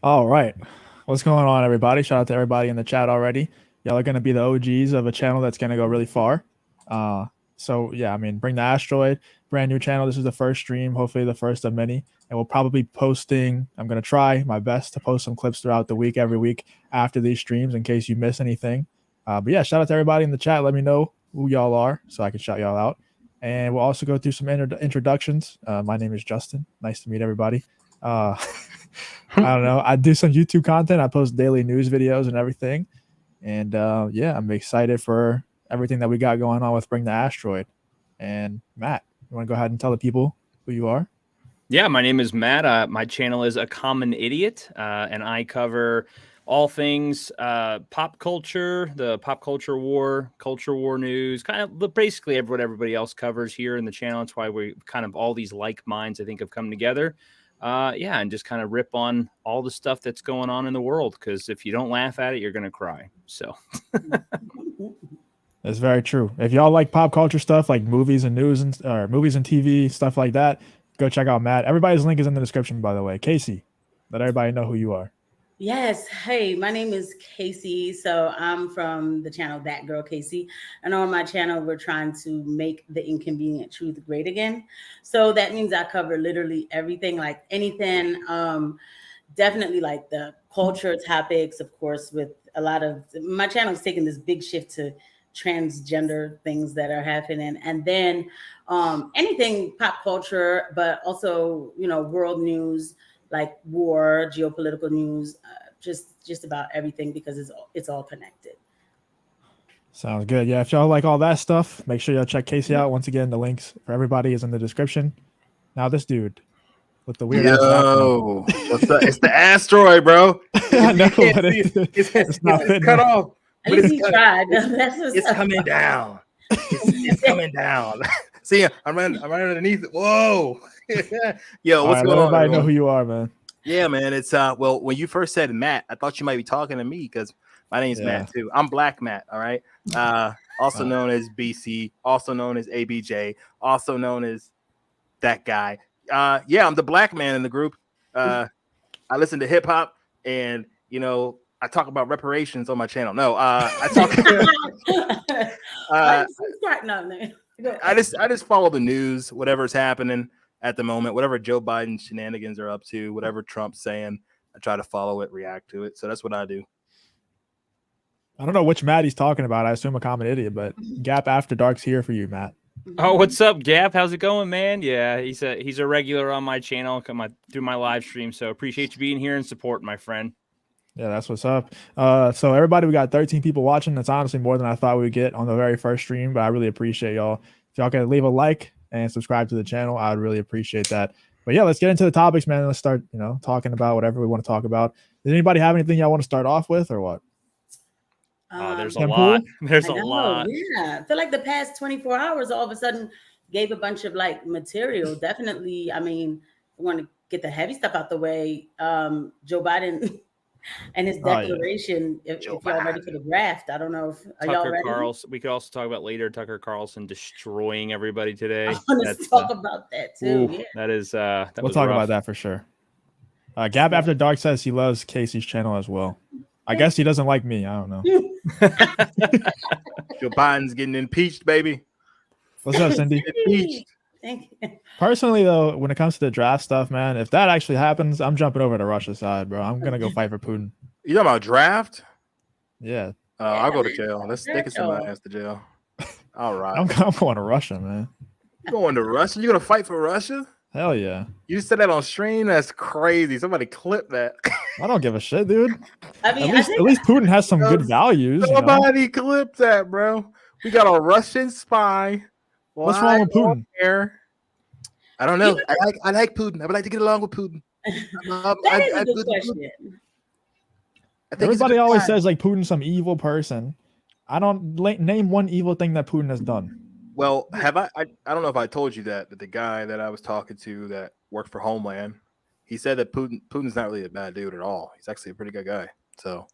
All right. What's going on, everybody? Shout out to everybody in the chat already. Y'all are going to be the OGs of a channel that's going to go really far. Uh, yeah, I mean, bring the asteroid, brand new channel. This is the first stream, hopefully the first of many. And we'll probably be posting, I'm going to try my best to post some clips throughout the week, every week after these streams in case you miss anything. But yeah, shout out to everybody in the chat. Let me know who y'all are so I can shout y'all out. And we'll also go through some introductions. My name is Justin. Nice to meet everybody. I don't know. I do some YouTube content. I post daily news videos and everything. And yeah, I'm excited for everything that we got going on with Bring the Asteroid. And Matt, you want to go ahead and tell the people who you are? Yeah, my name is Matt. My channel is A Common Idiot, and I cover all things pop culture, the pop culture war news, kind of basically what everybody else covers here in the channel. That's why we kind of all these like minds, I think, have come together. Yeah, and just kind of rip on all the stuff that's going on in the world, because if you don't laugh at it, you're going to cry. So that's very true. If y'all like pop culture stuff like movies and news or movies and TV, stuff like that, go check out Matt. Everybody's link is in the description, by the way. Casey, let everybody know who you are. Yes. Hey, my name is Casey. So I'm from the channel That Girl Casey. And on my channel, we're trying to make the inconvenient truth great again. So that means I cover literally everything, like anything. Definitely like the culture topics, of course, with a lot of my channel is taking this big shift to transgender things that are happening. And then anything pop culture, but also, you know, world news, like war, geopolitical news, just about everything, because it's all connected. Sounds good. Yeah, if y'all like all that stuff, make sure y'all check Casey out. Once again, the links for everybody is in the description. Now this dude with the weird Yo, what's up? It's the asteroid, bro. I know, but it's not cut off. At least he tried. It's coming down. It's coming down. See, I'm right underneath it. Whoa. Yo, what's going on? Everybody know who you are, man. Yeah, man. It's well, when you first said Matt, I thought you might be talking to me because my name's Matt too. I'm Black Matt, all right. Also known as BC, also known as ABJ, also known as that guy. Yeah, I'm the black man in the group. I listen to hip hop, and you know, I talk about reparations on my channel. No, I talk. I just follow the news, whatever's happening at the moment, whatever Joe Biden shenanigans are up to, whatever Trump's saying. I try to follow it, react to it. So that's what I do. I don't know which Matt he's talking about. I assume A Common Idiot, but Gap After Dark's here for you, Matt. Oh, what's up, Gap? How's it going, man? Yeah, he's a regular on my channel, through my live stream. So appreciate you being here and support, my friend. Yeah, that's what's up. So everybody, we got 13 people watching. That's honestly more than I thought we would get on the very first stream, but I really appreciate y'all. If y'all can leave a like and subscribe to the channel, I would really appreciate that. But yeah, let's get into the topics, man. Let's start, talking about whatever we want to talk about. Does anybody have anything y'all want to start off with, or what? There's a lot. There's a lot. Yeah, I feel like the past 24 hours all of a sudden gave a bunch of like material. Definitely, I mean, I want to get the heavy stuff out the way. Joe Biden and his declaration. If y'all ready for the draft, I don't know if y'all ready. Carlson. We could also talk about later Tucker Carlson destroying everybody today. I want to talk about that too. Yeah. That is. We'll talk about that for sure. Gab After Dark says he loves Casey's channel as well. I guess he doesn't like me. I don't know. Joe Biden's getting impeached, baby. What's up, Cindy? Impeached. Thank you. Personally, though, when it comes to the draft stuff, man, if that actually happens, I'm jumping over to Russia's side, bro. I'm gonna go fight for Putin. You talking about draft? Yeah. I'll go to jail. Let's take somebody else to jail. All right. I'm going to Russia, man. You going to Russia? You gonna fight for Russia? Hell yeah. You said that on stream? That's crazy. Somebody clip that. I don't give a shit, dude. I mean, at least Putin has some good values. Nobody clip that, bro. We got a Russian spy. What's wrong with Putin? I don't know. I like Putin. I would like to get along with Putin. That is a good question. Everybody always says like Putin's some evil person. I don't name one evil thing that Putin has done. Well, I don't know if I told you that the guy that I was talking to that worked for Homeland, he said that Putin's not really a bad dude at all. He's actually a pretty good guy. So,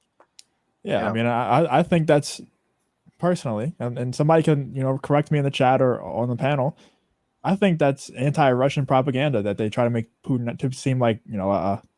yeah. I mean, I think that's personally, and somebody can correct me in the chat or on the panel. I think that's anti-Russian propaganda that they try to make Putin to seem like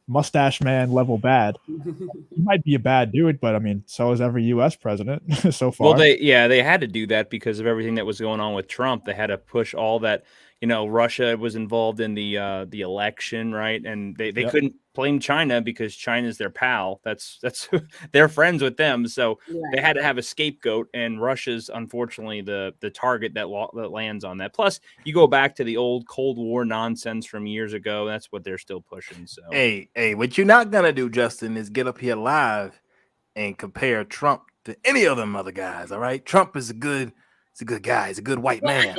mustache man level bad. He might be a bad dude, but I mean, so is every U.S. president so far. Well, they had to do that because of everything that was going on with Trump. They had to push all that. Russia was involved in the election, right? And they couldn't blame China because China's their pal. That's they're friends with them, so they had to have a scapegoat. And Russia's unfortunately the target that lands on that. Plus, you go back to the old Cold War nonsense from years ago. That's what they're still pushing. So hey, what you're not gonna do, Justin, is get up here live and compare Trump to any of them other guys. All right, Trump is a good guy. He's a good white man.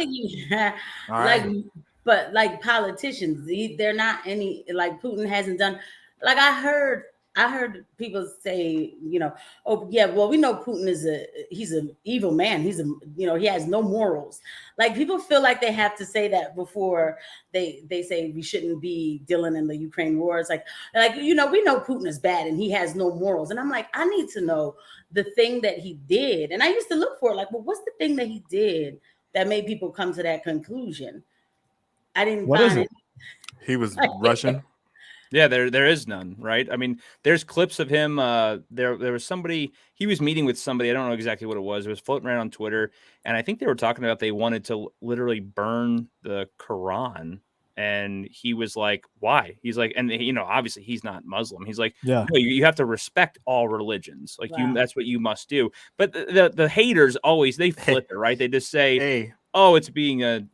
I think but like politicians, they're not any, like Putin hasn't done. Like I heard people say, oh yeah, well, we know Putin he's an evil man. He has no morals. Like people feel like they have to say that before they say we shouldn't be dealing in the Ukraine war. It's like we know Putin is bad and he has no morals. And I'm like, I need to know the thing that he did. And I used to look for it, like, well, what's the thing that he did that made people come to that conclusion? I didn't find it. He was Russian. Yeah, there is none, right? I mean, there's clips of him. There was somebody, he was meeting with somebody. I don't know exactly what it was. It was floating around on Twitter. And I think they were talking about they wanted to literally burn the Quran. And he was like, why? He's like, and obviously he's not Muslim. He's like, no, you have to respect all religions. Like that's what you must do. But the haters always, they flip it, right? They just say, hey, oh, it's being a,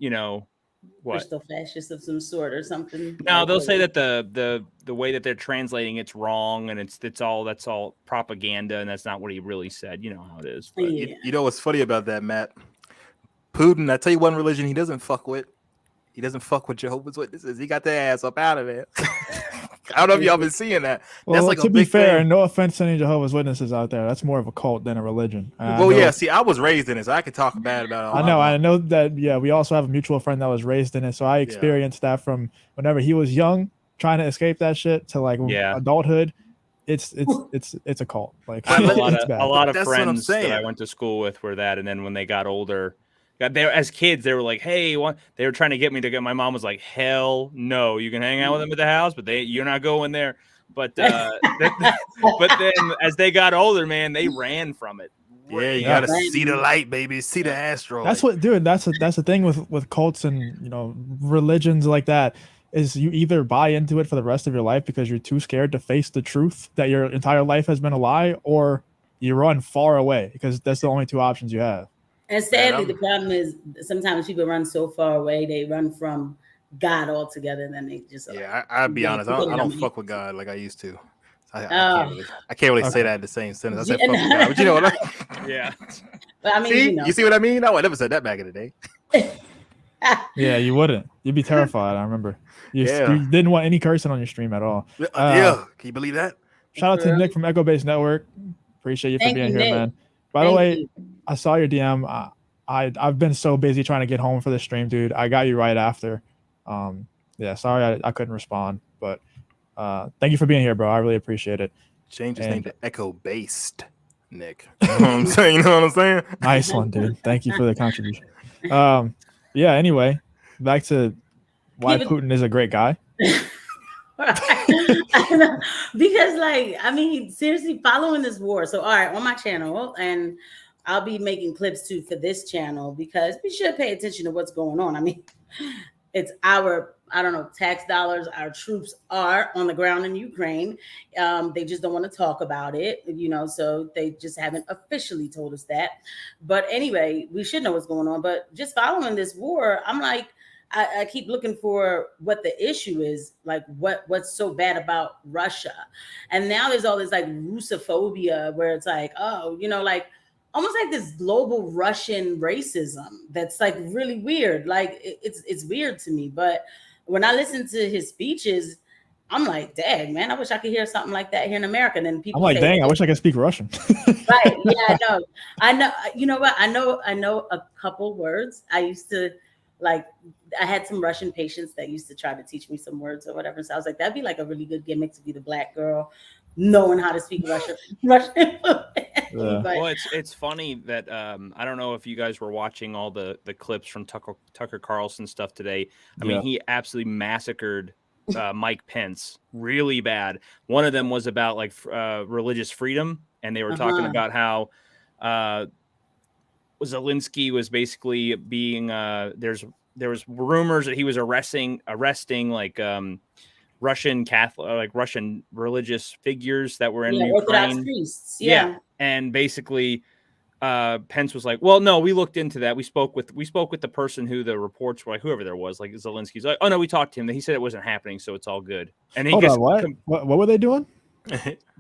what? Crystal fascist of some sort or something. No, they'll say that the way that they're translating it's wrong and that's all propaganda and that's not what he really said. You know how it is. But. You know what's funny about that, Matt? Putin, I tell you one religion he doesn't fuck with. He doesn't fuck with Jehovah's Witnesses. He got their ass up out of it. I don't know if y'all been seeing that. Well, that's like to be fair, and no offense to any Jehovah's Witnesses out there, that's more of a cult than a religion. See, I was raised in it, so I could talk bad about it. I know that. Yeah, we also have a mutual friend that was raised in it, so I experienced that from whenever he was young, trying to escape that shit to like adulthood. It's a cult. Like a lot of friends that I went to school with were that, and then when they got older. As kids, they were like, "Hey," they were trying to get me to go. My mom was like, "Hell no, you can hang out with them at the house, but you're not going there." But but then as they got older, man, they ran from it. Yeah, you gotta see the light, baby. See the asteroid. That's what, dude. That's the thing with cults and religions like that is you either buy into it for the rest of your life because you're too scared to face the truth that your entire life has been a lie, or you run far away because that's the only two options you have. And sadly, the problem is sometimes people run so far away, they run from God altogether, and then they just I'll be honest, I don't fuck with God like I used to. I can't really say that in the same sentence. I said fuck with God, but you know what? But I mean, you see what I mean? No, I never said that back in the day. Yeah, you wouldn't. You'd be terrified. I remember. You didn't want any cursing on your stream at all. Can you believe that? Shout out to Nick from Echo Base Network. Appreciate you for being here, man. By the way, I saw your DM. I've been so busy trying to get home for the stream, dude. I got you right after. Sorry I couldn't respond, but thank you for being here, bro. I really appreciate it. Change his name to Echo Based, Nick. You know what I'm saying? You know what I'm saying? Nice one, dude. Thank you for the contribution. Anyway, back to why Putin is a great guy. Because seriously, following this war. So all right, on my channel, and I'll be making clips too for this channel because we should pay attention to what's going on. I mean, it's our tax dollars. Our troops are on the ground in Ukraine. They just don't want to talk about it, so they just haven't officially told us that. But anyway, we should know what's going on. But just following this war, I'm like, I keep looking for what the issue is, like what's so bad about Russia. And now there's all this like Russophobia where it's like, like almost like this global Russian racism that's like really weird. Like it's weird to me. But when I listen to his speeches, I'm like, dang, man, I wish I could hear something like that here in America. And then people I'm like, dang, I wish I could speak Russian. Right. Yeah, I know. You know what? I know a couple words. I used to I had some Russian patients that used to try to teach me some words or whatever. So I was like, that'd be like a really good gimmick to be the black girl knowing how to speak Russian. Well, it's funny that I don't know if you guys were watching all the clips from Tucker Carlson stuff today. I mean, he absolutely massacred Mike Pence really bad. One of them was about like religious freedom, and they were talking about how Zelensky was basically being there was rumors that he was arresting like Russian Catholic, like Russian religious figures that were in Ukraine. Orthodox priests. Yeah. And basically Pence was like, well, no, we looked into that. We spoke with the person who the reports were like, whoever there was, like Zelensky's like, oh no, we talked to him. He said it wasn't happening, so it's all good. And he what were they doing?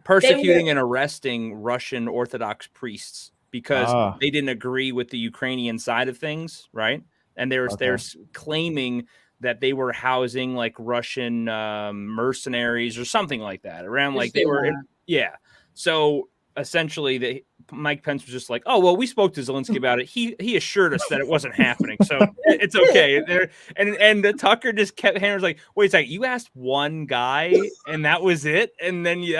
Persecuting and arresting Russian Orthodox priests because they didn't agree with the Ukrainian side of things, right? And they're claiming that they were housing like Russian mercenaries or something like that around, like they were, So essentially, Mike Pence was just like, "Oh well, we spoke to Zelensky about it. He assured us that it wasn't happening, so it's okay." And the Tucker just kept hammering like, "Wait a second, you asked one guy and that was it, and then you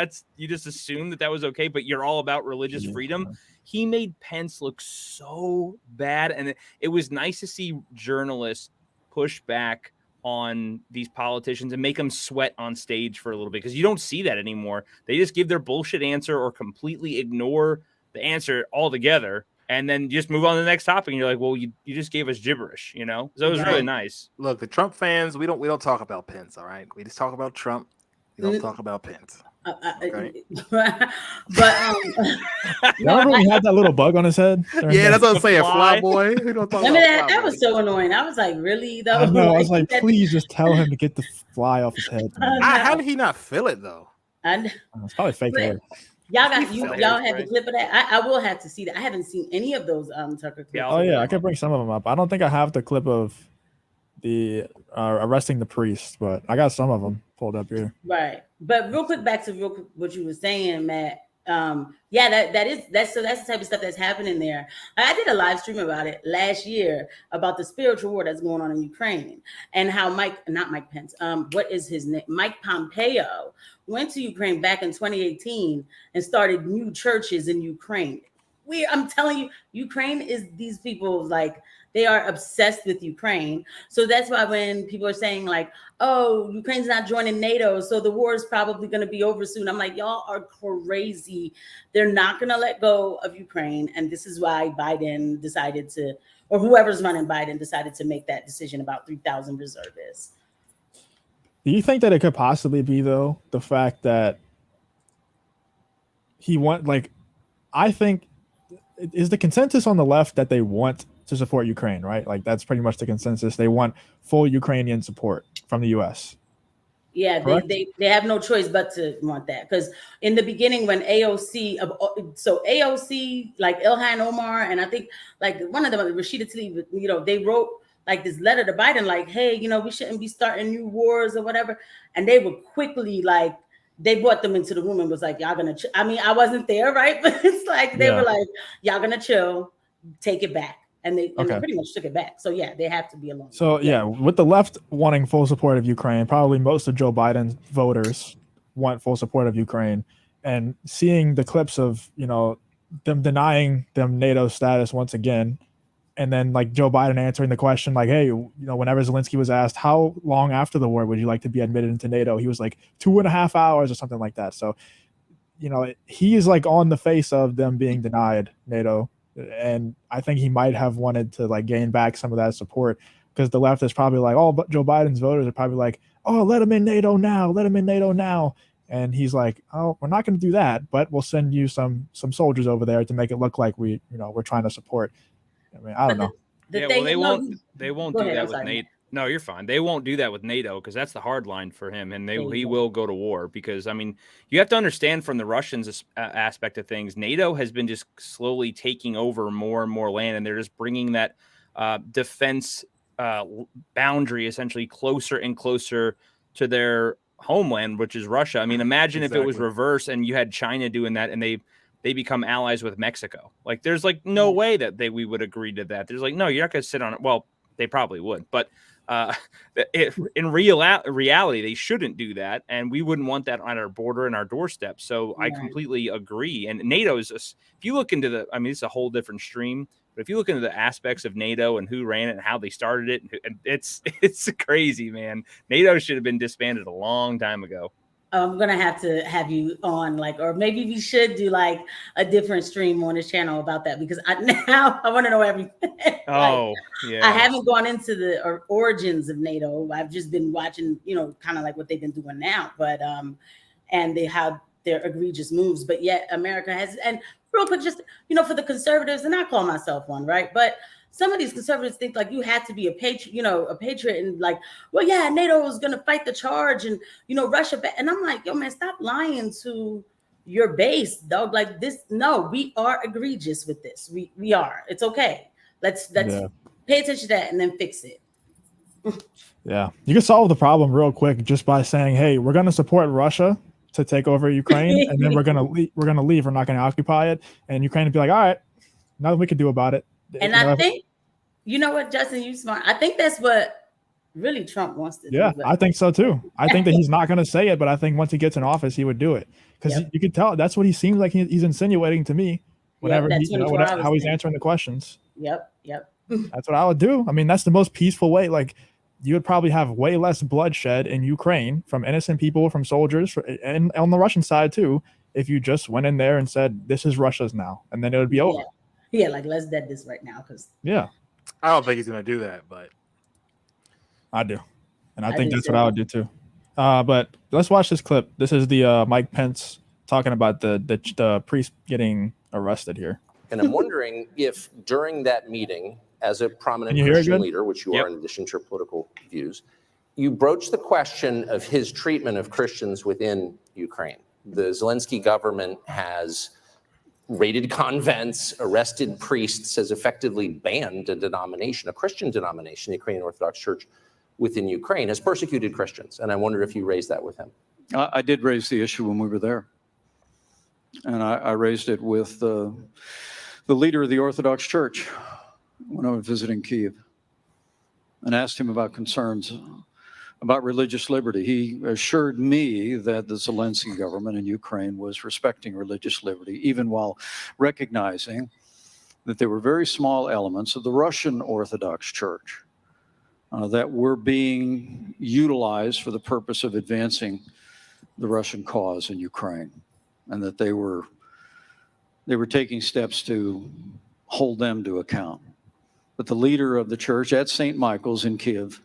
just assumed that was okay, but you're all about religious freedom." He made Pence look so bad, and it was nice to see journalists push back on these politicians and make them sweat on stage for a little bit, because you don't see that anymore. They just give their bullshit answer or completely ignore the answer altogether and then just move on to the next topic. And you're like, well, you just gave us gibberish, you know? So it was really nice. Look, the Trump fans, we don't talk about Pence, all right? We just talk about Trump. We don't talk about Pence. Okay. But y'all really had that little bug on his head. Yeah, that's what I'm saying. Fly boy. We don't talk about that was so annoing. I was like, really? Though? I know. I was like, please just tell him to get the fly off his head. How did he not feel it though? It's probably fake hair. Y'all have the clip of that. I will have to see that. I haven't seen any of those Tucker clips. I could bring some of them up. I don't think I have the clip of the arresting the priest, but I got some of them pulled up here. Right. But real quick, back to what you were saying, Matt. That's the type of stuff that's happening there. I did a live stream about it last year about the spiritual war that's going on in Ukraine and how not Mike Pence, what is his name? Mike Pompeo went to Ukraine back in 2018 and started new churches in Ukraine. I'm telling you, Ukraine is these people like they are obsessed with Ukraine. So that's why when people are saying like, oh, Ukraine's not joining NATO, so the war is probably going to be over soon. I'm like, y'all are crazy. They're not going to let go of Ukraine. And this is why Biden decided to, or whoever's running Biden decided to make that decision about 3,000 reservists. Do you think that it could possibly be, though, the fact that I think is the consensus on the left that they want to support Ukraine, right? Like that's pretty much the consensus. They want full Ukrainian support from the U.S. Yeah, they have no choice but to want that, because in the beginning when AOC, like Ilhan Omar, and I think like one of them, Rashida Tlaib, they wrote like this letter to Biden, like, hey, we shouldn't be starting new wars or whatever, and they were quickly like. They brought them into the room and was like, y'all gonna I mean, I wasn't there, right? But it's like they were like, y'all gonna chill, take it back. And they pretty much took it back. So yeah, they have to be alone. So with the left wanting full support of Ukraine, probably most of Joe Biden's voters want full support of Ukraine. And seeing the clips of, them denying them NATO status once again, and then like Joe Biden answering the question like, hey, whenever Zelensky was asked how long after the war would you like to be admitted into NATO, he was like 2.5 hours or something like that. So, he is like on the face of them being denied NATO. And I think he might have wanted to like gain back some of that support, because the left is probably like, but Joe Biden's voters are probably like, oh, let him in NATO now. And he's like, oh, we're not going to do that, but we'll send you some soldiers over there to make it look like we're trying to support. I mean, I don't know. They won't do that with NATO. No, you're fine. They won't do that with NATO because that's the hard line for him, and he will go to war because, I mean, you have to understand from the Russians' aspect of things, NATO has been just slowly taking over more and more land, and they're just bringing that defense boundary essentially closer and closer to their homeland, which is Russia. I mean, imagine if it was reversed and you had China doing that and they become allies with Mexico. Like, there's like no way that we would agree to that. There's like, no, you're not going to sit on it. Well, they probably would, but in reality, they shouldn't do that. And we wouldn't want that on our border and our doorstep. So I completely agree. And NATO is, if you look into it's a whole different stream. But if you look into the aspects of NATO and who ran it and how they started it, and it's crazy, man. NATO should have been disbanded a long time ago. I'm gonna have to have you on, like, or maybe we should do like a different stream on this channel about that, because I want to know everything. Oh, yeah. I haven't gone into the origins of NATO. I've just been watching, kind of like what they've been doing now, but and how their egregious moves. But yet America has, and real quick, just for the conservatives, and I call myself one, right? But some of these conservatives think like you have to be a patriot, and like, well, yeah, NATO is going to fight the charge, and Russia. And I'm like, yo, man, stop lying to your base, dog. Like this, no, we are egregious with this. We are. It's okay. Let's pay attention to that and then fix it. Yeah, you can solve the problem real quick just by saying, hey, we're going to support Russia to take over Ukraine, and then we're gonna leave. We're not gonna occupy it, and Ukraine would be like, all right, nothing we can do about it. And I think, what, Justin, you smart. I think that's what really Trump wants to do. Yeah, I think so too. I think that he's not going to say it, but I think once he gets in office, he would do it, because you can tell that's what he seems like he's insinuating to me. Whenever how he's answering the questions. Yep. That's what I would do. I mean, that's the most peaceful way. Like, you would probably have way less bloodshed in Ukraine from innocent people, from soldiers, and on the Russian side too, if you just went in there and said, this is Russia's now, and then it would be over. Yeah, like, let's dead this right now. I don't think he's going to do that, but I do. And I think that's what I would do too. But let's watch this clip. This is the Mike Pence talking about the priest getting arrested here. And I'm wondering if during that meeting, as a prominent Christian leader, which you are in addition to your political views, you broached the question of his treatment of Christians within Ukraine. The Zelensky government has raided convents, arrested priests, has effectively banned a denomination, a Christian denomination, the Ukrainian Orthodox Church within Ukraine, has persecuted Christians. And I wonder if you raised that with him. I did raise the issue when we were there. And I raised it with the leader of the Orthodox Church when I was visiting Kyiv, and asked him about concerns about religious liberty. He assured me that the Zelensky government in Ukraine was respecting religious liberty, even while recognizing that there were very small elements of the Russian Orthodox Church that were being utilized for the purpose of advancing the Russian cause in Ukraine, and that they were taking steps to hold them to account. But the leader of the church at St. Michael's in Kyiv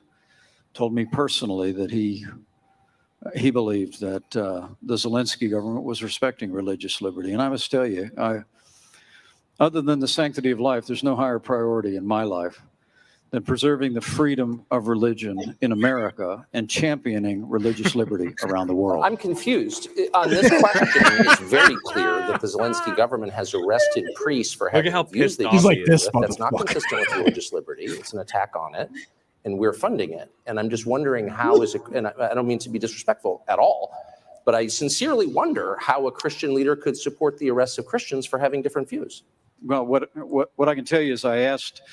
told me personally that he believed that the Zelensky government was respecting religious liberty. And I must tell you, other than the sanctity of life, there's no higher priority in my life than preserving the freedom of religion in America and championing religious liberty around the world. I'm confused. On this question, it's very clear that the Zelensky government has arrested priests for having views they disagree with. That's not consistent with religious liberty. It's an attack on it, and we're funding it. And I'm just wondering how is it, and I don't mean to be disrespectful at all, but I sincerely wonder how a Christian leader could support the arrest of Christians for having different views. Well, what I can tell you is I asked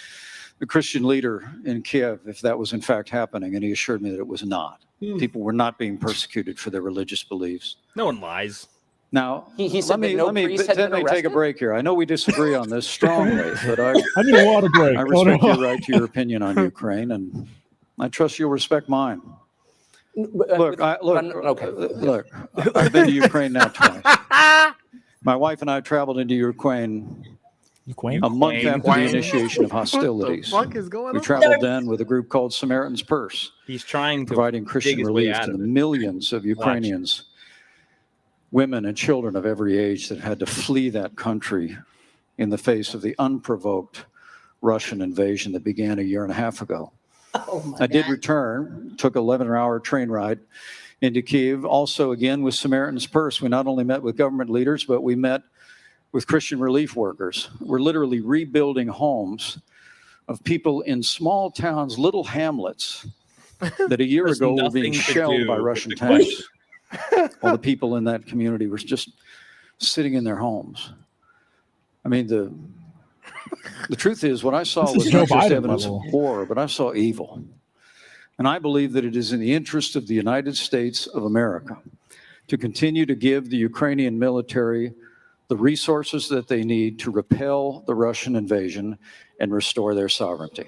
the Christian leader in Kiev if that was in fact happening, and he assured me that it was not. People were not being persecuted for their religious beliefs. No one lies. Now, he said let me take a break here. I know we disagree on this strongly, but I need a water break. I respect your right to your opinion on Ukraine, and I trust you'll respect mine. Look, I've been to Ukraine now twice. My wife and I traveled into Ukraine a month after the initiation of hostilities. What the fuck is going on? We traveled then with a group called Samaritan's Purse. He's trying to providing Christian relief to the millions of Ukrainians, women and children of every age that had to flee that country in the face of the unprovoked Russian invasion that began a year and a half ago. I did return, took an 11-hour train ride into Kyiv, also again with Samaritan's Purse. We not only met with government leaders, but we met with Christian relief workers. We're literally rebuilding homes of people in small towns, little hamlets that a year ago were being shelled by Russian tanks. All the people in that community were just sitting in their homes. I mean, the truth is, what I saw was not just evidence of horror, but I saw evil. And I believe that it is in the interest of the United States of America to continue to give the Ukrainian military the resources that they need to repel the Russian invasion and restore their sovereignty.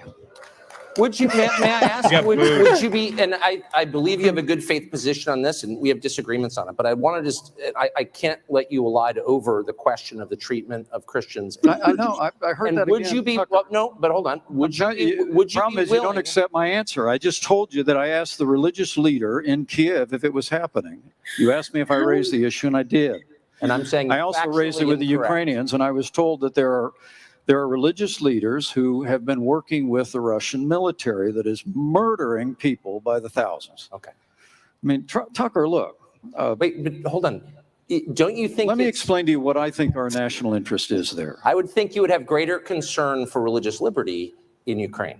May I ask, would you be, and I believe you have a good faith position on this, and we have disagreements on it, but I want to just, I can't let you elide over the question of the treatment of Christians. I know, I heard that would again. you be, well, no, but hold on. Would you be problem is you don't accept my answer. I just told you that I asked the religious leader in Kiev if it was happening. You asked me if I raised the issue, and I did. And I'm saying I also raised it with the Ukrainians, and I was told that there are religious leaders who have been working with the Russian military that is murdering people by the thousands. Okay. I mean, Tucker, look. Wait, but hold on. Don't you think? Let me explain to you what I think our national interest is there. I would think you would have greater concern for religious liberty in Ukraine.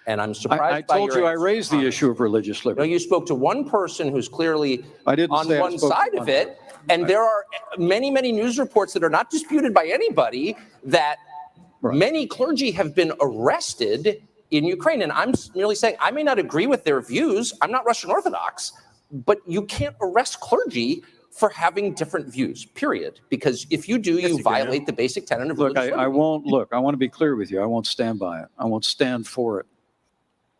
And I'm surprised I told you I raised the issue of religious liberty. No, you spoke to one person who's clearly on one side of it. And there are many, many news reports that are not disputed by anybody that many clergy have been arrested in Ukraine. And I'm merely saying I may not agree with their views. I'm not Russian Orthodox, but you can't arrest clergy for having different views, period. Because if you do, you violate the basic tenet of religious liberty. I won't, look, I want to be clear with you. I won't stand by it. I won't stand for it.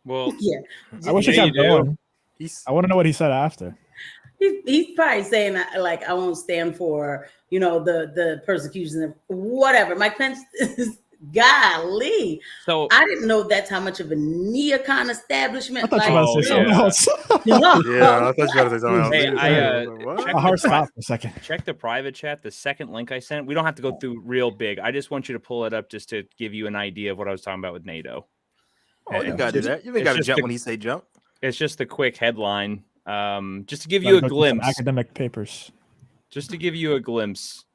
Well, yeah. I wish he kept going. I want to know what he said after. He's probably saying like, I won't stand for, the persecution of whatever. Mike Pence is golly. So I didn't know that's how much of a neocon establishment. I thought you were about to say something else. Yeah, I thought you were about to say something else. Check the private chat, the second link I sent. We don't have to go through real big. I just want you to pull it up just to give you an idea of what I was talking about with NATO. Oh, you got to do that. You ain't got to jump when he say jump. It's just the quick headline. Just to give you a glimpse. Academic papers. Just to give you a glimpse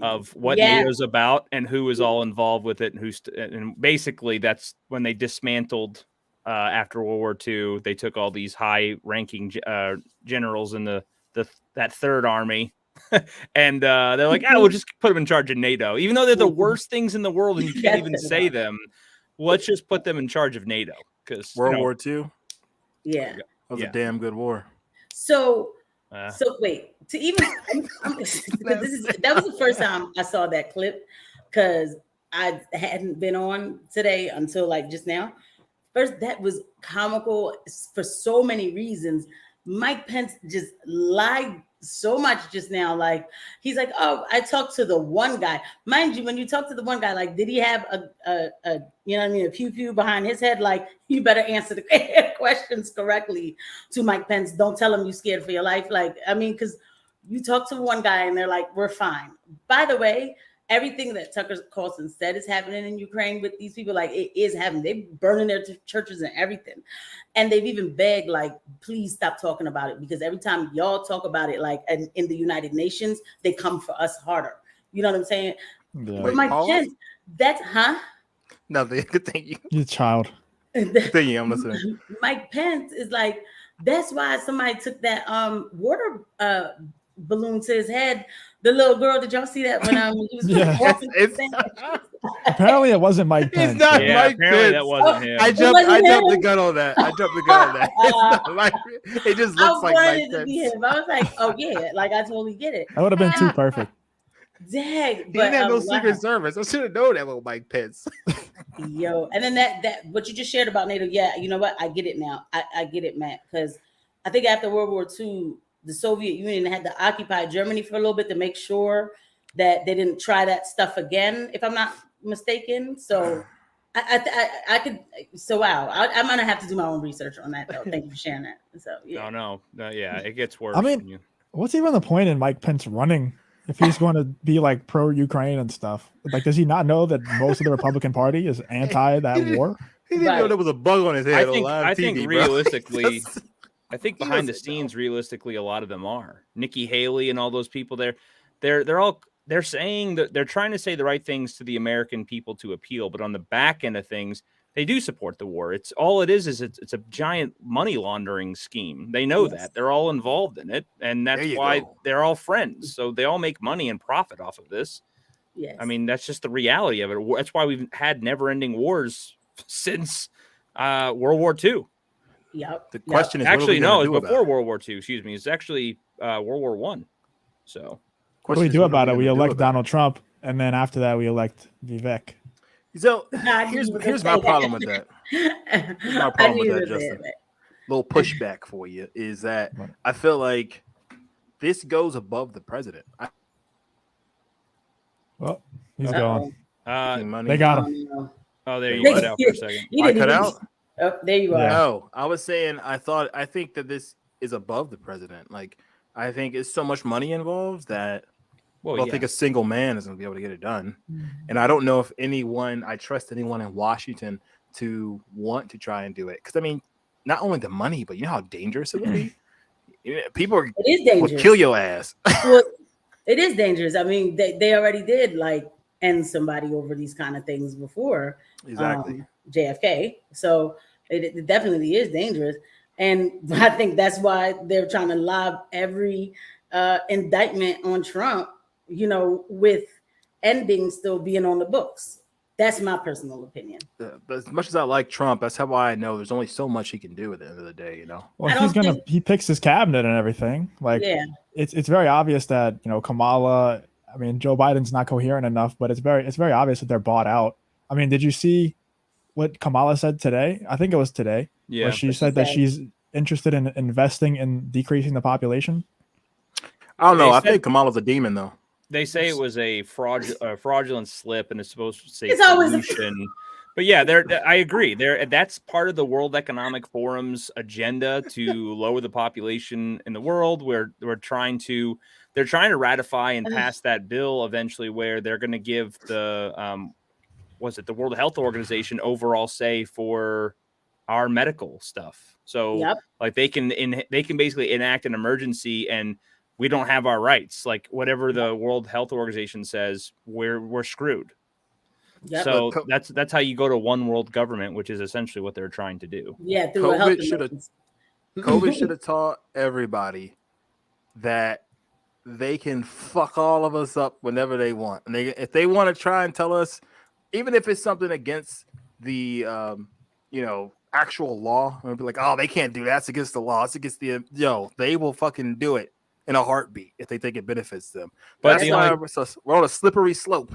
of what NATO's about and who is all involved with it, and and basically that's when they dismantled after World War II. They took all these high-ranking generals in that Third Army, and they're like, we'll just put them in charge of NATO, even though they're the worst things in the world, and you can't even say them. Let's just put them in charge of NATO because World War II. Yeah, that was a damn good war. So wait, to even that was the first time I saw that clip because I hadn't been on today until like just now. First, that was comical for so many reasons. Mike Pence just lied so much just now. Like he's like, oh, I talked to the one guy. Mind you, when you talk to the one guy, like, did he have a pew pew behind his head? Like, you better answer the questions correctly to Mike Pence. Don't tell him you scared for your life. Like, I mean, because you talk to one guy and they're like, we're fine. By the way, everything that Tucker Carlson said is happening in Ukraine with these people. Like, it is happening. They're burning their churches and everything. And they've even begged, like, please stop talking about it. Because every time y'all talk about it, like in the United Nations, they come for us harder. You know what I'm saying? Yeah. But Mike Pence, that's, Nothing. Good thing you. You child. Good thing you. I'm listening. Mike Pence is like, that's why somebody took that water balloon to his head. The little girl, did y'all see that when he was walking? Apparently it wasn't Mike Pence. It's not Mike Pence. That wasn't him. I jumped the gun on that. It's not like, it just looks like Mike Pence. Be him. I was like, oh yeah, like I totally get it. That would have been too perfect. Dang, he didn't have no Secret Service. I should have known that was Mike Pence. Yo, and then that what you just shared about NATO, yeah, you know what? I get it now. I get it, Matt, because I think after World War II, the Soviet Union had to occupy Germany for a little bit to make sure that they didn't try that stuff again, if I'm not mistaken. So I could. So wow, I'm gonna have to do my own research on that though. Thank you for sharing that. So yeah. No, yeah, it gets worse. I mean, what's even the point in Mike Pence running if he's going to be like pro-Ukraine and stuff? Like, does he not know that most of the Republican Party is anti that war? He didn't know there was a bug on his head. I think realistically, I think behind the scenes, realistically, a lot of them are. Nikki Haley and all those people there. They're saying that they're trying to say the right things to the American people to appeal, but on the back end of things, they do support the war. It's a giant money laundering scheme. They know that. They're all involved in it, and that's why they're all friends. So they all make money and profit off of this. Yes. I mean, that's just the reality of it. That's why we've had never-ending wars since World War II. Yep. The question is, actually, no, it's before World War II. Excuse me. It's actually World War I. So, What do we do about it? We elect Donald Trump, and then after that, we elect Vivek. So here's my problem with that. Here's my problem with that, Justin. Little pushback for you is that I feel like this goes above the president. Well, he's gone. They got him. Oh, there you cut out for a second. I cut out? Oh, there you are. No, I was saying I think that this is above the president. Like, I think it's so much money involved that I don't think a single man is going to be able to get it done. And I don't know if I trust anyone in Washington to want to try and do it. Because, I mean, not only the money, but you know how dangerous it would be? People would kill your ass. Well, it is dangerous. I mean, they already did, like, end somebody over these kind of things before. Exactly. JFK. So it definitely is dangerous. And I think that's why they're trying to lob every indictment on Trump, with ending still being on the books. That's my personal opinion. But as much as I like Trump, that's how I know there's only so much he can do at the end of the day, Well, he picks his cabinet and everything. Like, it's very obvious that, Kamala, I mean, Joe Biden's not coherent enough, but it's very obvious that they're bought out. I mean, did you see what Kamala said today? I think it was today. Yeah. Where she said that she's interested in investing in decreasing the population. I don't know. I think Kamala's a demon, though. They say it was a fraudulent slip, and it's supposed to say solution. But yeah, I agree. That's part of the World Economic Forum's agenda to lower the population in the world. They're trying to ratify and pass that bill eventually, where they're going to give the the World Health Organization overall say for our medical stuff. So like they can basically enact an emergency and we don't have our rights. Like whatever the World Health Organization says, we're screwed. Yep. So that's how you go to one world government, which is essentially what they're trying to do. Yeah, COVID should have taught everybody that they can fuck all of us up whenever they want. And if they want to try and tell us, even if it's something against the actual law, and be like, oh, they can't do that. It's against the law. It's against they will fucking do it in a heartbeat if they think it benefits them. But that's why we're on a slippery slope.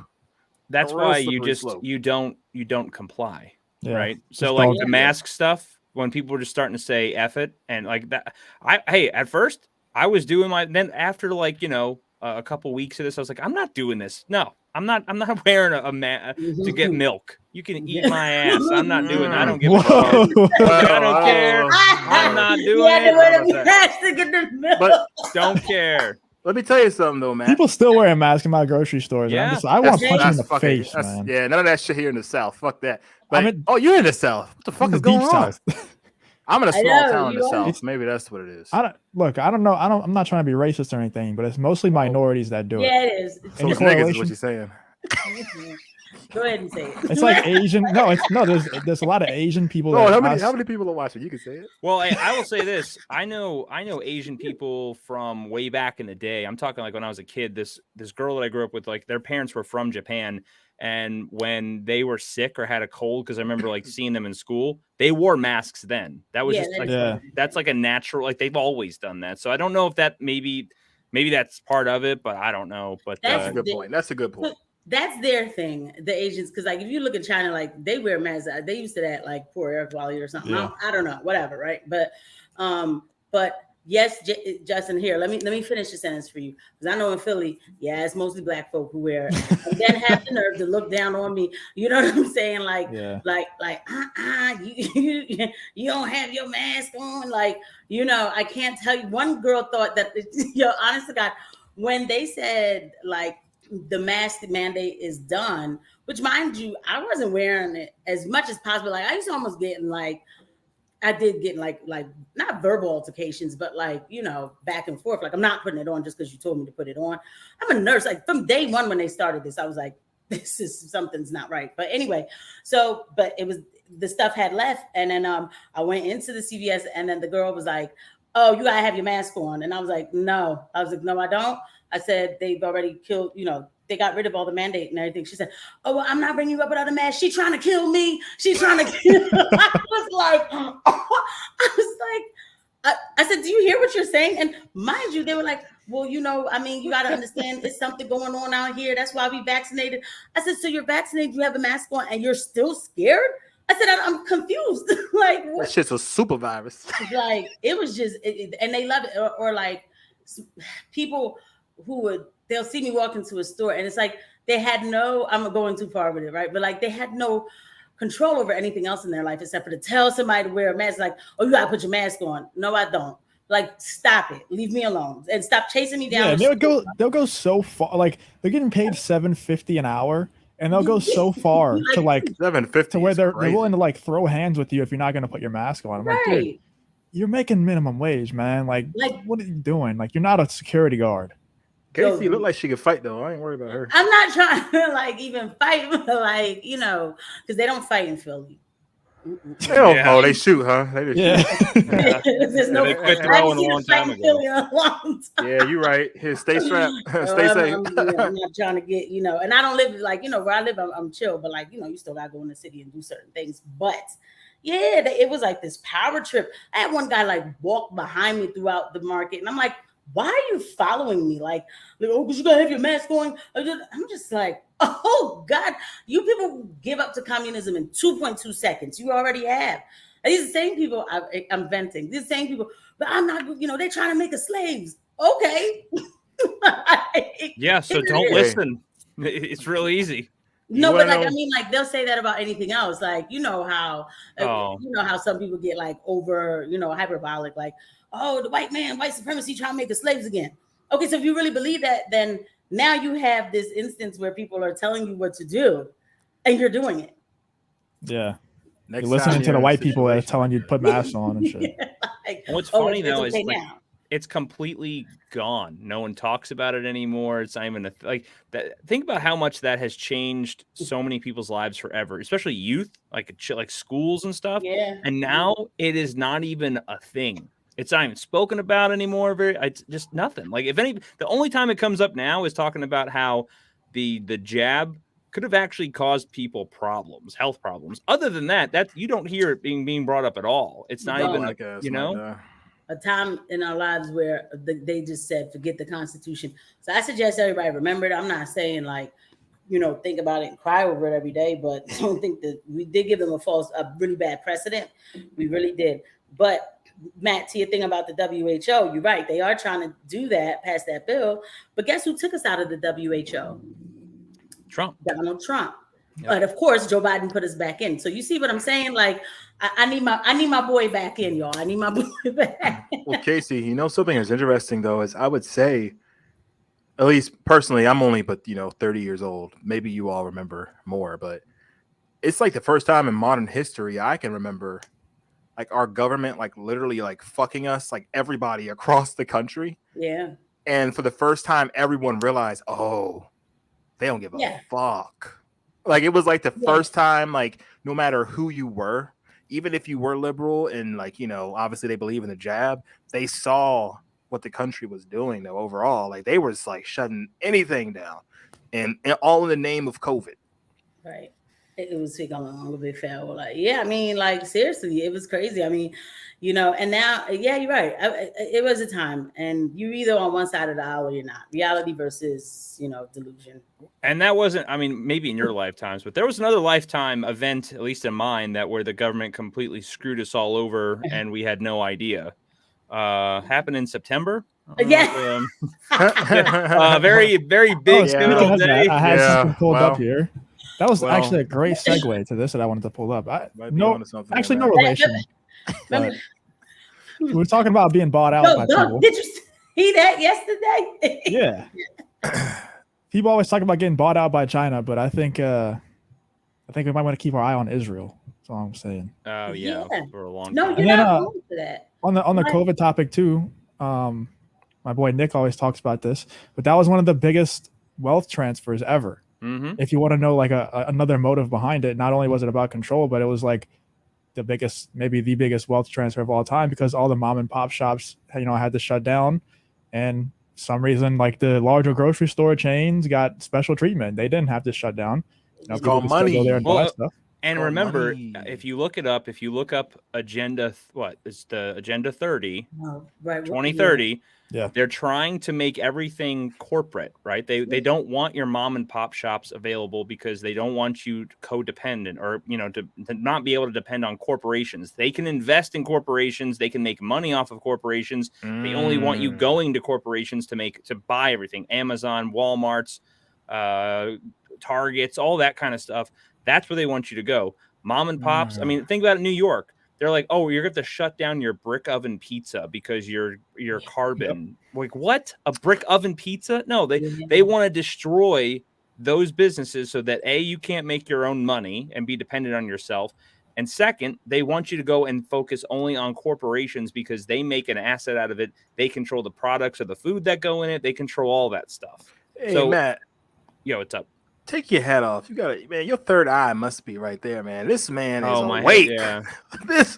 That's why you don't comply, right? So like the mask stuff, when people were just starting to say F it and like that, at first I was doing then after a couple weeks of this, I was like, I'm not doing this. No, I'm not wearing a mask to get milk. You can eat my ass. I'm not doing that. I don't give a fuck. I don't care. I'm not doing it. But don't care. Let me tell you something, though, man. People still wearing masks in my grocery stores. Yeah. I want to punch in the face, man. Yeah, none of that shit here in the South. Fuck that. But, you're in the South. What the fuck is going on? I'm in a small town in the South. Maybe that's what it is. I don't know. I'm not trying to be racist or anything, but it's mostly minorities that do it. Yeah, it is. So it's niggas is what you're saying. Go ahead and say it. It's like Asian. There's a lot of Asian people. Oh, how many people are watching? You can say it. Well, I will say this. I know Asian people from way back in the day. I'm talking like when I was a kid. This girl that I grew up with, like their parents were from Japan, and when they were sick or had a cold, because I remember like seeing them in school, they wore masks then. That was that's like a natural. Like they've always done that. So I don't know if that maybe that's part of it, but I don't know. But that's a good point. That's a good point. That's their thing, the Asians, because like if you look at China, like they wear masks. They used to that like poor air quality or something. Yeah. I don't know, whatever, right? But yes, Justin, here let me finish the sentence for you, because I know in Philly, it's mostly black folk who wear it, and then have the nerve to look down on me. You know what I'm saying? Like you don't have your mask on, like I can't tell you. One girl thought that honest to God, when they said like the mask mandate is done, which mind you, I wasn't wearing it as much as possible. Like I used to almost get like not verbal altercations, but like, back and forth. Like I'm not putting it on just because you told me to put it on. I'm a nurse. Like from day one, when they started this, I was like, something's not right. But anyway, but it was, the stuff had left. And then I went into the CVS, and then the girl was like, oh, you gotta have your mask on. And I was like, no. No, I don't. I said, they've already killed, they got rid of all the mandate and everything. She said, oh, well, I'm not bringing you up without a mask. She's trying to kill me. She's trying to kill me. I was like, I said, do you hear what you're saying? And mind you, they were like, well, you know, I mean, you got to understand there's something going on out here. That's why we vaccinated. I said, so you're vaccinated, you have a mask on, and you're still scared? I said, I'm confused. Like, what? That shit's a super virus. Like, it was just, and they love it. Or like people who they'll see me walk into a store, and it's like they had no, I'm going too far with it, right? But like they had no control over anything else in their life except for to tell somebody to wear a mask. Like, oh, you gotta put your mask on. No, I don't. Like, stop it. Leave me alone and stop chasing me down. Yeah, they'll go so far. Like, they're getting paid $7.50 an hour, and they'll go so far to like $7.50 to where they're willing to like throw hands with you if you're not going to put your mask on. I'm like, dude, you're making minimum wage, man. Like, what are you doing? Like, you're not a security guard. Casey looked like she could fight though. I ain't worried about her. I'm not trying to like even fight, like, you know, because they don't fight in Philly. Oh, they shoot, huh? They just shoot. There's no they quit throwing a long time ago. Yeah, you're right. Here, stay strapped. Stay safe. I'm not trying to get, you know, and I don't live like, you know, where I live, I'm chill, but like, you know, you still gotta go in the city and do certain things. But yeah, it was like this power trip. I had one guy like walk behind me throughout the market, and I'm like, why are you following me? Like, oh, because you gotta have your mask on. I'm just like, oh God, you people give up to communism in 2.2 seconds. You already have. And these are the same people I'm venting. These are the same people, but I'm not, you know, they're trying to make us slaves. Okay. Yeah, so don't listen. It's real easy. No, but like, I mean, like they'll say that about anything else. Like, you know how some people get like over, you know, hyperbolic, like, oh, the white supremacy trying to make us slaves again. Okay, so if you really believe that, then now you have this instance where people are telling you what to do, and you're doing it. Yeah, you're listening to the white people that are telling you to put masks on and shit. Like, what's funny though is like, it's completely gone. No one talks about it anymore. It's not even like that. Think about how much that has changed so many people's lives forever, especially youth, like schools and stuff. Yeah. And now it is not even a thing. It's not even spoken about anymore. It's just nothing. Like the only time it comes up now is talking about how the jab could have actually caused people problems, health problems. Other than that you don't hear it being brought up at all. It's not even like you know. A time in our lives where they just said, forget the Constitution. So I suggest everybody remember it. I'm not saying like, you know, think about it and cry over it every day, but I don't think that we did give them a really bad precedent. We really did. But Matt, to your thing about the WHO, you're right. They are trying to do that, pass that bill. But guess who took us out of the WHO? Trump. Donald Trump. Yep. But of course, Joe Biden put us back in. So you see what I'm saying? Like, I need my boy back in, y'all. I need my boy back. Well, Casey, you know something that's interesting though is I would say, at least personally, I'm only 30 years old. Maybe you all remember more, but it's like the first time in modern history I can remember, like our government, like literally like fucking us, like everybody across the country. Yeah. And for the first time, everyone realized, oh, they don't give a fuck. Like it was like the first time, like no matter who you were, even if you were liberal and like, you know, obviously they believe in the jab, they saw what the country was doing though overall. Like they were just like shutting anything down and all in the name of COVID. Right. It was taking a little bit fair. Like, yeah, I mean, like seriously, it was crazy. I mean, you know, and now, yeah, you're right. It was a time, and you're either on one side of the aisle or you're not. Reality versus, you know, delusion. And that wasn't, I mean, maybe in your lifetimes, but there was another lifetime event, at least in mine, that where the government completely screwed us all over and we had no idea. Happened in September. Yeah. Very, very big day. I had something pulled up here. That was actually a great segue to this that I wanted to pull up. No relation. We were talking about being bought out by people. Did you see that yesterday? Yeah. People always talk about getting bought out by China, but I think we might want to keep our eye on Israel. That's all I'm saying. Oh yeah, for a long time. No, you're not wrong for that. On the COVID topic too, my boy Nick always talks about this, but that was one of the biggest wealth transfers ever. Mm-hmm. If you want to know like another motive behind it, not only was it about control, but it was like maybe the biggest wealth transfer of all time, because all the mom and pop shops, you know, had to shut down, and for some reason like the larger grocery store chains got special treatment. They didn't have to shut down. You know, it's called money. Go there and buy stuff. And Oh, remember, money. if you look it up, if you look up agenda, what is the Agenda 30, Right. 2030, Yeah. they're trying to make everything corporate, right? They don't want your mom and pop shops available because they don't want you codependent or, to not be able to depend on corporations. They can invest in corporations. They can make money off of corporations. They only want you going to corporations to buy everything. Amazon, Walmart's, Targets, all that kind of stuff. That's where they want you to go. Mom and pops. I mean, think about it, New York. They're like, oh, you're going to have to shut down your brick oven pizza because your carbon. Yep. Like, what? A brick oven pizza? No, they want to destroy those businesses so that A, you can't make your own money and be dependent on yourself. And second, they want you to go and focus only on corporations because they make an asset out of it. They control the products or the food that go in it. They control all that stuff. Hey, so, Matt. Yo, what's up? Take your hat off. You got it, man. Your third eye must be right there, man. This man is Head, awake. yeah.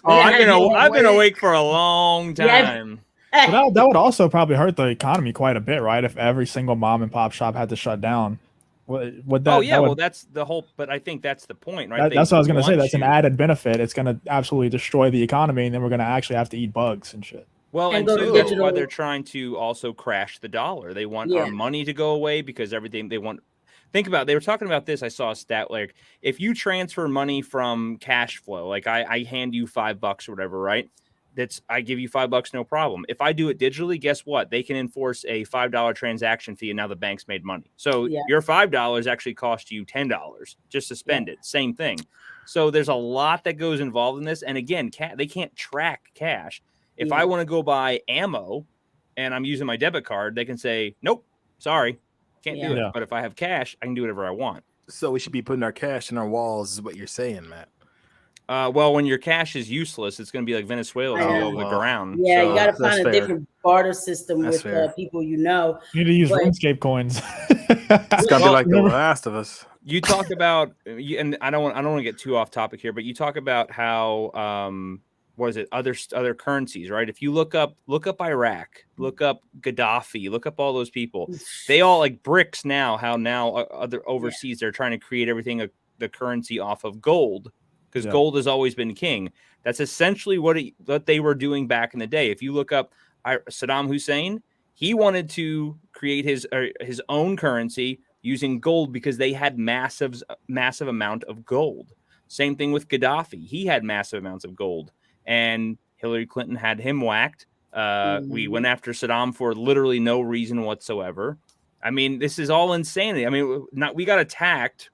I've been awake for a long time. Yeah. Well, that would also probably hurt the economy quite a bit, right? If every single mom and pop shop had to shut down. Would that? Oh yeah, well, that's the whole. But I think that's the point, right? That's what I was going to say. That's an added benefit. It's going to absolutely destroy the economy, and then we're going to actually have to eat bugs and shit. Well, and two, that's why they're trying to also crash the dollar. They want our money to go away because everything they want. Think about it. They were talking about this. I saw a stat like if you transfer money from cash flow, like I hand you $5 or whatever, right? I give you $5, no problem. If I do it digitally, guess what? They can enforce a $5 transaction fee, and now the bank's made money. So your $5 actually cost you $10 just to spend it. Same thing. So there's a lot that goes involved in this. And again, they can't track cash. If I want to go buy ammo and I'm using my debit card, they can say, nope, sorry. Can't do it. But if I have cash, I can do whatever I want. So we should be putting our cash in our walls is what you're saying, Matt. Well, when your cash is useless, it's going to be like Venezuela over the ground. Yeah, so, you got to find a different barter system with people You need to use RuneScape coins. It's going to be like The Last of Us. You talk about, and I don't want to get too off topic here, but you talk about how what is it? Other currencies, right? If you look up Iraq, look up Gaddafi, look up all those people. They all like BRICS now. How now other overseas they're trying to create everything the currency off of gold because gold has always been king. That's essentially what they were doing back in the day. If you look up Saddam Hussein, he wanted to create his own currency using gold because they had massive amount of gold. Same thing with Gaddafi. He had massive amounts of gold. And Hillary Clinton had him whacked. We went after Saddam for literally no reason whatsoever. I mean, this is all insanity. I mean, we got attacked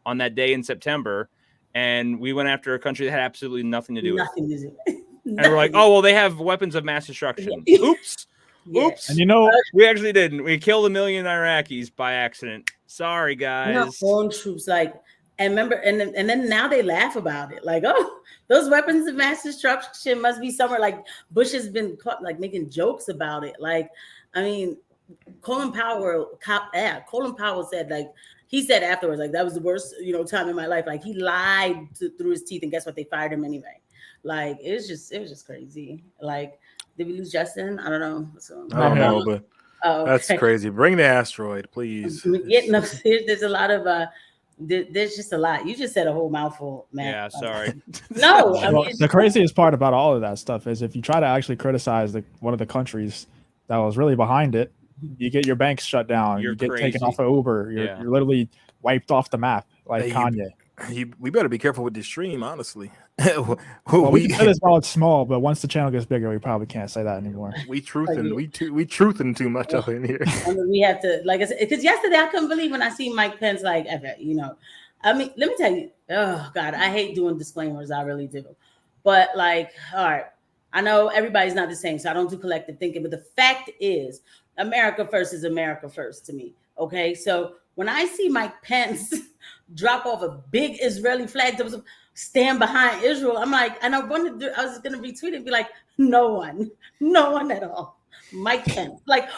on that day in September, and we went after a country that had absolutely nothing to do with it. And we're like, oh, well, they have weapons of mass destruction. Oops. Oops. And we actually didn't. We killed 1 million Iraqis by accident. Sorry, guys. Not foreign troops, and remember, and then now they laugh about it. Like, oh, those weapons of mass destruction must be somewhere. Like Bush has been caught making jokes about it. Like, I mean, Colin Powell said he said afterwards, that was the worst, time in my life. Like he lied through his teeth, and guess what? They fired him anyway. Like it was just crazy. Like, did we lose Justin? I don't know. So, I don't know, but that's crazy. Bring the asteroid, please. There's a lot of there's just a lot. You just said a whole mouthful, man. Yeah, sorry. No, the craziest part about all of that stuff is if you try to actually criticize one of the countries that was really behind it, you get your banks shut down. You get taken off of Uber. You're literally wiped off the map, like Kanye. We better be careful with this stream, honestly. we can say this while it's small, but once the channel gets bigger, we probably can't say that anymore. We truthing too much up in here. I mean, we have to, like I said, because yesterday I couldn't believe when I see Mike Pence, I mean, let me tell you, oh God, I hate doing disclaimers, I really do. But all right, I know everybody's not the same, so I don't do collective thinking, but the fact is, America first is America first to me. Okay, so when I see Mike Pence drop off a big Israeli flag that was stand behind Israel, I'm like, and I was gonna retweet it and be like, no one at all. Mike Pence, where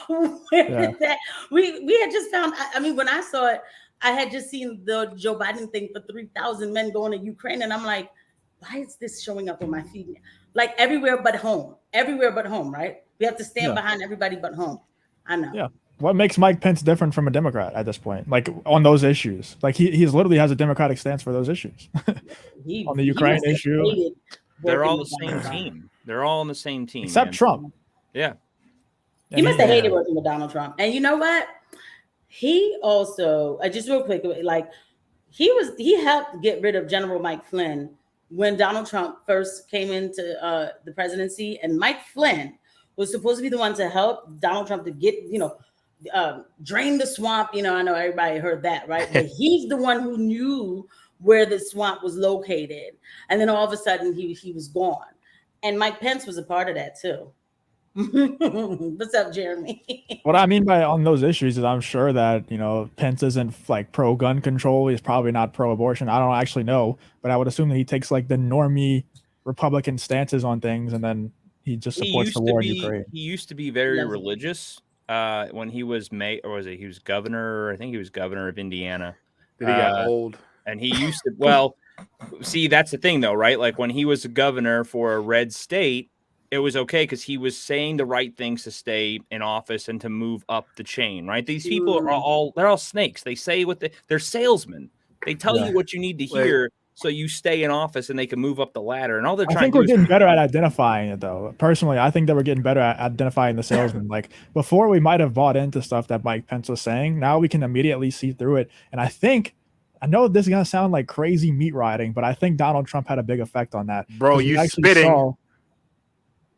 did that? We had just found. I mean, when I saw it, I had just seen the Joe Biden thing for 3,000 men going to Ukraine, and I'm like, why is this showing up on my feed? Everywhere but home, right? We have to stand behind everybody but home. I know. Yeah. what makes Mike Pence different from a Democrat at this point? Like on those issues, like he's literally has a Democratic stance for those issues. On the Ukraine issue, they're all the same team. They're all on the same team, except Trump. Yeah, he must have hated working with Donald Trump. And you know what? He also, just real quick, like he helped get rid of General Mike Flynn when Donald Trump first came into the presidency, and Mike Flynn was supposed to be the one to help Donald Trump to get, drain the swamp. I know everybody heard that, right? But he's the one who knew where the swamp was located. And then all of a sudden he was gone. And Mike Pence was a part of that too. What's up, Jeremy? What I mean by on those issues is I'm sure that, Pence isn't like pro gun control. He's probably not pro abortion. I don't actually know, but I would assume that he takes like the normie Republican stances on things, and then he just supports the war in Ukraine. He used to be very religious when he was he was governor. I think he was governor of Indiana. Then he got old. And he used to, see, that's the thing though, right? Like when he was a governor for a red state, it was okay because he was saying the right things to stay in office and to move up the chain, right? These people are they're all snakes. They say they're salesmen. They tell you what you need to hear so you stay in office and they can move up the ladder. And all they're trying to do I think we're getting better at identifying it though. Personally, I think that we're getting better at identifying the salesman. Like before we might have bought into stuff that Mike Pence was saying. Now we can immediately see through it. And I know this is going to sound like crazy meat riding, but I think Donald Trump had a big effect on that. Bro, you spitting.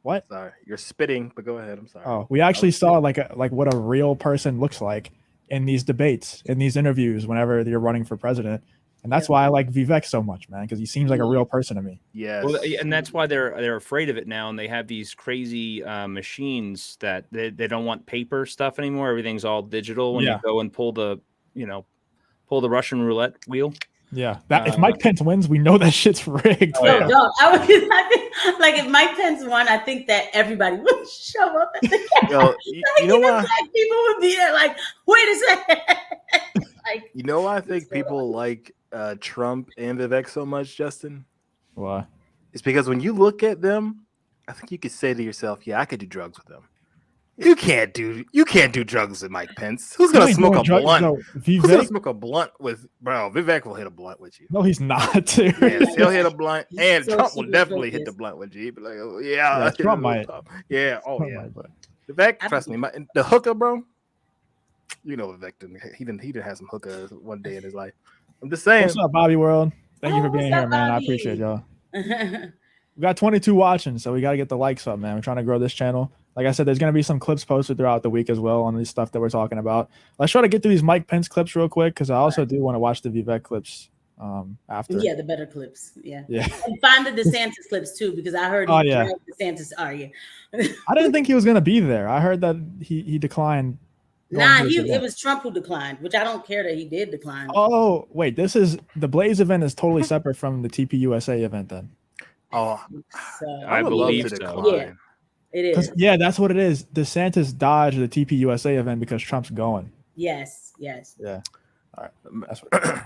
What? Sorry, you're spitting, but go ahead. I'm sorry. Oh, we actually saw like what a real person looks like in these debates, in these interviews, whenever you're running for president. And that's why I like Vivek so much, man, because he seems like a real person to me. Yes. Well, and that's why they're afraid of it now, and they have these crazy machines that they don't want paper stuff anymore. Everything's all digital when you go and pull the Russian roulette wheel. Yeah, if Mike Pence wins, we know that shit's rigged. I think, like, if Mike Pence won, I think that everybody would show up at the Yo, you know why? Black people would be there, like, wait a second. Like, you know why I think people like Trump and Vivek so much, Justin? Why? It's because when you look at them, I think you could say to yourself, "Yeah, I could do drugs with them." You can't do drugs with Mike Pence. Who's gonna smoke a blunt? No, Who's gonna smoke a blunt with Vivek will hit a blunt with you. No, he's not, dude. Yes, he'll hit a blunt, and Trump will definitely hit the blunt with you. But like, Trump might. Yeah, Vivek, trust me, the hooker, bro. You know, Vivek didn't have some hookers one day in his life. I'm just saying. What's up, Bobby World? Thank you for being here, man. I appreciate y'all. We got 22 watching, so we got to get the likes up, man. We're trying to grow this channel. Like I said, there's going to be some clips posted throughout the week as well on this stuff that we're talking about. Let's try to get through these Mike Pence clips real quick, because I also do want to watch the Vivek clips after. Yeah, the better clips. Yeah. And find the DeSantis clips too, because I heard DeSantis. I didn't think he was going to be there. I heard that he declined. Nah, it was Trump who declined, which I don't care that he did decline. Oh, wait, the Blaze event is totally separate from the TPUSA event then. Oh, so, I believe so. Yeah, it is. Yeah, that's what it is. DeSantis dodged the TPUSA event because Trump's going. Yes. Yeah. All right. That's what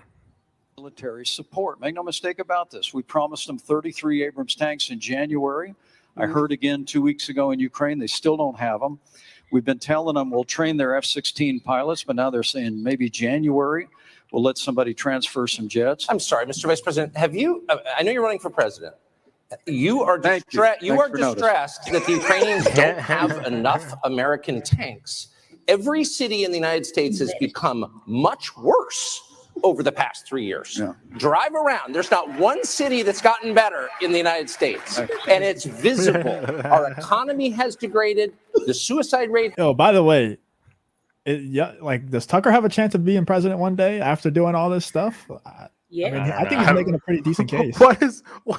military support. Make no mistake about this. We promised them 33 Abrams tanks in January. I heard again 2 weeks ago in Ukraine, they still don't have them. We've been telling them we'll train their F-16 pilots, but now they're saying maybe January we'll let somebody transfer some jets. I'm sorry, Mr. Vice President. I know you're running for president. You are distressed that the Ukrainians don't have enough American tanks. Every city in the United States has become much worse over the past 3 years. Yeah. Drive around. There's not one city that's gotten better in the United States, and it's visible. Our economy has degraded. The suicide rate. Oh, by the way, does Tucker have a chance of being president one day after doing all this stuff? Yeah, I mean, I think he's making a pretty decent case. What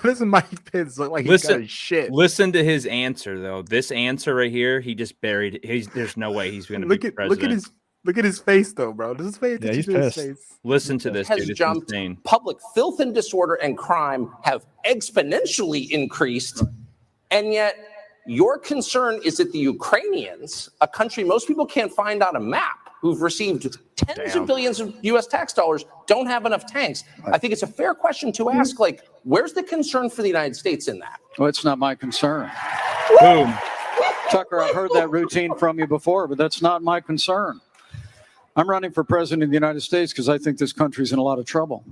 does Mike Pence look like? He's got his shit. Listen to his answer though. This answer right here, he just buried. There's no way he's going to be president. Look at his face though, bro. Just pay attention to his face. Listen to this, dude. It's insane. Public filth and disorder and crime have exponentially increased, and yet your concern is that the Ukrainians, a country most people can't find on a map, who've received tens of billions of U.S. tax dollars, don't have enough tanks. I think it's a fair question to ask, where's the concern for the United States in that? Well, it's not my concern. Boom. Tucker, I've heard that routine from you before, but that's not my concern. I'm running for president of the United States because I think this country's in a lot of trouble.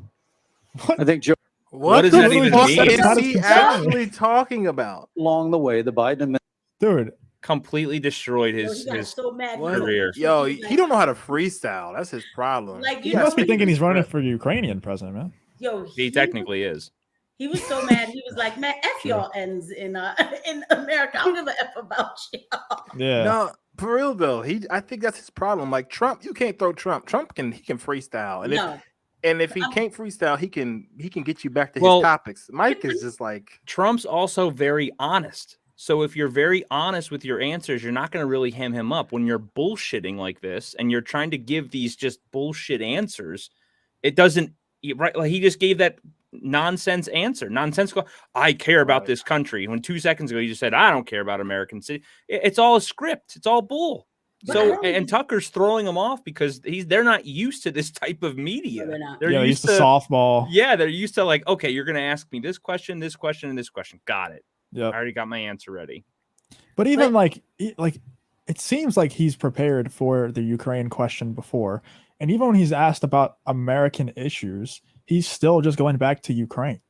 I think Joe. What does that even fuck mean? is Not his he concern. actually talking about? Along the way, the Biden administration. Dude, Completely destroyed Yo, his he got so mad. What? career. Yo, He's he don't know how to freestyle. That's his problem. Like, he you must be know, thinking he's running for Ukrainian president, man. Yo, He technically is. He was so mad. He was like, "Man, f y'all ends in America. I don't give a f about y'all." Yeah. No, for real though. I think that's his problem. Like Trump, you can't throw Trump. Trump can freestyle, and No. if he can't freestyle, he can get you back to Well, his topics. Mike is just like Trump's also very honest. So if you're very honest with your answers, you're not going to really hem him up when you're bullshitting like this and you're trying to give these just bullshit answers. It doesn't right. Like he just gave that nonsense answer, nonsensical. I care about this country. When 2 seconds ago you just said I don't care about American city. It's all a script. It's all bull. So and Tucker's throwing them off because they're not used to this type of media. No, They're used to softball. Yeah, they're used to like, okay, you're going to ask me this question, and this question. Got it. Yeah, I already got my answer ready. but even like it seems like he's prepared for the Ukraine question before, and even when he's asked about American issues, he's still just going back to Ukraine.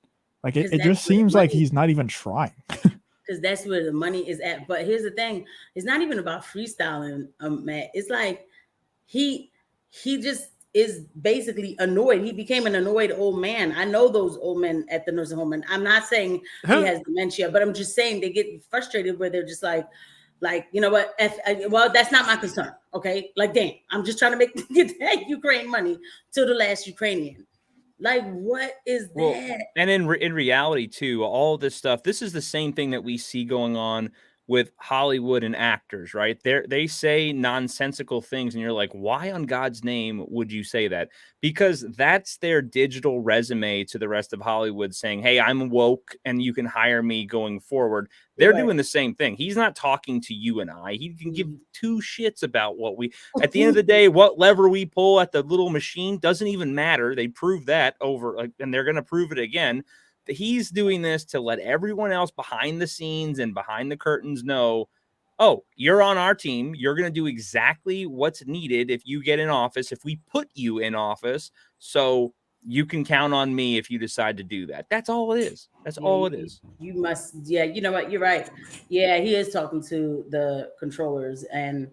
Like it just seems like he's not even trying. Because that's where the money is at. But here's the thing: it's not even about freestyling, Matt. It's like he just is basically annoyed. He became an annoyed old man. I know those old men at the nursing home, and I'm not saying he has dementia, but I'm just saying they get frustrated where they're just like, you know what? Well, that's not my concern. Okay, like damn, I'm just trying to get that Ukraine money to the last Ukrainian. Like, what is that? And in reality, too, all this stuff, this is the same thing that we see going on with Hollywood and actors, right? They say nonsensical things, and you're like, why on God's name would you say that? Because that's their digital resume to the rest of Hollywood saying, hey, I'm woke and you can hire me going forward. They're doing the same thing. He's not talking to you and I. He can give two shits about what we, at the end of the day, what lever we pull at the little machine doesn't even matter. They proved that over, and they're going to prove it again. He's doing this to let everyone else behind the scenes and behind the curtains know, oh, you're on our team. You're going to do exactly what's needed if you get in office, if we put you in office. So you can count on me if you decide to do that. That's all it is. That's all it is. You must. Yeah, you know what? You're right. Yeah, he is talking to the controllers, and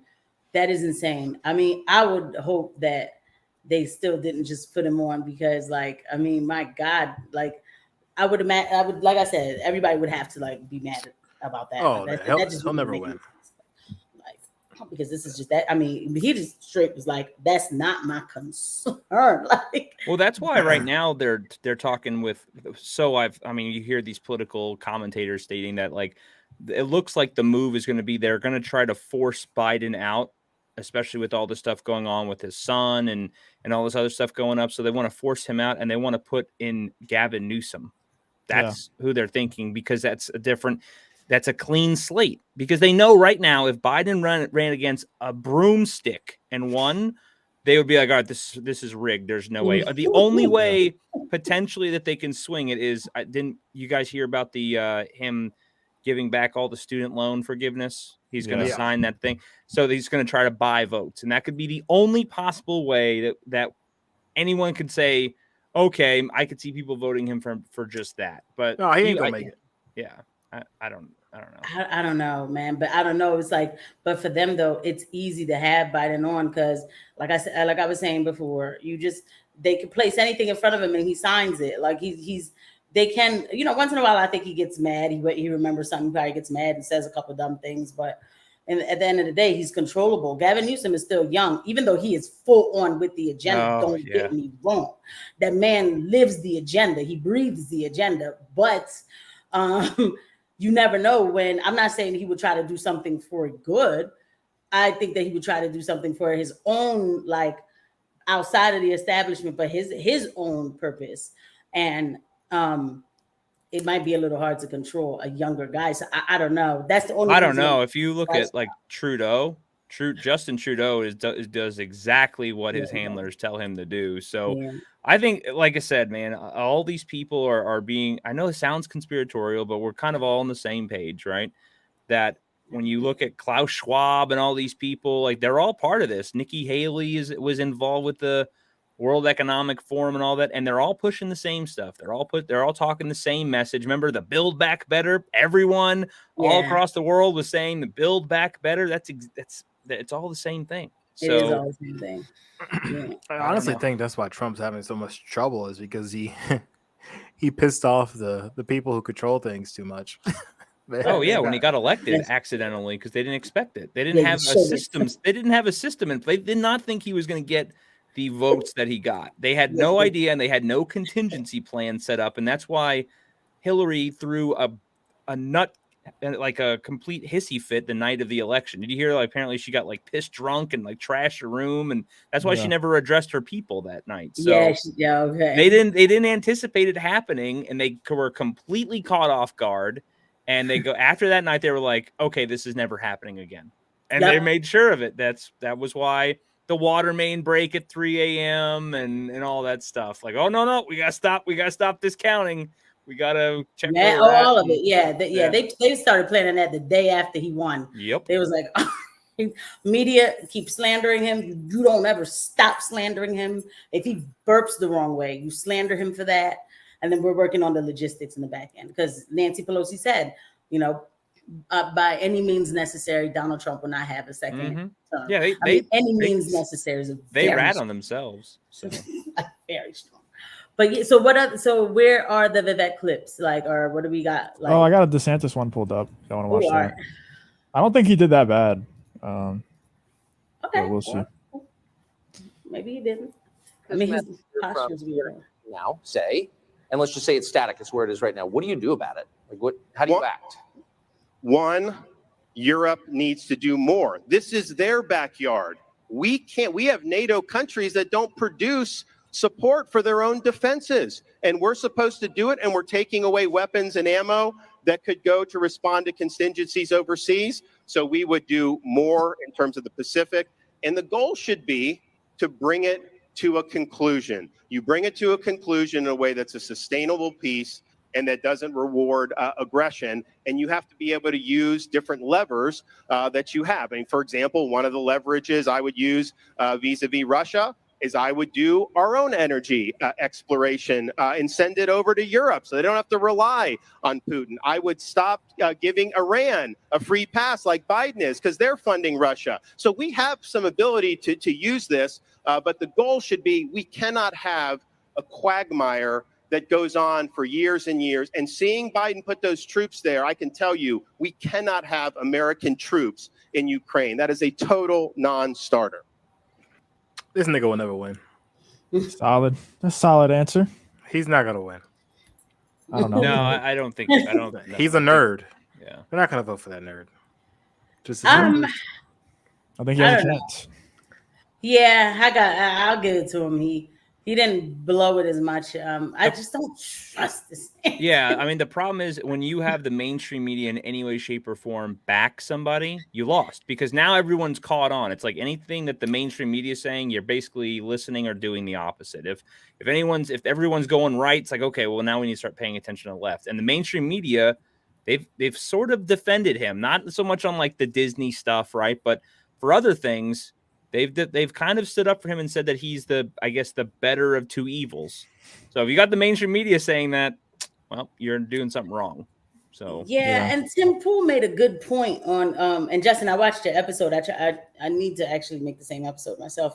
that is insane. I mean, I would hope that they still didn't just put him on because, like, I mean, my God, like, I would imagine, like I said, everybody would have to like be mad about that. oh, that just he'll never make win. Like, because this is just that. I mean, he just straight was like, "That's not my concern." Like, well, that's why right now they're talking with. So I mean, you hear these political commentators stating that like it looks like the move is going to be they're going to try to force Biden out, especially with all the stuff going on with his son and all this other stuff going up. So they want to force him out and they want to put in Gavin Newsom. That's who they're thinking because that's a clean slate because they know right now if Biden ran against a broomstick and won, they would be like, all right, this is rigged. There's no way. The only way potentially that they can swing it is, didn't you guys hear about the him giving back all the student loan forgiveness? He's going to sign that thing. So he's going to try to buy votes. And that could be the only possible way that anyone could say, okay, I could see people voting him for just that. But no, he ain't going to make it. Yeah. I don't know. I don't know, man, but I don't know. It's like, but for them though, it's easy to have Biden on because, like I was saying before, they can place anything in front of him and he signs it. Like they can, you know, once in a while I think he gets mad. He remembers something, probably gets mad and says a couple of dumb things, but at the end of the day, he's controllable. Gavin Newsom is still young, even though he is full on with the agenda. Don't get me wrong. That man lives the agenda. He breathes the agenda, but you never know when. I'm not saying he would try to do something for good. I think that he would try to do something for his own, like outside of the establishment, but his own purpose. And it might be a little hard to control a younger guy. So I don't know. That's the only. I don't know. If you look at like Justin Trudeau does exactly what his handlers tell him to do. So I think, like I said, man, all these people are being, I know it sounds conspiratorial, but we're kind of all on the same page, right? That when you look at Klaus Schwab and all these people, like they're all part of this. Nikki Haley was involved with the World Economic Forum and all that, and they're all pushing the same stuff. They're all talking the same message. Remember the Build Back Better? Everyone all across the world was saying the Build Back Better. It's all the same thing. So it is all the same thing. Yeah. I honestly think that's why Trump's having so much trouble, is because he pissed off the people who control things too much. When he got elected accidentally, because they didn't expect it. They didn't have a system. They didn't have a system in place. They did not think he was going to get the votes that he got. They had no idea, and they had no contingency plan set up, and that's why Hillary threw a nut, like a complete hissy fit the night of the election. Did you hear? Like, apparently she got like pissed drunk and like trashed her room, and that's why she never addressed her people that night. So okay. They didn't anticipate it happening, and they were completely caught off guard. And they go after that night, they were like, okay, this is never happening again. And they made sure of it. That was why the water main break at 3 a.m. and all that stuff. Like, oh no, we gotta stop this counting. We gotta check all of it. Yeah. They started planning that the day after he won. Yep. They was like, media keep slandering him. You don't ever stop slandering him. If he burps the wrong way, you slander him for that. And then we're working on the logistics in the back end, because Nancy Pelosi said, by any means necessary, Donald Trump will not have a second term. Yeah, any means necessary. They rat on themselves. So. Very strong. But so where are the Vivek clips? Like, or what do we got? Like, I got a DeSantis one pulled up. I want to watch that. I don't think he did that bad. Okay, we'll see. Maybe he didn't. I mean, his posture's weird. Now, and let's just say it's static. It's where it is right now. What do you do about it? Like, how do you act? One, Europe needs to do more. This is their backyard. We have NATO countries that don't produce support for their own defenses, and we're supposed to do it, and we're taking away weapons and ammo that could go to respond to contingencies overseas. So we would do more in terms of the Pacific, and the goal should be to bring it to a conclusion. You bring it to a conclusion in a way that's a sustainable peace and that doesn't reward aggression. And you have to be able to use different levers that you have. I mean, for example, one of the leverages I would use vis-a-vis Russia is I would do our own energy exploration and send it over to Europe so they don't have to rely on Putin. I would stop giving Iran a free pass like Biden is, because they're funding Russia. So we have some ability to use this, but the goal should be we cannot have a quagmire that goes on for years and years. And seeing Biden put those troops there, I can tell you, we cannot have American troops in Ukraine. That is a total non-starter. This nigga will never win. Solid. That's a solid answer. He's not gonna win. I don't know. No, I don't think. He's a nerd. Yeah, we're not gonna vote for that nerd. I think he has a chance. Yeah, I'll give it to him. He didn't blow it as much. I just don't trust this. Yeah, I mean, the problem is when you have the mainstream media in any way, shape, or form back somebody, you lost, because now everyone's caught on. It's like anything that the mainstream media is saying, you're basically listening or doing the opposite. If everyone's going right, it's like, okay, well, now we need to start paying attention to the left. And the mainstream media, they've sort of defended him, not so much on like the Disney stuff, right? But for other things, they've kind of stood up for him and said that he's the better of two evils. So if you got the mainstream media saying that, well, you're doing something wrong. So yeah. And Tim Pool made a good point on and Justin, I watched your episode. I need to actually make the same episode myself.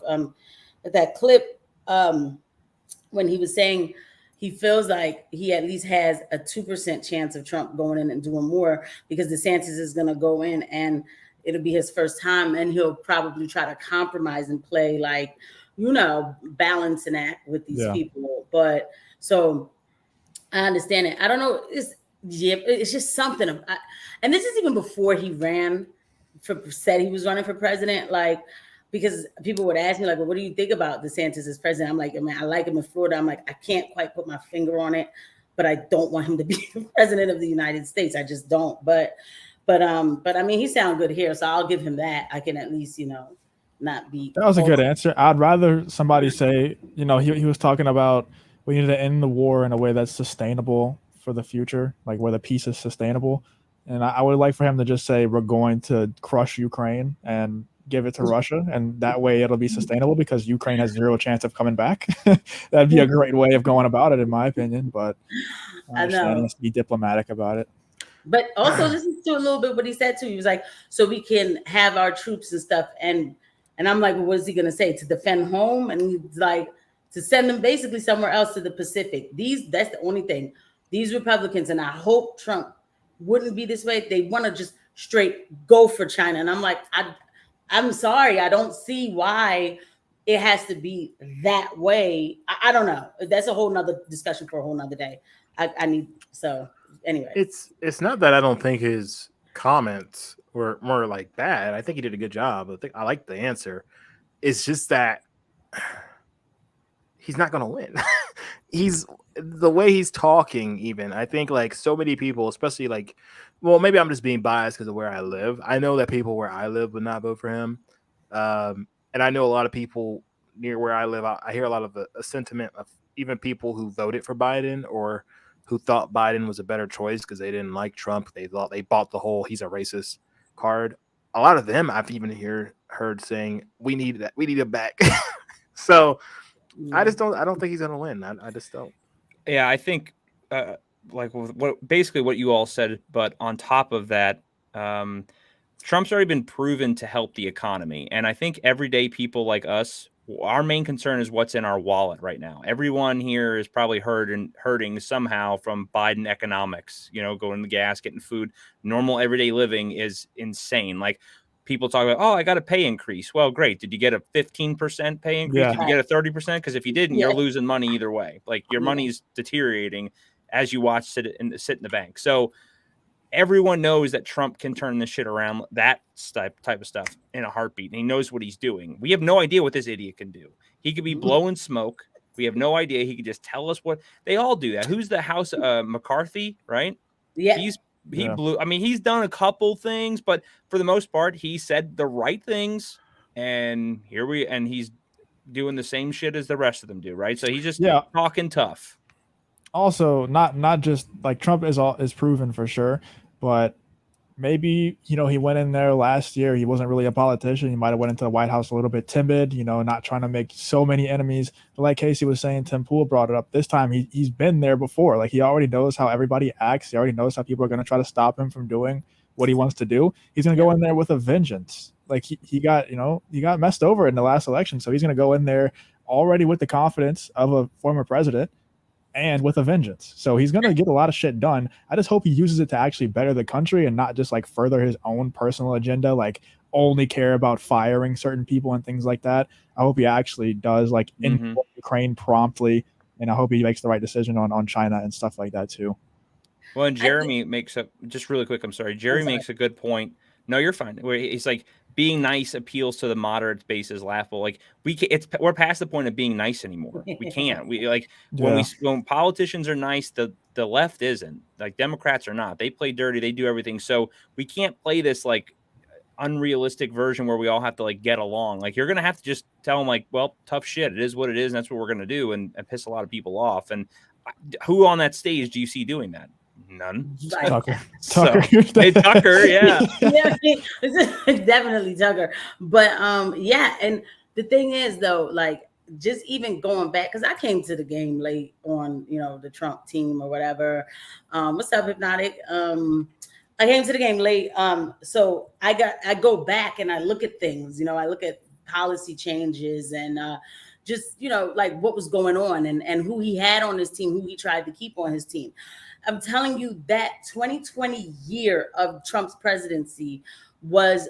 That clip when he was saying he feels like he at least has a 2% chance of Trump going in and doing more, because DeSantis is going to go in and it'll be his first time, and he'll probably try to compromise and play like, balance and act with these people. But so I understand it. I don't know. It's just something. And this is even before he said he was running for president. Like, because people would ask me like, well, what do you think about DeSantis as president? I'm like, man, I like him in Florida. I'm like, I can't quite put my finger on it, but I don't want him to be the president of the United States. I just don't. But I mean, he sounds good here, so I'll give him that. I can at least, not be. That was a good answer. I'd rather somebody say, he was talking about we need to end the war in a way that's sustainable for the future, like where the peace is sustainable. And I would like for him to just say, we're going to crush Ukraine and give it to Russia. And that way it'll be sustainable because Ukraine has zero chance of coming back. That'd be a great way of going about it, in my opinion. But I know. He has to be diplomatic about it. But also listen to a little bit what he said too. He was like, so we can have our troops and stuff. And I'm like, well, what is he going to say? To defend home? And he's like, to send them basically somewhere else to the Pacific. That's the only thing. These Republicans, and I hope Trump wouldn't be this way. They want to just straight go for China. And I'm like, I'm sorry. I don't see why it has to be that way. I don't know. That's a whole nother discussion for a whole nother day. Anyway. It's not that I don't think his comments were more like bad. I think he did a good job. I like the answer. It's just that he's not going to win. He's the way he's talking. Even I think like so many people, especially like, well, maybe I'm just being biased because of where I live. I know that people where I live would not vote for him, and I know a lot of people near where I live. I hear a lot of a sentiment of even people who voted for Biden or who thought Biden was a better choice because they didn't like Trump. They thought they bought the whole "he's a racist" card. A lot of them I've even heard saying we need him back. So I don't think he's gonna win. I just don't. Yeah, I think like what you all said, but on top of that, Trump's already been proven to help the economy, and I think everyday people like us, our main concern is what's in our wallet right now. Everyone here is probably hurting somehow from Biden economics, going to gas, getting food. Normal everyday living is insane. Like people talk about, I got a pay increase. Well, great. Did you get a 15% pay increase? Yeah. Did you get a 30%? Because if you didn't, you're losing money either way. Like your money's deteriorating as you watch sit in the bank. So everyone knows that Trump can turn this shit around, that type of stuff, in a heartbeat. And he knows what he's doing. We have no idea what this idiot can do. He could be blowing smoke. We have no idea. He could just tell us what they all do that. Who's the House McCarthy, right? Yeah. He blew. I mean, he's done a couple things, but for the most part, he said the right things. And he's doing the same shit as the rest of them do, right? So he's just talking tough. Also, not just like Trump is proven for sure, but maybe, he went in there last year. He wasn't really a politician. He might have went into the White House a little bit timid, not trying to make so many enemies. But like Casey was saying, Tim Pool brought it up. This time he's been there before. Like he already knows how everybody acts. He already knows how people are going to try to stop him from doing what he wants to do. He's going to go in there with a vengeance. Like he got messed over in the last election. So he's going to go in there already with the confidence of a former president and with a vengeance. So he's going to get a lot of shit done. I just hope he uses it to actually better the country and not just like further his own personal agenda, like only care about firing certain people and things like that. I hope he actually does like in Ukraine promptly. And I hope he makes the right decision on China and stuff like that too. Well, and Jeremy makes a just really quick. I'm sorry. Jerry makes a good point. No, you're fine. Where he's like, being nice appeals to the moderate base is laughable. Like we're past the point of being nice anymore. We can't. When politicians are nice, the left isn't. Like Democrats are not. They play dirty. They do everything. So we can't play this like unrealistic version where we all have to like get along. Like you're gonna have to just tell them like, well, tough shit. It is what it is, and that's what we're gonna do, and piss a lot of people off. And who on that stage do you see doing that? None. Tucker. Hey, Tucker, yeah. Definitely Tucker. But and the thing is though, like just even going back, because I came to the game late on, the Trump team or whatever. What's up, Hypnotic? I came to the game late. So I go back and I look at things, I look at policy changes and just, like what was going on and who he had on his team, who he tried to keep on his team. I'm telling you that 2020 year of Trump's presidency was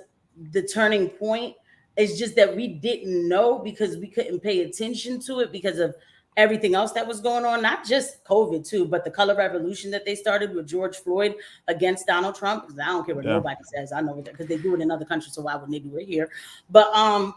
the turning point. It's just that we didn't know because we couldn't pay attention to it because of everything else that was going on, not just COVID too, but the color revolution that they started with George Floyd against Donald Trump. Because I don't care what nobody says. I know because they do it in other countries, so why wouldn't they do it here? But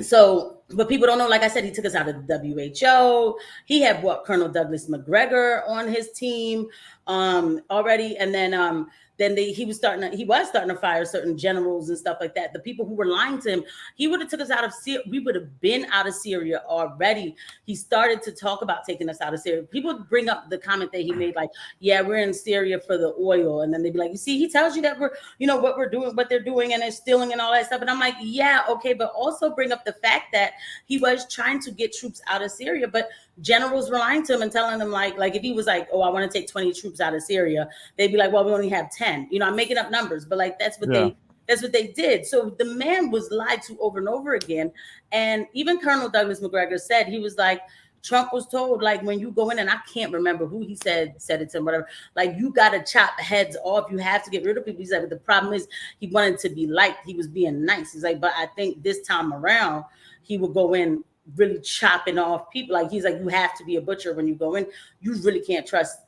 so But people don't know, like I said, he took us out of the WHO. He had Colonel Douglas McGregor on his team already. And then he was starting to fire certain generals and stuff like that. The people who were lying to him, he would have took us out of Syria. We would have been out of Syria already. He started to talk about taking us out of Syria. People bring up the comment that he made, like, yeah, we're in Syria for the oil. And then they'd be like, you see, he tells you that we're, what we're doing, what they're doing, and they're stealing and all that stuff. And I'm like, yeah, okay. But also bring up the fact that he was trying to get troops out of Syria, but generals were lying to him and telling him like if he was like, oh, I want to take 20 troops out of Syria, they'd be like, well, we only have 10. I'm making up numbers, but like that's what they did. So the man was lied to over and over again. And even Colonel Douglas McGregor said, he was like, Trump was told, like, when you go in, and I can't remember who he said it to him, whatever, like, you got to chop heads off. You have to get rid of people. He said, but the problem is he wanted to be liked. He was being nice. He's like, but I think this time around, he will go in really chopping off people. Like, he's like, you have to be a butcher when you go in. You really can't trust,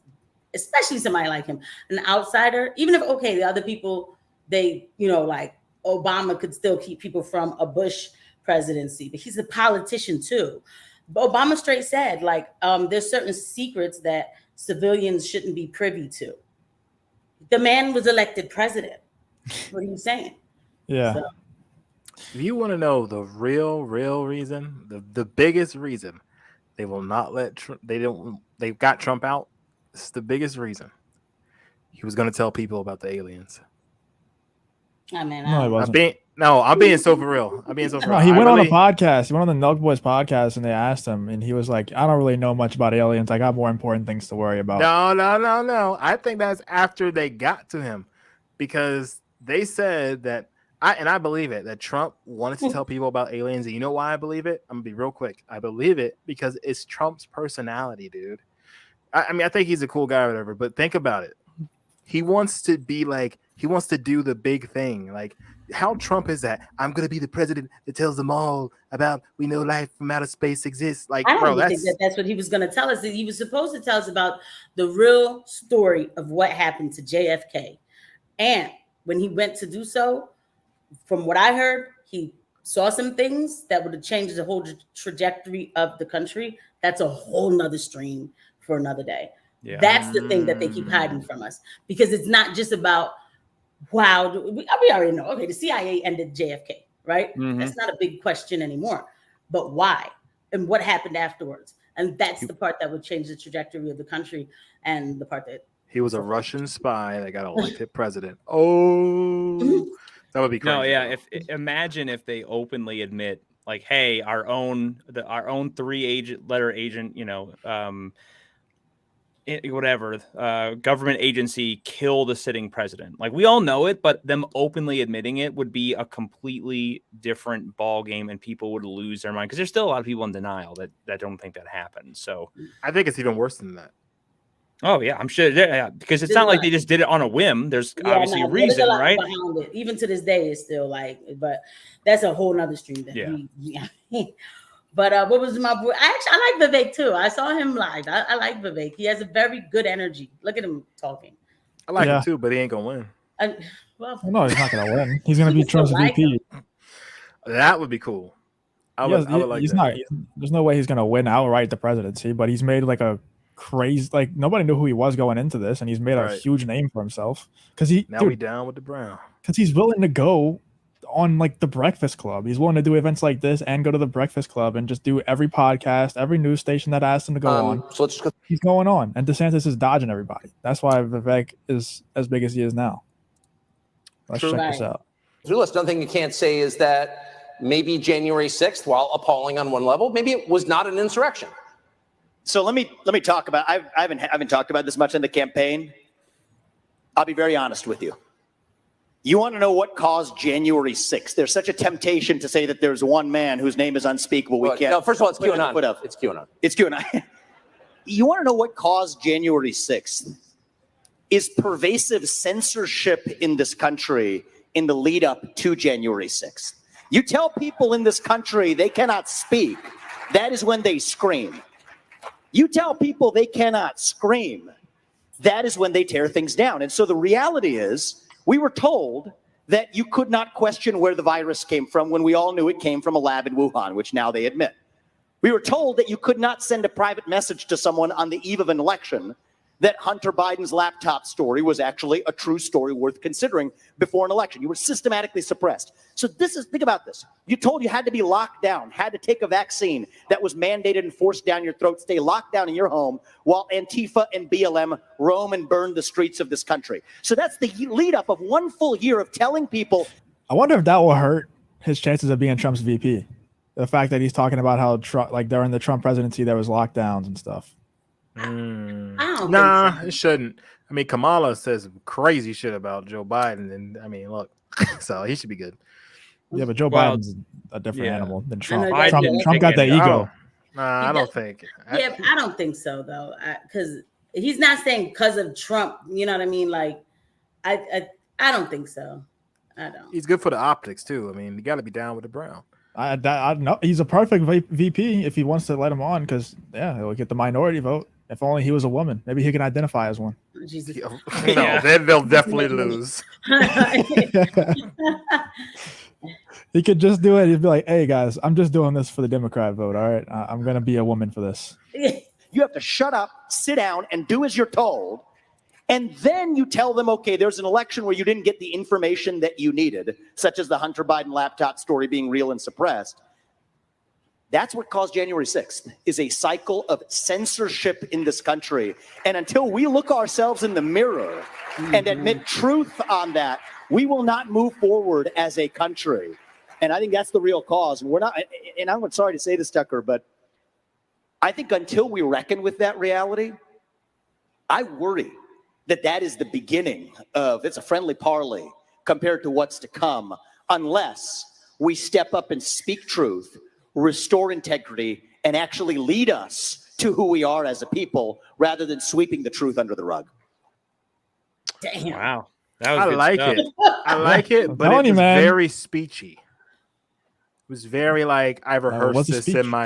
especially somebody like him, an outsider. Even if, okay, the other people, they, like Obama could still keep people from a Bush presidency, but he's a politician too. Obama straight said, like, there's certain secrets that civilians shouldn't be privy to. The man was elected president. What are you saying? Yeah. So, if you want to know the real reason, the biggest reason they will not let they've got Trump out, it's the biggest reason. He was going to tell people about the aliens. I mean, no, he wasn't. I'm being so for real. No, he went on a podcast. He went on the Nug Boys podcast, and they asked him, and he was like, I don't really know much about aliens. I got more important things to worry about. No. I think that's after they got to him, because they said that, I believe it, that Trump wanted to tell people about aliens. And you know why I believe it? I'm going to be real quick. I believe it because it's Trump's personality, dude. I mean, I think he's a cool guy or whatever, but think about it. He wants to do the big thing. Like, how Trump is that? I'm going to be the president that tells them all about, we know life from outer space exists. Like, I don't think that's what he was going to tell us. He was supposed to tell us about the real story of what happened to JFK. And when he went to do so, from what I heard, he saw some things that would have changed the whole trajectory of the country. That's a whole nother stream for another day. Yeah. That's the thing that they keep hiding from us, because it's not just about, wow, we already know, okay, the CIA ended JFK, right? Mm-hmm. That's not a big question anymore, but why and what happened afterwards? And that's the part that would change the trajectory of the country, and the part that he was a Russian spy that got elected president. Oh, that would be crazy. No, yeah. Imagine if they openly admit, like, hey, our own 3-letter agent, government agency killed a sitting president. Like, we all know it, but them openly admitting it would be a completely different ball game, and people would lose their mind, because there's still a lot of people in denial that don't think that happened. So I think it's even worse than that. Oh yeah, I'm sure. Yeah, because it's not like they just did it on a whim. There's obviously a reason, there's a lot right? behind it. Even to this day, it's still like, but that's a whole nother stream. But what was my boy? I like Vivek too. I saw him live. I like Vivek. He has a very good energy. Look at him talking. I like him too, but he ain't gonna win. No, he's not gonna win. He's gonna be Trump's VP. That would be cool. I would like that. There's no way he's gonna win outright the presidency, but he's made like a crazy, like, nobody knew who he was going into this, and he's made a huge name for himself, because we down with the Brown, because he's willing to go on like the Breakfast Club. He's willing to do events like this and go to the Breakfast Club and just do every podcast, every news station that asked him to go on. So he's going on, and DeSantis is dodging everybody. That's why Vivek is as big as he is now. Let's check this out. Another thing you can't say is that maybe January 6th, while appalling on one level, maybe it was not an insurrection. So let me talk about. I haven't talked about this much in the campaign. I'll be very honest with you. You want to know what caused January 6th? There's such a temptation to say that there's one man whose name is unspeakable. We can't. No, first of all, it's QAnon. It's QAnon. It's QAnon. You want to know what caused January 6th? Is pervasive censorship in this country in the lead up to January 6th. You tell people in this country they cannot speak, that is when they scream. You tell people they cannot scream, that is when they tear things down. And so the reality is, we were told that you could not question where the virus came from when we all knew it came from a lab in Wuhan, which now they admit. We were told that you could not send a private message to someone on the eve of an election that Hunter Biden's laptop story was actually a true story worth considering before an election. You were systematically suppressed. So think about this. You told you had to be locked down, had to take a vaccine that was mandated and forced down your throat, stay locked down in your home while Antifa and BLM roam and burn the streets of this country. So that's the lead up of 1 full year of telling people. I wonder if that will hurt his chances of being Trump's VP. The fact that he's talking about how Trump, like during the Trump presidency, there was lockdowns and stuff. I don't think so. It shouldn't. I mean, Kamala says crazy shit about Joe Biden, and I mean, look, so he should be good. Yeah, but Joe Biden's a different animal than Trump. I know Trump got the ego. Nah, I don't think. Yeah, I don't think so though, because he's not saying because of Trump. You know what I mean? Like, I don't think so. I don't. He's good for the optics too. I mean, you got to be down with the brown. I know he's a perfect VP if he wants to let him on, because he'll get the minority vote. If only he was a woman, maybe he can identify as one. Jesus. No, then they'll definitely lose. He could just do it. He'd be like, "Hey guys, I'm just doing this for the Democrat vote. All right, I'm gonna be a woman for this." You have to shut up, sit down, and do as you're told. And then you tell them, okay, there's an election where you didn't get the information that you needed, such as the Hunter Biden laptop story being real and suppressed. That's what caused January 6th, is a cycle of censorship in this country. And until we look ourselves in the mirror and admit truth on that, we will not move forward as a country. And I think that's the real cause. And we're not, and I'm sorry to say this, Tucker, but I think until we reckon with that reality, I worry that that is the beginning of, it's a friendly parley compared to what's to come, unless we step up and speak truth, restore integrity, and actually lead us to who we are as a people, rather than sweeping the truth under the rug. Damn. Wow. That was I good like stuff. it. I like it, but it was very speechy. It was very like, I rehearsed this in my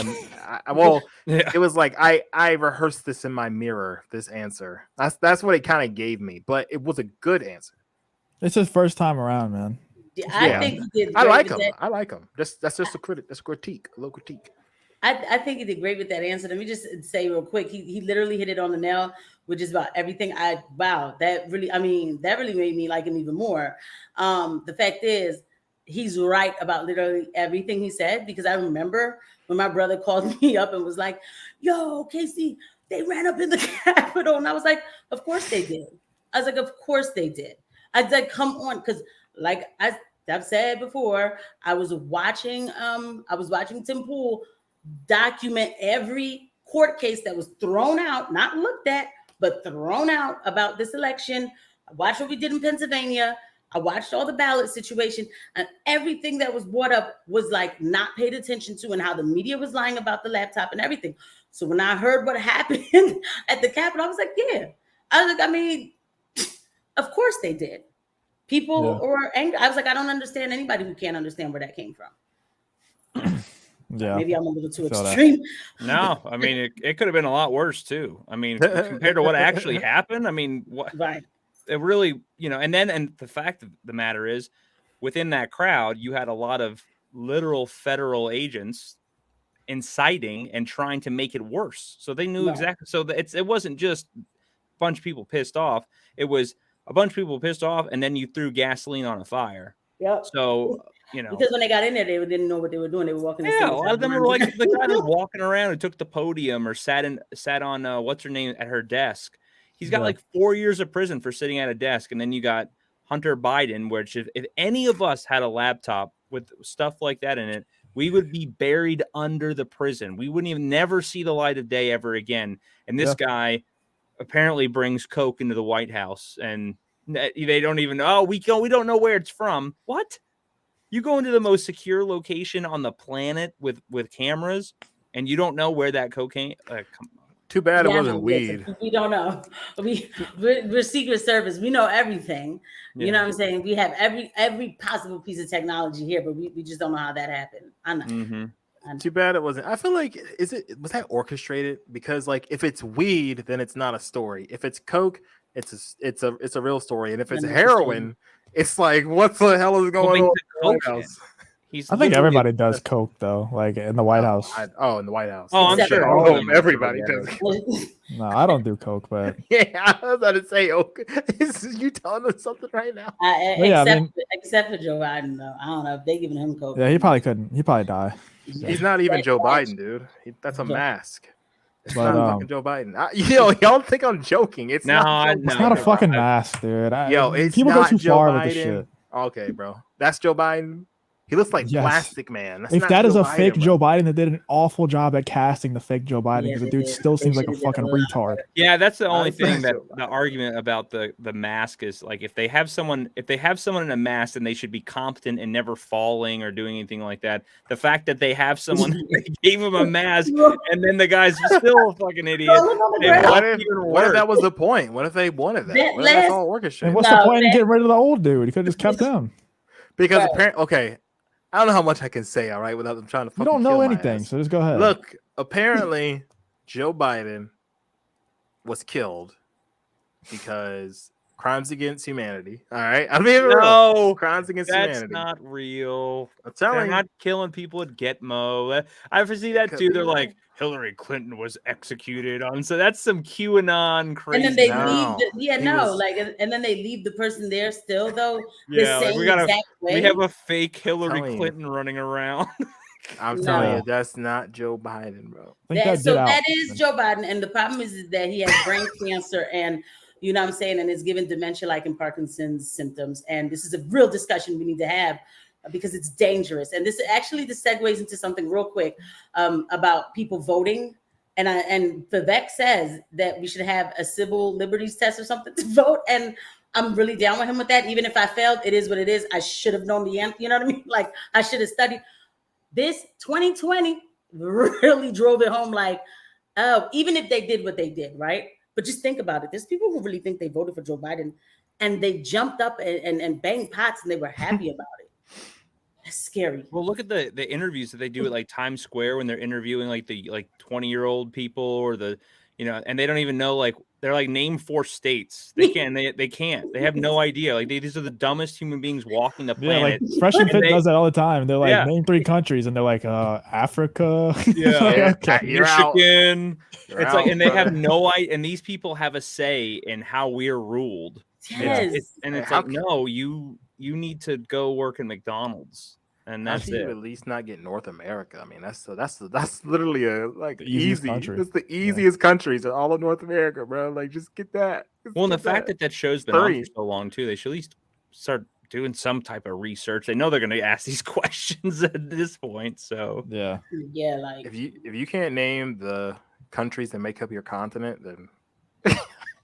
it was like I rehearsed this in my mirror, this answer. That's what it kind of gave me, but it was a good answer. It's his first time around, man. I think he did. I like him. I like him. That's just a critic. That's a critique. A little critique. I think he did great with that answer. Let me just say real quick, he literally hit it on the nail with just about everything. That really made me like him even more. The fact is, he's right about literally everything he said, because I remember when my brother called me up and was like, "Yo, Casey, they ran up in the Capitol," and I was like, "Of course they did." I was like, "Of course they did." I was like, "Come on," because like I've said before, I was watching Tim Pool document every court case that was thrown out, not looked at, but thrown out about this election. I watched what we did in Pennsylvania. I watched all the ballot situation, and everything that was brought up was like not paid attention to, and how the media was lying about the laptop and everything. So when I heard what happened at the Capitol, I was like, yeah. I was like, I mean, of course they did. People were angry. I was like, I don't understand anybody who can't understand where that came from. Yeah, maybe I'm a little too extreme. No, I mean, it could have been a lot worse too. I mean, compared to what actually happened, I mean, what? Right. It really, and the fact of the matter is, within that crowd, you had a lot of literal federal agents inciting and trying to make it worse. So they knew exactly. So it wasn't just a bunch of people pissed off. It was a bunch of people pissed off, and then you threw gasoline on a fire. Yeah. So, because when they got in there, they didn't know what they were doing. They were walking. Yeah, a lot of them were like the guy that walking around and took the podium or sat on what's her name at her desk. He's got like 4 years of prison for sitting at a desk. And then you got Hunter Biden, which if any of us had a laptop with stuff like that in it, we would be buried under the prison. We wouldn't even never see the light of day ever again. And this guy apparently brings coke into the White House, and they don't even know. We don't know where it's from. What? You go into the most secure location on the planet with cameras, and you don't know where that cocaine. Come on. Too bad it wasn't weed. We don't know. We're Secret Service. We know everything. You know what I'm saying? We have every possible piece of technology here, but we just don't know how that happened. I know. Mm-hmm. Too bad it wasn't. I feel like was that orchestrated? Because like if it's weed, then it's not a story. If it's coke, it's a real story. And if it's heroin, It's like, what the hell is going on in the White House? He's I think everybody does coke though, like in the White House. In the White House. Oh, I'm Except sure for- all of them everybody do. does. No, I don't do coke, but Yeah, I was about to say, okay, is you telling us something right now? Yeah, I mean- except for Joe Biden, though. I don't know if they giving him coke. yeah, he probably couldn't. He probably die. He's not even Joe Biden, dude. That's a mask. It's But, not fucking Joe Biden. Y'all think I'm joking? It's not. It's not a fucking mask, dude. It's people not go too Joe far Biden. with this shit. Okay, bro. That's Joe Biden. He looks like Yes. Plastic Man. That's If not that is Joe a fake Biden, Joe bro. Biden, that did an awful job at casting the fake Joe Biden, Yeah, because the they dude did. still They seems like a should've did fucking a lot. retard. Yeah, that's the only Honestly, thing that so- the argument about the mask is like if they have someone in a mask, then they should be competent and never falling or doing anything like that. The fact that they have someone they gave him a mask and then the guy's still a fucking idiot. Rolling on the They ground. look What if, even what if worse. that was the point? What if they wanted that? That What if that's last- all orchestrated? And what's No, the point in that- getting rid of the old dude? He could have just kept him. Because Right. apparently, okay, I don't know how much I can say, all right, without them trying to You fucking don't know kill my anything, ass. so just go ahead. Look, apparently, Joe Biden was killed because crimes against humanity. All right, I'm being real. No, Crimes against that's humanity. not real. I'm They're telling you. not killing people at Gitmo. I foresee that Could too. be They're right. like Hillary Clinton was executed on. So that's some QAnon crazy. And then they No, leave. he was- Like, and then they leave the person there still, though. Yeah, the like same we got exact way. we have a fake Hillary telling you. Clinton running around. I'm telling No. you, that's not Joe Biden, bro. I think So did out. that is Joe Biden, and the problem is that he has brain cancer, and you know what I'm saying, and is given dementia-like and Parkinson's symptoms. And this is a real discussion we need to have because it's dangerous. And this segues into something real quick about people voting. And Vivek says that we should have a civil liberties test or something to vote. And I'm really down with him with that. Even if I failed, it is what it is. I should have known the answer. You know what I mean? Like I should have studied. This 2020 really drove it home. Like, oh, even if they did what they did, right? But just think about it. There's people who really think they voted for Joe Biden and they jumped up and banged pots and they were happy about it. That's scary. Well, look at the interviews that they do at like Times Square when they're interviewing like the 20-year-old people or and they don't even know, like they're like name 4 states. They can't. They have no idea. Like these are the dumbest human beings walking the Yeah, like planet. Fresh and Fit does that all the time. They're like, Yeah. name 3 countries, and they're like, Africa. Yeah. Like, okay. You're out. Michigan. You're It's like, out, and they have brother. no idea. And these people have a say in how we're ruled. Yes. It's How like, no, you need to go work in McDonald's, and How that's can you it. at least not get North America? I mean, that's literally The easiest easy. country. That's the easiest countries in all of North America, bro. Like, just get that. Just Well, and the get fact that show's been on Hurry. for so long too, they should at least start doing some type of research. They know they're going to ask these questions at this point. So Yeah. Yeah, like if you can't name the countries that make up your continent, then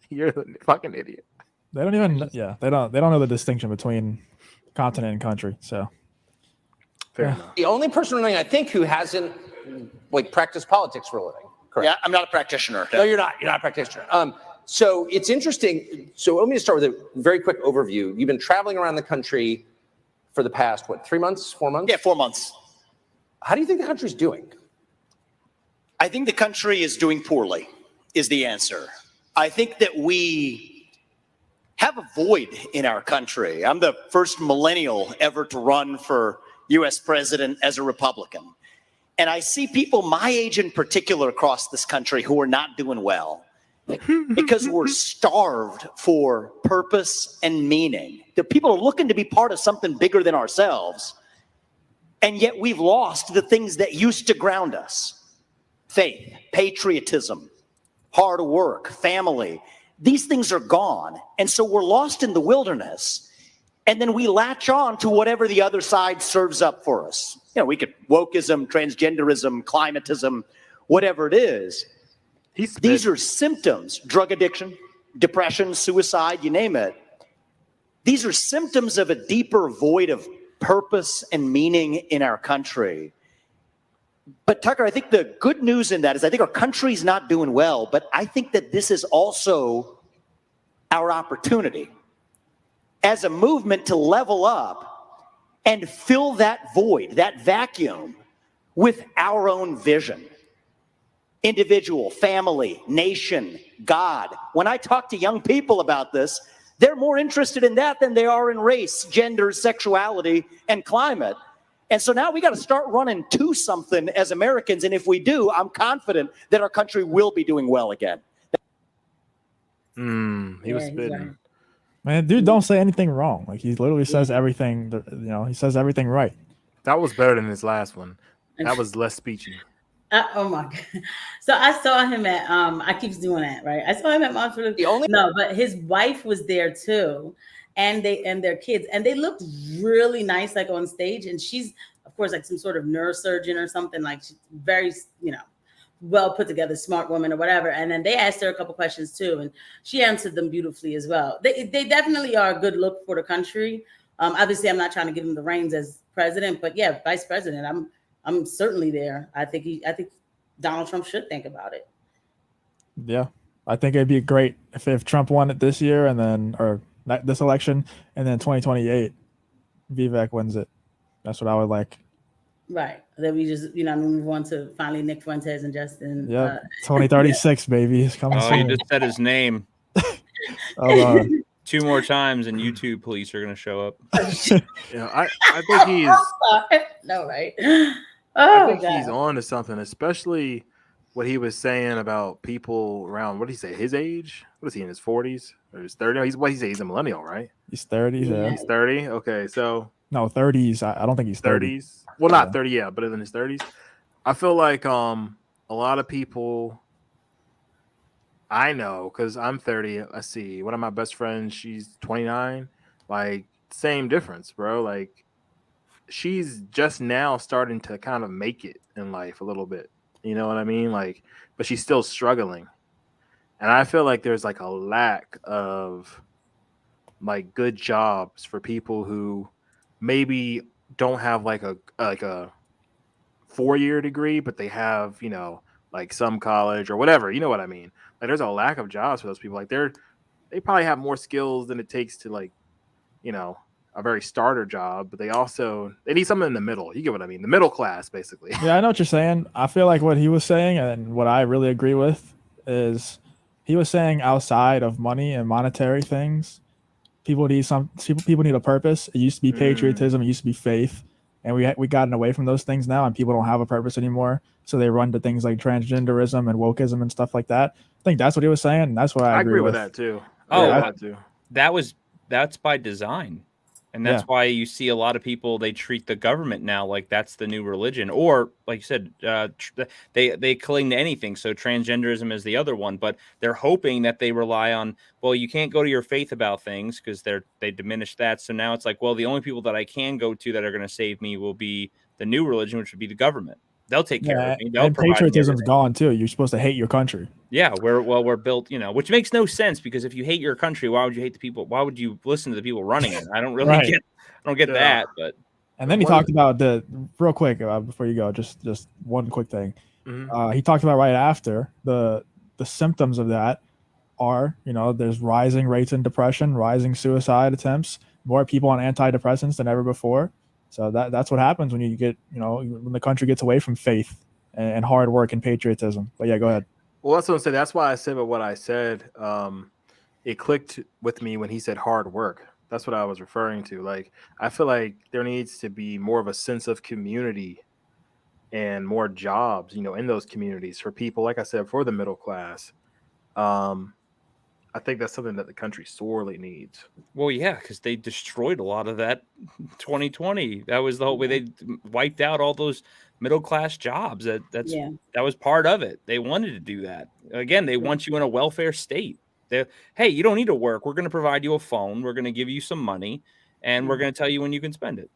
you're a fucking idiot. They don't even. Yeah, they don't know the distinction between continent and country. So Fair Yeah. enough. The only person really, I think, who hasn't like practiced politics for a living. Correct. Yeah, I'm not a practitioner. No, you're not. You're not a practitioner. So it's interesting. So let me start with a very quick overview. You've been traveling around the country for the past, 3 months, 4 months? Yeah, 4 months. How do you think the country's doing? I think the country is doing poorly, is the answer. I think that we have a void in our country. I'm the first millennial ever to run for US president as a Republican. And I see people my age in particular across this country who are not doing well because we're starved for purpose and meaning. The people are looking to be part of something bigger than ourselves. And yet we've lost the things that used to ground us. Faith, patriotism, hard work, family. These things are gone. And so we're lost in the wilderness. And then we latch on to whatever the other side serves up for us. You know, we could wokeism, transgenderism, climatism, whatever it is. These are symptoms, drug addiction, depression, suicide, you name it. These are symptoms of a deeper void of purpose and meaning in our country. But Tucker, I think the good news in that is I think our country's not doing well, but I think that this is also our opportunity as a movement to level up and fill that void, that vacuum, with our own vision. Individual, family, nation, God. When I talk to young people about this, They're more interested in that than they are in race, gender, sexuality, and climate. And so now we got to start running to something as Americans. And if we do, I'm confident that our country will be doing well again. He was spitting. Man, dude, don't say anything wrong. Like, he literally says everything, he says everything right. That was better than his last one. That was less speechy. Oh my God. So I saw him at I keep doing that, right? I saw him at Moms for the No, but his wife was there too, and their kids, and they looked really nice, like on stage. And she's, of course, like some sort of neurosurgeon or something, like she's very, well put together, smart woman or whatever. And then they asked her a couple questions too, and she answered them beautifully as well. They definitely are a good look for the country. Obviously, I'm not trying to give him the reins as president, but yeah, vice president, I'm certainly there. I think Donald Trump should think about it. Yeah, I think it'd be great if Trump won it this year or this election, and then 2028, Vivek wins it. That's what I would like. Right. Then we just, move on to finally Nick Fuentes and Justin. Yeah, 2036, baby. He's coming soon. You just said his name. 2 more times and YouTube police are going to show up. I think he's no, right? I think he's on to something, especially what he was saying about people around, what did he say, his age? What is he, in his 40s or his 30s? He's a millennial, right? He's 30s, yeah. He's 30? Okay, so. No, 30s. I don't think he's 30. 30s? Well, not 30, yeah, but in his 30s. I feel like a lot of people I know, because I'm 30. Let's see, one of my best friends, she's 29. Like, same difference, bro. Like, she's just now starting to kind of make it in life a little bit. You know what I mean? Like, but she's still struggling. And I feel like there's like a lack of like good jobs for people who maybe don't have like a 4-year degree, but they have, like some college or whatever. You know what I mean? Like, there's a lack of jobs for those people. Like, they probably have more skills than it takes to, like, a very starter job, but they need something in the middle. You get what I mean? The middle class, basically. Yeah, I know what you're saying. I feel like what he was saying and what I really agree with is he was saying outside of money and monetary things, people need a purpose. It used to be patriotism. It used to be faith. And we gotten away from those things now, and people don't have a purpose anymore. So they run to things like transgenderism and wokeism and stuff like that. I think that's what he was saying, and that's what I agree with that too. That's by design. And that's why you see a lot of people, they treat the government now like that's the new religion. Or, like you said, they cling to anything. So transgenderism is the other one. But they're hoping that they rely on, well, you can't go to your faith about things because they diminish that. So now it's like, well, the only people that I can go to that are going to save me will be the new religion, which would be the government. They'll take care of me. And patriotism's gone too. You're supposed to hate your country. Yeah, we're built, which makes no sense, because if you hate your country, why would you hate the people? Why would you listen to the people running it? I don't really get that. But and then he talked about real quick before you go, just one quick thing. Mm-hmm. He talked about right after the symptoms of that are, there's rising rates in depression, rising suicide attempts, more people on antidepressants than ever before. So that's what happens when you get, when the country gets away from faith and hard work and patriotism. But yeah, go ahead. Well, that's what I'm saying. That's why I said what I said. It clicked with me when he said hard work. That's what I was referring to. Like, I feel like there needs to be more of a sense of community and more jobs, in those communities for people, like I said, for the middle class. I think that's something that the country sorely needs. Well, yeah, because they destroyed a lot of that 2020. That was the whole way. They wiped out all those middle-class jobs. That was part of it. They wanted to do that. Again, they want you in a welfare state. Hey, you don't need to work. We're going to provide you a phone. We're going to give you some money, and we're going to tell you when you can spend it.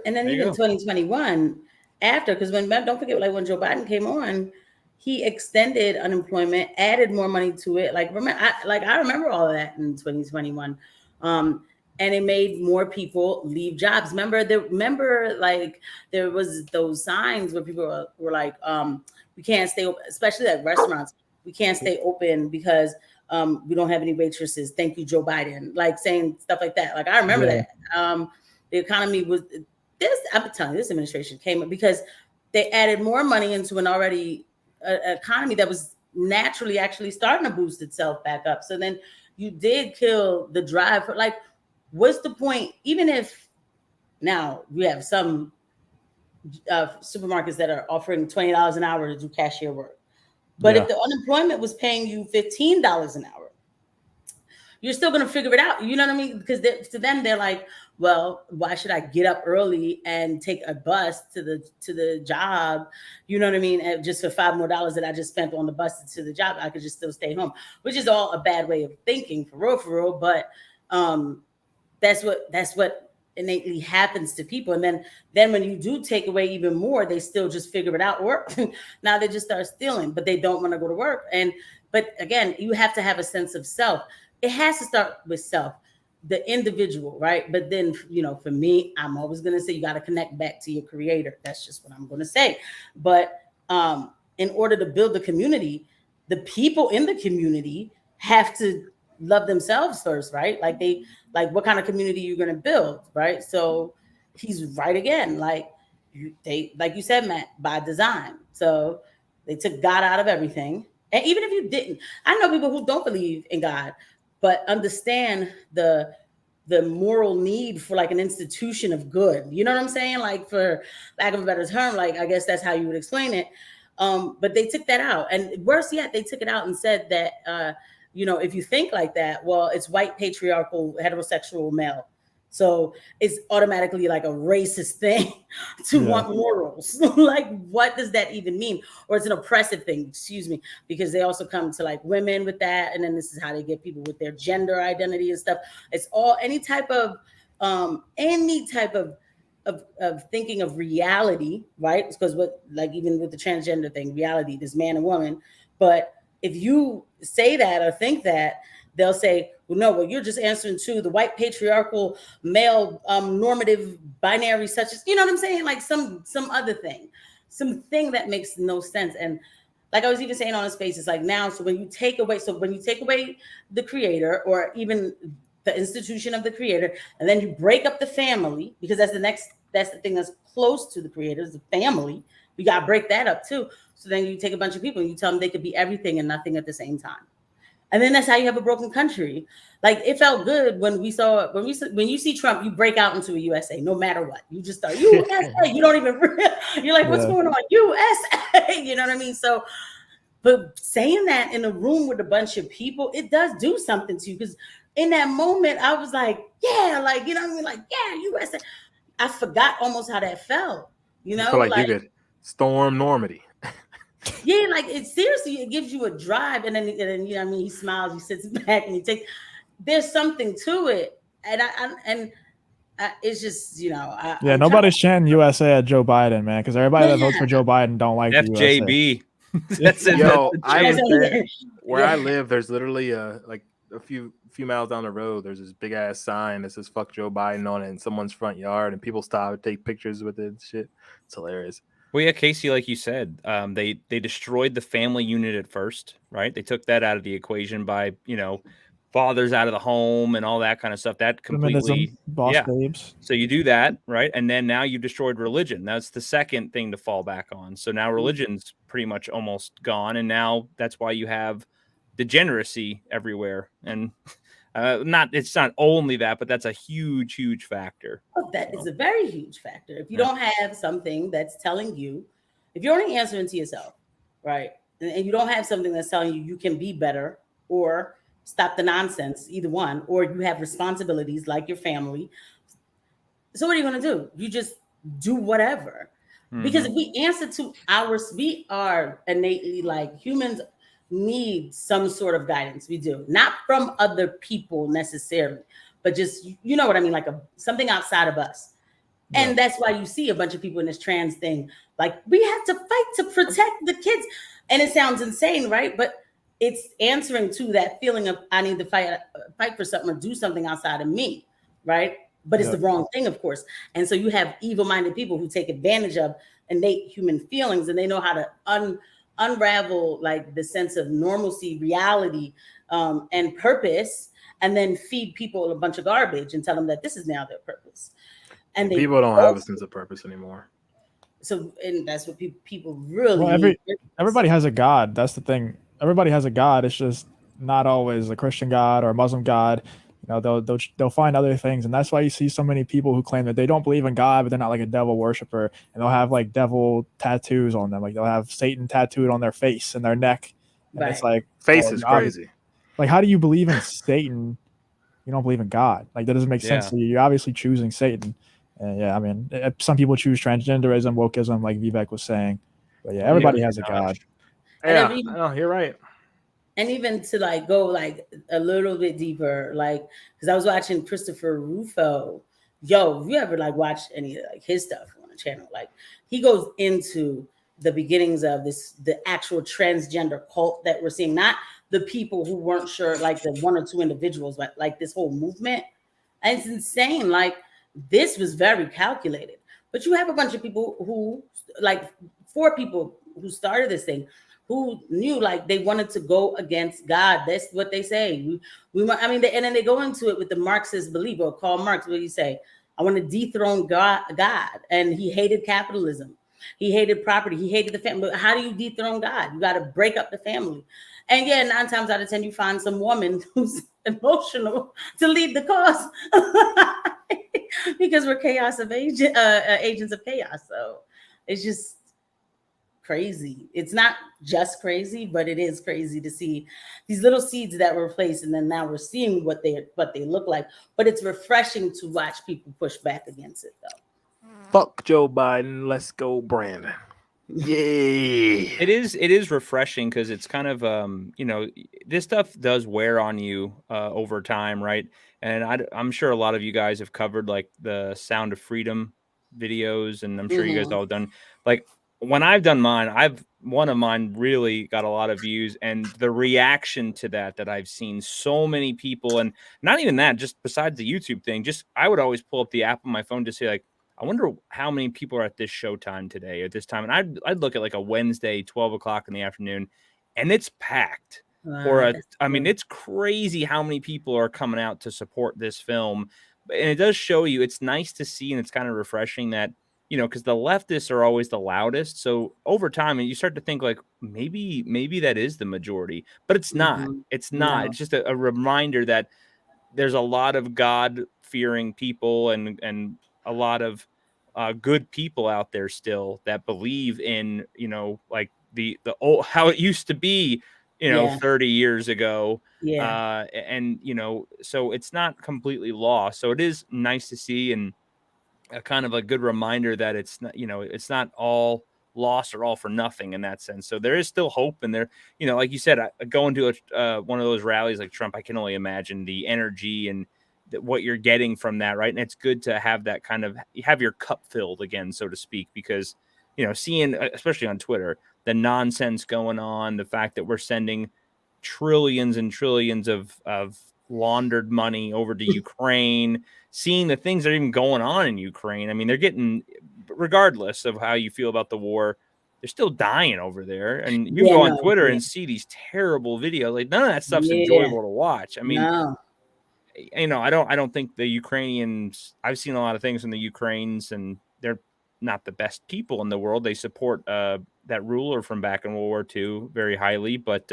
And then even 2021, after, because don't forget, like when Joe Biden came on, he extended unemployment, added more money to it. I remember all of that in 2021, and it made more people leave jobs. Remember, there was those signs where people were like, "We can't stay open," especially at restaurants. We can't stay open because we don't have any waitresses. Thank you, Joe Biden. Like saying stuff like that. Like I remember that. The economy was this. I'm telling you, this administration came up because they added more money into an already economy that was naturally actually starting to boost itself back up. So then you did kill the drive for, like, what's the point? Even if now we have some supermarkets that are offering $20 an hour to do cashier work. But if the unemployment was paying you $15 an hour, you're still going to figure it out. You know what I mean? Because to them, they're like, well, why should I get up early and take a bus to the job? You know what I mean? And just for $5 more that I just spent on the bus to the job, I could just still stay home, which is all a bad way of thinking for real. But that's what innately happens to people. And then when you do take away even more, they still just figure it out. Or now they just start stealing, but they don't want to go to work. But again, you have to have a sense of self. It has to start with self, the individual, right? But then, for me, I'm always going to say you got to connect back to your creator. That's just what I'm going to say. But in order to build the community, the people in the community have to love themselves first, right? Like what kind of community you're going to build, right? So he's right again. Like you said, Matt, by design. So they took God out of everything. And even if you didn't, I know people who don't believe in God, but understand the moral need for like an institution of good. You know what I'm saying? Like, for lack of a better term, like, I guess that's how you would explain it. But they took that out. And worse yet, they took it out and said that, if you think like that, well, it's white, patriarchal, heterosexual male. So it's automatically like a racist thing to want morals. Like, what does that even mean? Or it's an oppressive thing, excuse me, because they also come to like women with that. And then this is how they get people with their gender identity and stuff. It's all any type of thinking of reality, right? Because even with the transgender thing, reality, there's man and woman. But if you say that or think that, they'll say, well, you're just answering to the white patriarchal male normative binary, such as, you know what I'm saying? Like some other thing, something that makes no sense. And like I was even saying on a space, it's like now, so when you take away the creator, or even the institution of the creator, and then you break up the family, because that's the thing that's close to the creator, is the family. You got to break that up too. So then you take a bunch of people and you tell them they could be everything and nothing at the same time. And then that's how you have a broken country. Like, it felt good when you see Trump, you break out into a USA, no matter what. You just start USA. You don't even, you're like, what's going on? USA. You know what I mean? So, but saying that in a room with a bunch of people, it does do something to you. Because in that moment, I was like, yeah, like, you know what I mean? Like, yeah, USA. I forgot almost how that felt. You know, I feel like you could storm Normandy. Yeah, like, it seriously, it gives you a drive, and then you know what I mean, he smiles, he sits back, and he takes. There's something to it, and it's just, nobody's chanting USA at Joe Biden, man, because everybody that votes for Joe Biden don't like FJB. That's it. Yo, where I live, there's literally a few miles down the road, there's this big ass sign that says "fuck Joe Biden" on it in someone's front yard, and people stop and take pictures with it and shit. It's hilarious. Well, yeah, Casey, like you said, they destroyed the family unit at first, right? They took that out of the equation by, fathers out of the home and all that kind of stuff. That completely, boss babes. So you do that, right? And then now you've destroyed religion. That's the second thing to fall back on. So now religion's pretty much almost gone, and now that's why you have degeneracy everywhere. And it's not only that, but that's a huge factor. Oh, that is a very huge factor. If you don't have something that's telling you, if you're only answering to yourself, right, and you don't have something that's telling you can be better or stop the nonsense, either one, or you have responsibilities like your family, so what are you going to do? You just do whatever. Because if we answer to we are innately, like, humans need some sort of guidance. We do, not from other people necessarily, but just, you know what I mean, like something outside of us. And that's why you see a bunch of people in this trans thing, like, we have to fight to protect the kids. And it sounds insane, right? But it's answering to that feeling of, I need to fight for something or do something outside of me, right? But it's the wrong thing, of course. And so you have evil-minded people who take advantage of innate human feelings, and they know how to unravel, like, the sense of normalcy, reality, and purpose, and then feed people a bunch of garbage and tell them that this is now their purpose. And people don't have a sense of purpose anymore. So, and that's what people really. Well, everybody has a God. That's the thing. Everybody has a God. It's just not always a Christian God or a Muslim God. You know, they'll find other things, and that's why you see so many people who claim that they don't believe in God, but they're not like a devil worshiper, and they'll have like devil tattoos on them, like they'll have Satan tattooed on their face and their neck, and it's like face is crazy. Like, how do you believe in Satan? You don't believe in God. Like, that doesn't make sense to you. You're obviously choosing Satan. And yeah, I mean, some people choose transgenderism, wokeism, like Vivek was saying. But yeah, everybody has a God. Yeah, I know, you're right. And even to like go like a little bit deeper, like, because I was watching Christopher Rufo. Yo, if you ever like watch any of like his stuff on the channel, like he goes into the beginnings of the actual transgender cult that we're seeing, not the people who weren't sure, like the one or two individuals, but like this whole movement. And it's insane. Like, this was very calculated. But you have a bunch of people who, like 4 people who started this thing, who knew like they wanted to go against God. That's what they say. I mean, and then they go into it with the Marxist belief, or Karl Marx, what do you say? I want to dethrone God. And he hated capitalism. He hated property. He hated the family. But how do you dethrone God? You got to break up the family. And yeah, 9 times out of 10, you find some woman who's emotional to lead the cause because we're agents of chaos. So it's just crazy. It's not just crazy, but it is crazy to see these little seeds that were placed, and then now we're seeing what they look like. But it's refreshing to watch people push back against it, though. Fuck Joe Biden. Let's go, Brandon. Yay. It is refreshing because it's kind of you know, this stuff does wear on you over time, right? And I'm sure a lot of you guys have covered like the Sound of Freedom videos, and I'm sure you guys all done. Like, when I've done mine, one of mine really got a lot of views, and the reaction to that I've seen so many people, and not even that, just besides the YouTube thing, just I would always pull up the app on my phone to say like, I wonder how many people are at this showtime today at this time. And I'd look at like a Wednesday, 12 o'clock in the afternoon, and it's packed. I mean, it's crazy how many people are coming out to support this film. And it does show you, it's nice to see, and it's kind of refreshing that, you know, because the leftists are always the loudest. So over time, and you start to think like, maybe that is the majority, but it's not. It's not. No. It's just a reminder that there's a lot of God-fearing people and a lot of good people out there still that believe in, you know, like the old, how it used to be, you know, 30 years ago. And, you know, so it's not completely lost. So it is nice to see, and a kind of a good reminder that it's not, you know, it's not all lost or all for nothing in that sense. So there is still hope, and there, you know, like you said, going to one of those rallies like Trump, I can only imagine the energy and what you're getting from that, right? And it's good to have that kind of, have your cup filled again, so to speak, because, you know, seeing, especially on Twitter, the nonsense going on, the fact that we're sending trillions and trillions of laundered money over to Ukraine, seeing the things that are even going on in Ukraine. I mean, they're getting, regardless of how you feel about the war, they're still dying over there. And you can go on Twitter and see these terrible videos. Like, none of that stuff's enjoyable to watch. I mean, you know, I don't think the Ukrainians, I've seen a lot of things from the Ukrainians, and they're not the best people in the world. They support that ruler from back in World War II very highly, but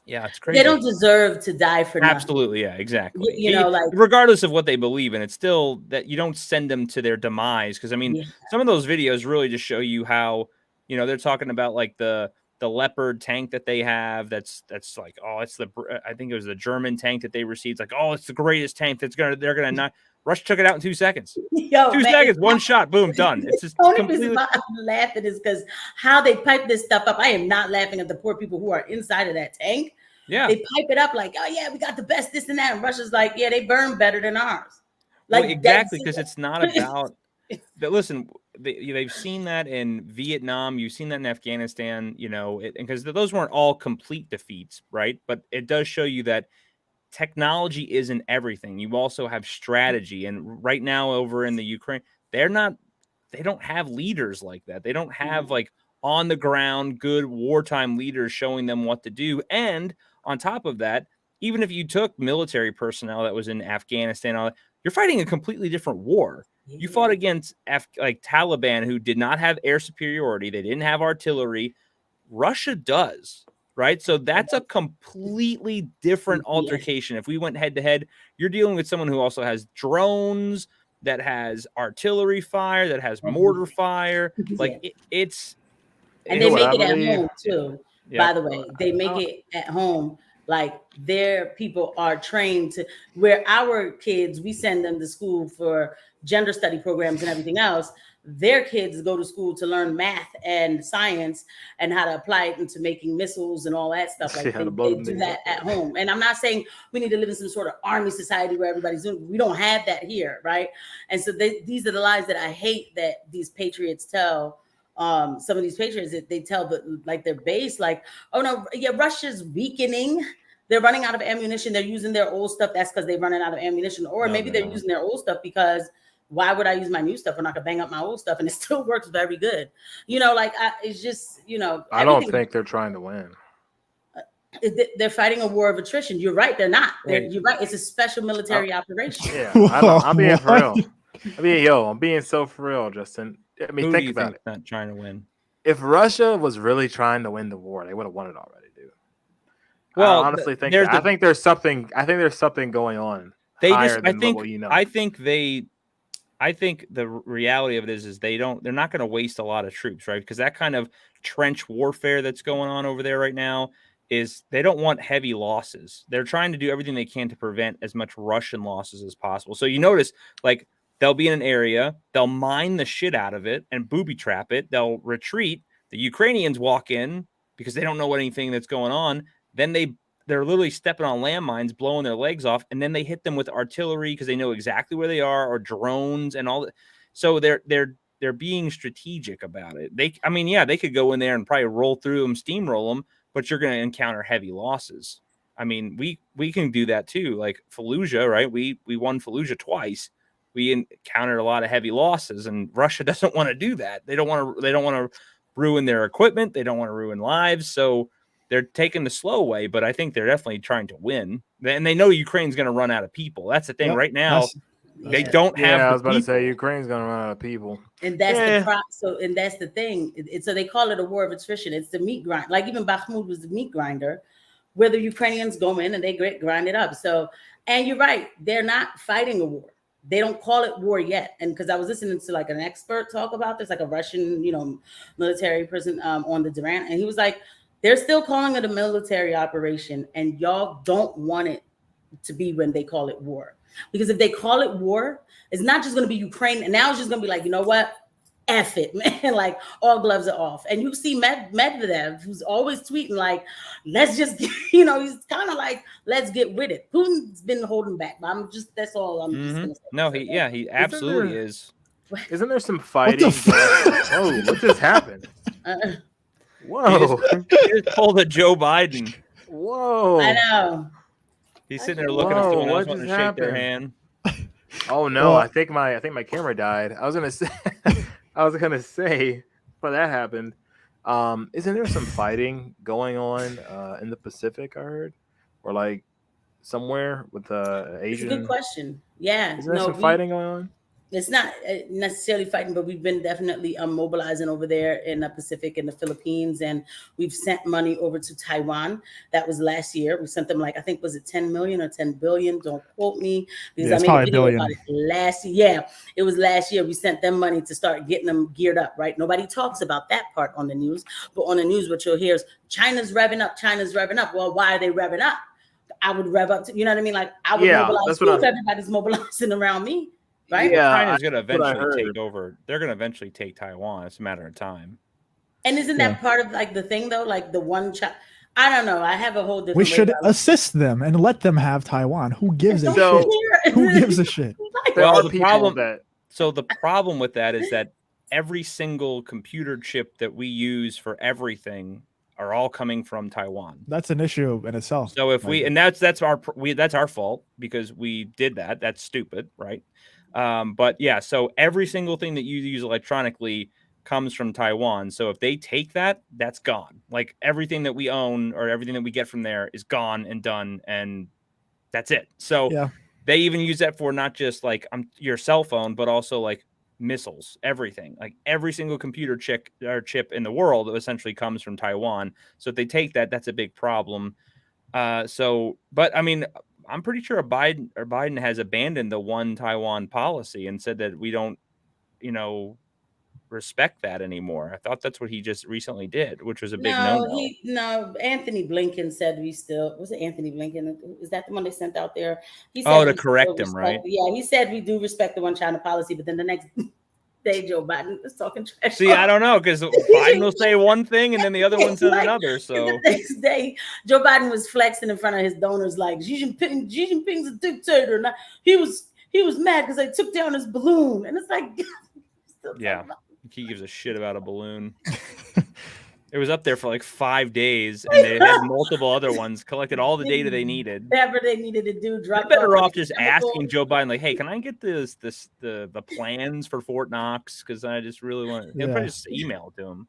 yeah, it's crazy. They don't deserve to die for nothing. Absolutely, yeah, exactly. You know, like, regardless of what they believe in, it's still that you don't send them to their demise. Because I mean, some of those videos really just show you how, you know, they're talking about like the Leopard tank that they have. That's like, oh, it's I think it was the German tank that they received. Like, oh, it's the greatest tank they're gonna not. Russia took it out in 2 seconds. 2 seconds, one shot, boom, done. It's just completely. I'm laughing is because how they pipe this stuff up. I am not laughing at the poor people who are inside of that tank. Yeah, they pipe it up like, oh yeah, we got the best, this and that, and Russia's like, yeah, they burn better than ours. Like, well, exactly, because it's not about. Listen, they've seen that in Vietnam. You've seen that in Afghanistan. You know, because those weren't all complete defeats, right? But it does show you that technology isn't everything. You also have strategy, and right now over in the Ukraine, they don't have leaders like that. They don't have like on the ground good wartime leaders showing them what to do. And on top of that, even if you took military personnel that was in Afghanistan, you're fighting a completely different war. You fought against like Taliban, who did not have air superiority. They didn't have artillery. Russia does. right? So that's a completely different altercation. If we went head to head, you're dealing with someone who also has drones, that has artillery fire, that has mortar fire. Like it's and they make it at believe? home too. By the way, they make it at home. Like their people are trained to, where our kids, we send them to school for gender study programs and everything else. Their kids go to school to learn math and science and how to apply it into making missiles and all that stuff. Like they do that at home. And I'm not saying we need to live in some sort of army society where everybody's doing. We don't have that here, right? And so these are the lies that I hate that these patriots tell. Some of these patriots, they tell their base, like, oh no, yeah, Russia's weakening. They're running out of ammunition. They're using their old stuff. That's because they're running out of ammunition. Or maybe they're using their old stuff because why would I use my new stuff when I could bang up my old stuff and it still works very good? You know, like it's just, you know. I don't think they're trying to win. They're fighting a war of attrition. You're right. They're not. You're right. It's a special military operation. Yeah, I'm being for real. I'm being so for real, Justin. I mean, think about it. Not trying to win. If Russia was really trying to win the war, they would have won it already, dude. Well, I honestly think I think there's something. I think there's something going on. I think the reality of it is they're not going to waste a lot of troops, right? Because that kind of trench warfare that's going on over there right now is they don't want heavy losses. They're trying to do everything they can to prevent as much Russian losses as possible. So you notice, like, they'll be in an area, they'll mine the shit out of it and booby trap it. They'll retreat. The Ukrainians walk in because they don't know anything that's going on. Then they're literally stepping on landmines, blowing their legs off, and then they hit them with artillery because they know exactly where they are, or drones and all that. So they're being strategic about it. They could go in there and probably roll through them, steamroll them, but you're going to encounter heavy losses. I mean, we can do that too. Like Fallujah, right? We won Fallujah twice. We encountered a lot of heavy losses, and Russia doesn't want to do that. They don't want to ruin their equipment. They don't want to ruin lives. So they're taking the slow way, but I think they're definitely trying to win. And they know Ukraine's going to run out of people. That's the thing. Right now, they don't have. Yeah, I was about to say Ukraine's going to run out of people. And that's that's the thing. So they call it a war of attrition. It's the meat grind. Like even Bakhmut was the meat grinder, where the Ukrainians go in and they grind it up. So, and you're right, they're not fighting a war. They don't call it war yet. And because I was listening to like an expert talk about this, like a Russian, military person on the Duran, and he was like, they're still calling it a military operation, and y'all don't want it to be when they call it war. Because if they call it war, it's not just going to be Ukraine, and now it's just going to be like, you know what? F it, man. Like all gloves are off. And you see Medvedev, who's always tweeting like, let's just, he's kind of like, let's get with it. Putin's been holding back, but that's all I'm just going to say. No, he absolutely is. Isn't there some fighting? Whoa, what just happened? Whoa. He just pulled a Joe Biden. Whoa. I know. He's sitting there looking at someone else wanting to shake their hand. Oh no, I think my camera died. I was gonna say before that happened. Isn't there some fighting going on in the Pacific? I heard, or like somewhere with the Asian. It's a good question. Yeah, isn't there some fighting going on? It's not necessarily fighting, but we've been definitely mobilizing over there in the Pacific and the Philippines, and we've sent money over to Taiwan. That was last year. We sent them I think, was it 10 million or 10 billion? Don't quote me, because I made a video about it last year. Yeah, it was last year. We sent them money to start getting them geared up, right? Nobody talks about that part on the news, but on the news, what you'll hear is China's revving up. China's revving up. Well, why are they revving up? I would rev up to, you know what I mean? Like I would mobilize too if everybody's mobilizing around me. Right? Yeah, China's going to eventually take over. They're going to eventually take Taiwan. It's a matter of time. And isn't that part of like the thing though? Like the one I don't know. I have a whole different. We should assist them and let them have Taiwan. Who gives a shit? Who gives a shit? Well, the problem with that is that every single computer chip that we use for everything are all coming from Taiwan. That's an issue in itself. So if that's our fault because we did that. That's stupid, right? But yeah, so every single thing that you use electronically comes from Taiwan. So if they take that, that's gone. Like everything that we own or everything that we get from there is gone and done, and that's it. So they even use that for not just like your cell phone, but also like missiles, everything, like every single computer chip in the world essentially comes from Taiwan. So if they take that, that's a big problem. But I mean, I'm pretty sure Biden has abandoned the one Taiwan policy and said that we don't, respect that anymore. I thought that's what he just recently did, which was a big no-no. No, Anthony Blinken said was it Anthony Blinken? Is that the one they sent out there? He said to correct him, right? Yeah, he said we do respect the one China policy, but then the next day Joe Biden was talking trash. See, I don't know, because Biden will say one thing and then the other one says another. So the next day, Joe Biden was flexing in front of his donors like Xi Jinping's a dictator. Now, he was mad because they took down his balloon, and it's like, yeah. He gives a shit about a balloon. It was up there for like 5 days, and they had multiple other ones, collected all the data they needed. Whatever they needed to do. They're better off just asking Joe Biden, like, hey, can I get the plans for Fort Knox? Because I just really want to. Yeah. Probably just email it to him.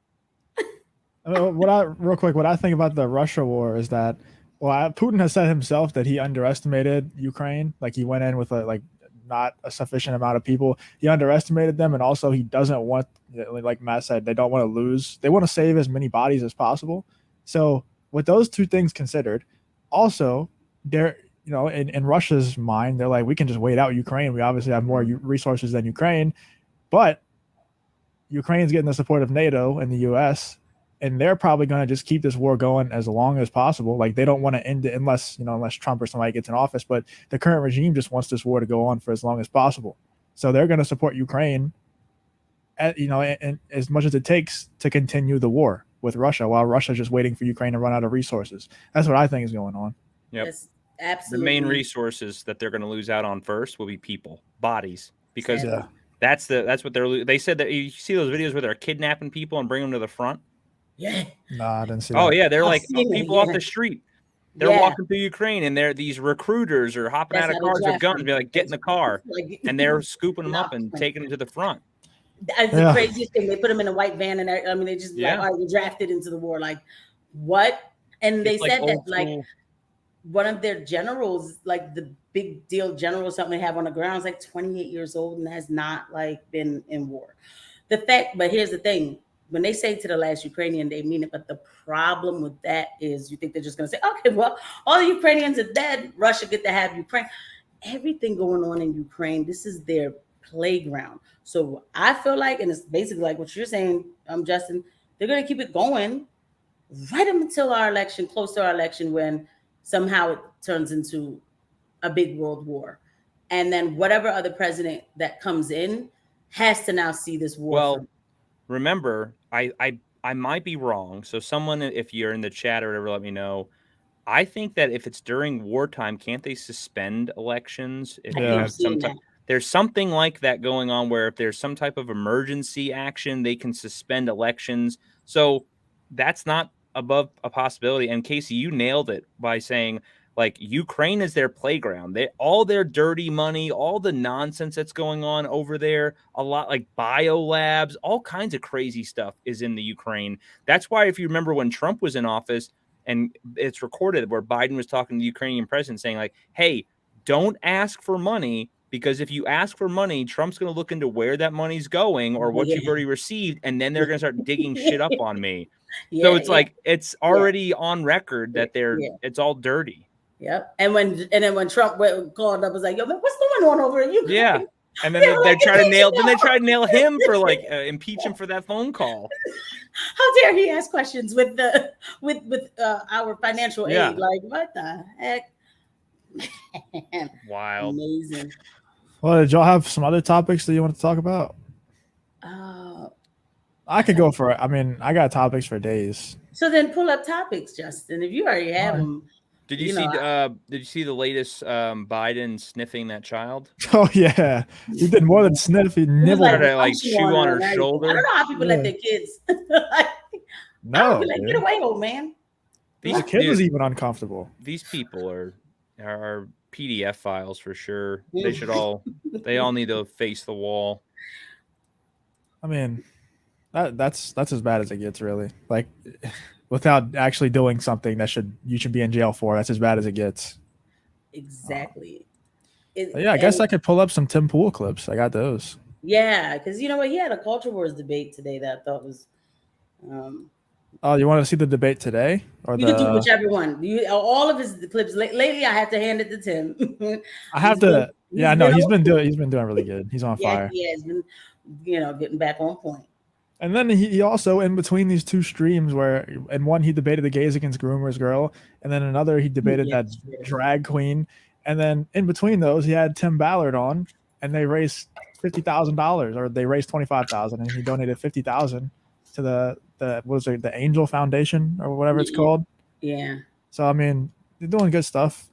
What I think about the Russia war is that, Putin has said himself that he underestimated Ukraine. Like, he went in with not a sufficient amount of people. He underestimated them, and also he doesn't want, like Matt said, they don't want to lose. They want to save as many bodies as possible. So with those two things considered, also they're, in Russia's mind, they're like, we can just wait out Ukraine. We obviously have more resources than Ukraine, but Ukraine's getting the support of NATO and the US, and they're probably going to just keep this war going as long as possible. Like, they don't want to end it unless Trump or somebody gets in office, but the current regime just wants this war to go on for as long as possible. So they're going to support Ukraine and as much as it takes to continue the war with Russia, while Russia's just waiting for Ukraine to run out of resourses. That's what I think is going on. Yep. Yes, absolutely. The main resources that they're going to lose out on first will be people, bodies, because that's what they said that you see those videos where they're kidnapping people and bring them to the front. Yeah. No, I didn't see that. Oh, yeah. They're like people off the street. They're walking through Ukraine, and they're these recruiters are hopping out of cars with guns and be like, get in the car. And they're scooping them up and taking them to the front. That's the craziest thing. They put them in a white van, and I mean, they just like, all right, you're drafted into the war. Like, what? And they said that like one of their generals, like the big deal general, something they have on the ground, is like 28 years old and has not like been in war. But here's the thing. When they say to the last Ukrainian, they mean it. But the problem with that is you think they're just going to say, okay, well, all the Ukrainians are dead. Russia get to have Ukraine. Everything going on in Ukraine, this is their playground. So I feel like, and it's basically like what you're saying, Justin, they're going to keep it going right up until our election, close to our election, when somehow it turns into a big world war. And then whatever other president that comes in has to now see this war. Well, remember, I might be wrong. So someone, if you're in the chat or whatever, let me know. I think that if it's during wartime, can't they suspend elections? If you have there's something like that going on where if there's some type of emergency action, they can suspend elections. So that's not above a possibility. And Casey, you nailed it by saying, like, Ukraine is their playground. All their dirty money, all the nonsense that's going on over there, a lot like biolabs, all kinds of crazy stuff is in the Ukraine. That's why, if you remember when Trump was in office, and it's recorded where Biden was talking to the Ukrainian president saying, like, hey, don't ask for money, because if you ask for money, Trump's going to look into where that money's going or what you've already received, and then they're going to start digging shit up on me. So it's like, it's already on record that it's all dirty. Yep. And then when Trump called up, was like, yo, man, what's going on over in Ukraine? Yeah. And then they try to nail him for like impeach him for that phone call. How dare he ask questions with our financial aid? Like, what the heck? Man, wild. Amazing. Well, did y'all have some other topics that you want to talk about? I could go for it. I mean, I got topics for days. So then pull up topics, Justin. If you already have them. Did you see? Did you see the latest Biden sniffing that child? Oh yeah, he did more than sniff. He nibbled her, like chew on her shoulder. I don't know how people let their kids. No, like, get away, old man. The kid was even uncomfortable. These people are PDF files for sure. They should all. They all need to face the wall. I mean, that's as bad as it gets, really. Like, without actually doing something that you should be in jail for. That's as bad as it gets. Exactly. I guess I could pull up some Tim Pool clips. I got those. Yeah, because you know what? He had a culture wars debate today that I thought was. Oh, you want to see the debate today, or you can do whichever one. All of his clips lately. I have to hand it to Tim. I have to. Yeah, I know he's been doing really good. He's on fire. Yeah, he's been, getting back on point. And then he also, in between these two streams, where in one he debated the gays against groomers girl, and then another he debated that drag queen, and then in between those he had Tim Ballard on, and they raised $50,000, or they raised 25,000, and he donated 50,000 to the what was it, the Angel Foundation or whatever it's called. Yeah. So I mean, they're doing good stuff.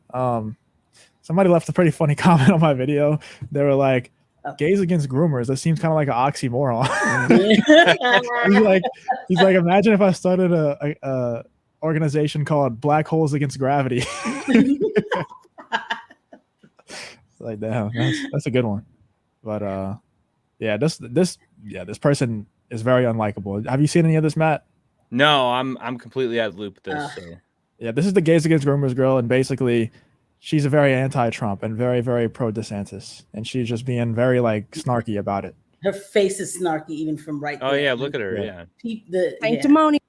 Somebody left a pretty funny comment on my video. They were like, gays against groomers. That seems kind of like an oxymoron. he's like, imagine if I started a organization called Black Holes Against Gravity. Like, damn, that's a good one. But yeah, this person is very unlikable. Have you seen any of this, Matt? No, I'm completely out of the loop with this. So. Yeah, this is the gays against groomers girl, and basically she's a very anti-Trump and very, very pro-DeSantis, and she's just being very like snarky about it. Her face is snarky even from right there. Oh yeah, look at her. Yeah. Sanctimonious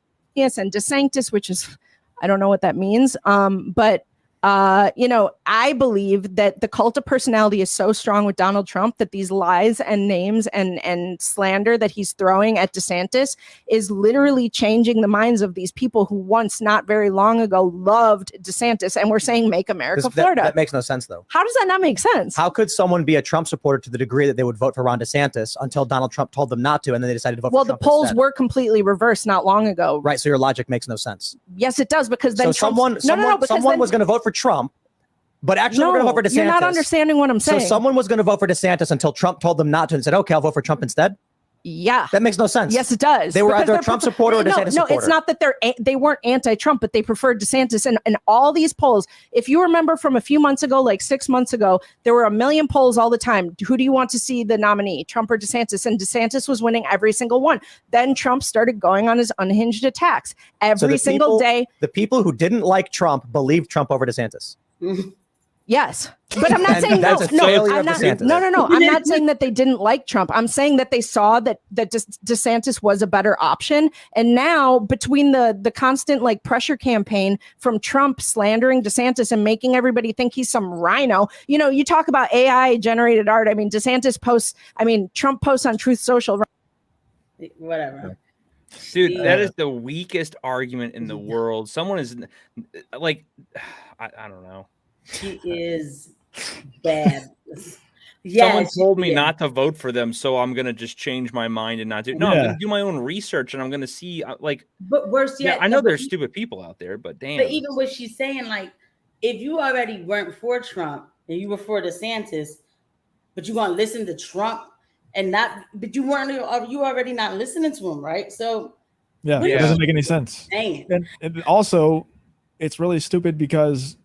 and DeSantis, which is, I don't know what that means. But I believe that the cult of personality is so strong with Donald Trump that these lies and names and slander that he's throwing at DeSantis is literally changing the minds of these people who once, not very long ago, loved DeSantis and were saying, make America Florida. That makes no sense, though. How does that not make sense? How could someone be a Trump supporter to the degree that they would vote for Ron DeSantis until Donald Trump told them not to, and then they decided to vote for Trump? Well, the polls instead? were completely reversed not long ago. Right, so your logic makes no sense. Yes, it does, because then someone was going to vote for Trump, but actually we're going to vote for DeSantis. You're not understanding what I'm saying. So someone was going to vote for DeSantis until Trump told them not to and said, okay, I'll vote for Trump instead? Yeah. That makes no sense. Yes, it does. They were either a Trump supporter or DeSantis supporter. No, it's not that they weren't anti-Trump, but they preferred DeSantis. And all these polls, if you remember from a few months ago, like 6 months ago, there were a million polls all the time. Who do you want to see the nominee, Trump or DeSantis? And DeSantis was winning every single one. Then Trump started going on his unhinged attacks every single day. The people who didn't like Trump believed Trump over DeSantis. Yes, but I'm not saying no. I'm not saying that they didn't like Trump. I'm saying that they saw that DeSantis was a better option. And now, between the constant like pressure campaign from Trump slandering DeSantis and making everybody think he's some rhino, you talk about AI generated art. I mean, Trump posts on Truth Social. Whatever. Dude, that is the weakest argument in the world. Someone is like, I don't know. She is bad. Yeah, someone told me not to vote for them, so I'm gonna just change my mind and not do. No, I'm gonna do my own research and I'm gonna see like. But worse yet, I know there's stupid people out there, but damn. But even what she's saying, like, if you already weren't for Trump and you were for DeSantis, but you want to listen to Trump and not, but you already not listening to him, right? So yeah, it doesn't make any sense. And also, it's really stupid because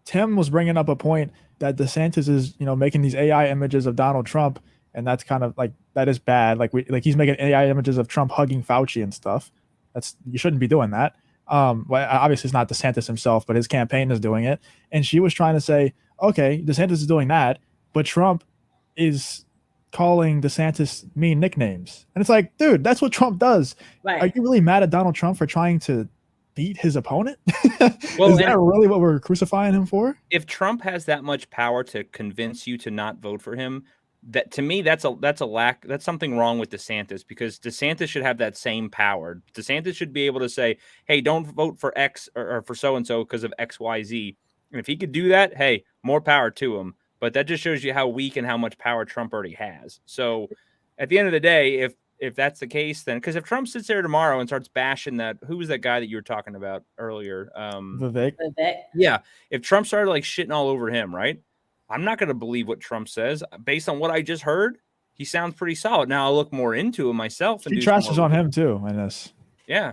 Tim was bringing up a point that DeSantis is, making these AI images of Donald Trump, and that's kind of like, that is bad. Like he's making AI images of Trump hugging Fauci and stuff. You shouldn't be doing that. Well, obviously it's not DeSantis himself, but his campaign is doing it. And she was trying to say, okay, DeSantis is doing that, but Trump is calling DeSantis mean nicknames. And it's like, dude, that's what Trump does. Right. Are you really mad at Donald Trump for trying to beat his opponent? Well, is that really what we're crucifying him for? If Trump has that much power to convince you to not vote for him, that to me that's something wrong with DeSantis, because DeSantis should have that same power. DeSantis should be able to say, hey, don't vote for X or for so and so because of XYZ. And if he could do that, hey, more power to him. But that just shows you how weak and how much power Trump already has. So at the end of the day, if that's the case, then because if Trump sits there tomorrow and starts bashing who was that guy that you were talking about earlier? Vivek. Yeah. If Trump started like shitting all over him, right? I'm not going to believe what Trump says. Based on what I just heard, he sounds pretty solid. Now I'll look more into it myself. She trashes on him too, I guess. Yeah.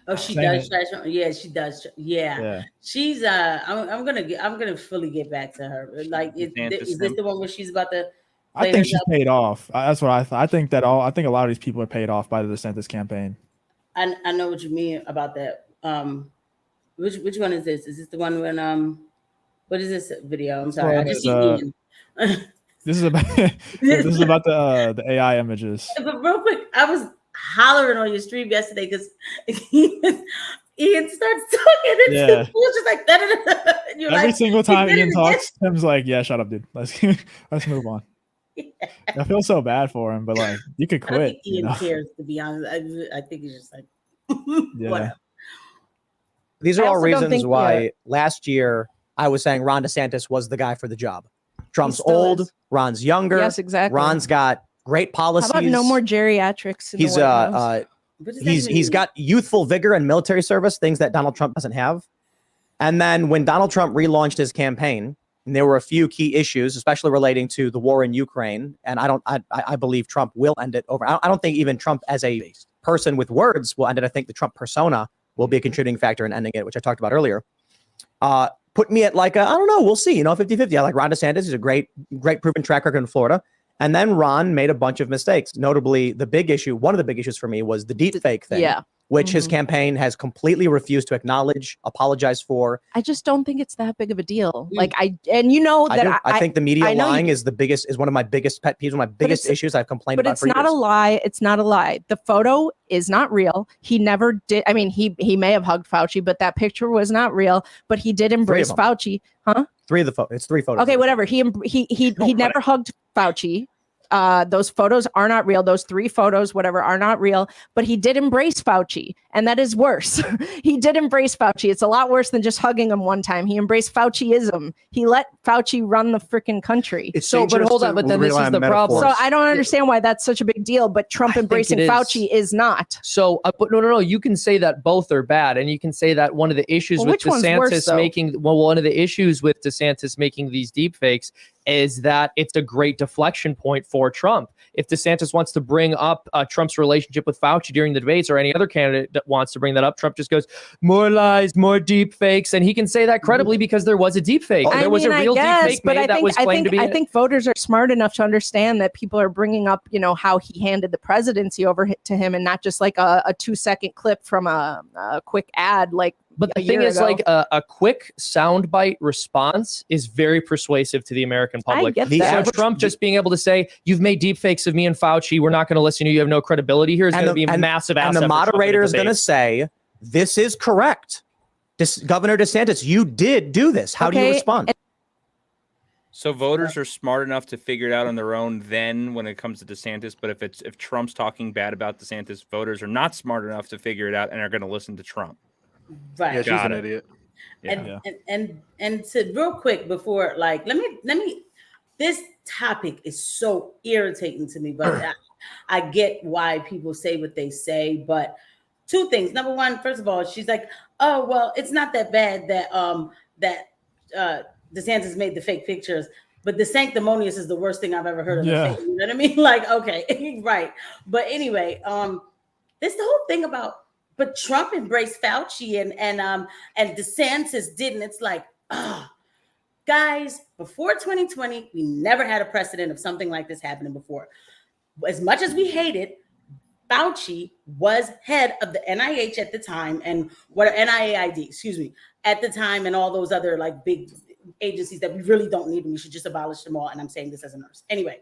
Oh, she does trash on. Yeah, she does. Yeah. She's I'm gonna fully get back to her. Like, is this the one where she's about to? I think she's paid off. That's what I thought. I think a lot of these people are paid off by the DeSantis campaign. I know what you mean about that. Which one is this? Is this the one when what is this video? I'm sorry, I just see Ian. This is about this is about the AI images. But real quick, I was hollering on your stream yesterday because Ian starts talking and it was just like that. Every single time Ian talks, Tim's like, "Yeah, shut up, dude. Let's move on." Yeah. I feel so bad for him, but like, you could quit. I don't think Ian cares, to be honest. I think he's just like, whatever. These are all reasons why last year I was saying Ron DeSantis was the guy for the job. Trump's old, Ron's younger. Yes, exactly. Ron's got great policies. How about no more geriatrics? He's got youthful vigor and military service, things that Donald Trump doesn't have. And then when Donald Trump relaunched his campaign, and there were a few key issues, especially relating to the war in Ukraine, and I believe Trump will end it over. I don't think even Trump as a person with words will end it. I think the Trump persona will be a contributing factor in ending it, which I talked about earlier. Put me at like I don't know, we'll see. 50-50. I like Ron DeSantis. He's a great proven track record in Florida. And then Ron made a bunch of mistakes. Notably, one of the big issues for me was the deep fake thing, which his campaign has completely refused to acknowledge, apologize for. I just don't think it's that big of a deal. Like I think the media lying is one of my biggest pet peeves, one of my biggest issues I've complained about for years. But it's not a lie. It's not a lie. The photo is not real. He never did. I mean, he may have hugged Fauci, but that picture was not real. But he did embrace Fauci. Huh? It's 3 photos. Okay, whatever. He never hugged Fauci. Those photos are not real. Those 3 photos, whatever, are not real. But he did embrace Fauci, and that is worse. He did embrace Fauci. It's a lot worse than just hugging him one time. He embraced Fauciism. He let Fauci run the freaking country. But hold on. But then this is the problem. So I don't understand why that's such a big deal. But Trump embracing Fauci is not. So, but no. You can say that both are bad, and you can say that one of the issues with DeSantis making these deep fakes is that it's a great deflection point for Trump. If DeSantis wants to bring up Trump's relationship with Fauci during the debates, or any other candidate that wants to bring that up, Trump just goes, more lies, more deep fakes. And he can say that credibly because there was a deep fake. There was a real deep fake made that was claimed to be. I think voters are smart enough to understand that people are bringing up, how he handed the presidency over to him, and not just like a 2-second clip from a quick ad like. But the thing is, like a quick soundbite response is very persuasive to the American public. I get that. So Trump just being able to say, "You've made deep fakes of me and Fauci. We're not going to listen to you. You have no credibility here," is going to be a massive asset. And the moderator is going to say, "This is correct, Governor DeSantis. You did do this. How do you respond?" So voters are smart enough to figure it out on their own then when it comes to DeSantis. But if Trump's talking bad about DeSantis, voters are not smart enough to figure it out and are going to listen to Trump. Right. Yeah, she's an idiot. And to real quick before, like, let me. This topic is so irritating to me, but I get why people say what they say. But 2 things. Number one, first of all, she's like, "Oh well, it's not that bad that DeSantis made the fake pictures, but the sanctimonious is the worst thing I've ever heard of." You know what I mean? Like, okay, right. But anyway, this the whole thing about. But Trump embraced Fauci and DeSantis didn't. It's like, guys, before 2020, we never had a precedent of something like this happening before. As much as we hate it, Fauci was head of the NIH at the time, and NIAID, at the time, and all those other like big agencies that we really don't need, and we should just abolish them all. And I'm saying this as a nurse. Anyway,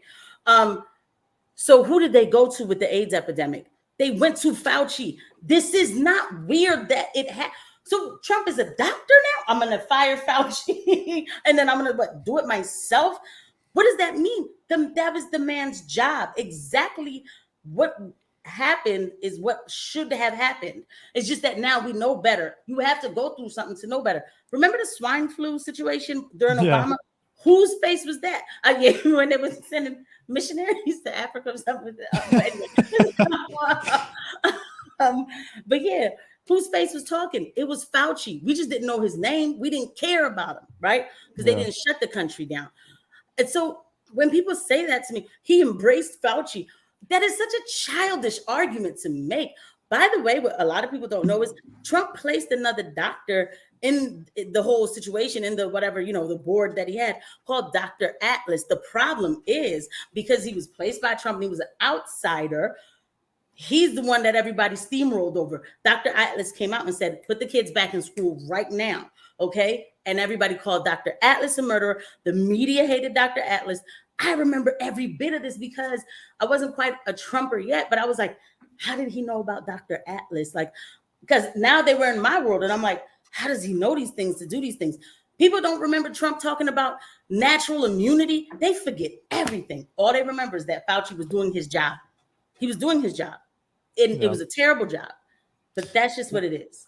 so who did they go to with the AIDS epidemic? They went to Fauci. This is not weird that it had. So Trump is a doctor now? I'm going to fire Fauci and then I'm going to do it myself? What does that mean? That was the man's job. Exactly what happened is what should have happened. It's just that now we know better. You have to go through something to know better. Remember the swine flu situation during Obama? Whose face was that? When they was sending missionaries to Africa or something. But yeah, whose face was talking? It was Fauci. We just didn't know his name. We didn't care about him, right? Because they didn't shut the country down. And so when people say that to me, he embraced Fauci. That is such a childish argument to make. By the way, what a lot of people don't know is Trump placed another doctor in the whole situation, in the whatever, the board that he had called Dr. Atlas. The problem is because he was placed by Trump and he was an outsider, he's the one that everybody steamrolled over. Dr. Atlas came out and said, put the kids back in school right now. Okay. And everybody called Dr. Atlas a murderer. The media hated Dr. Atlas. I remember every bit of this because I wasn't quite a Trumper yet, but I was like, how did he know about Dr. Atlas? Like, because now they were in my world, and I'm like, how does he know these things to do these things? People don't remember Trump talking about natural immunity. They forget everything. All they remember is that Fauci was doing his job. He was doing his job. And it was a terrible job. But that's just what it is.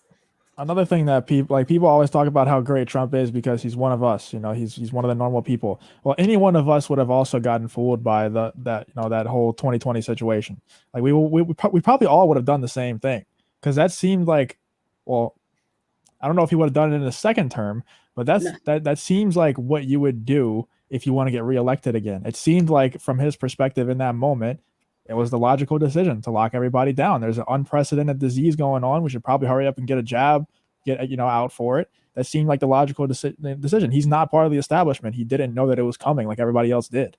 Another thing that people always talk about how great Trump is because he's one of us, he's one of the normal people. Well, any one of us would have also gotten fooled by that whole 2020 situation. Like we probably all would have done the same thing because that seemed like, well, I don't know if he would have done it in a second term, but that seems like what you would do if you want to get reelected again. It seemed like from his perspective in that moment, it was the logical decision to lock everybody down. There's an unprecedented disease going on. We should probably hurry up and get a jab, get out for it. That seemed like the logical decision. He's not part of the establishment. He didn't know that it was coming like everybody else did.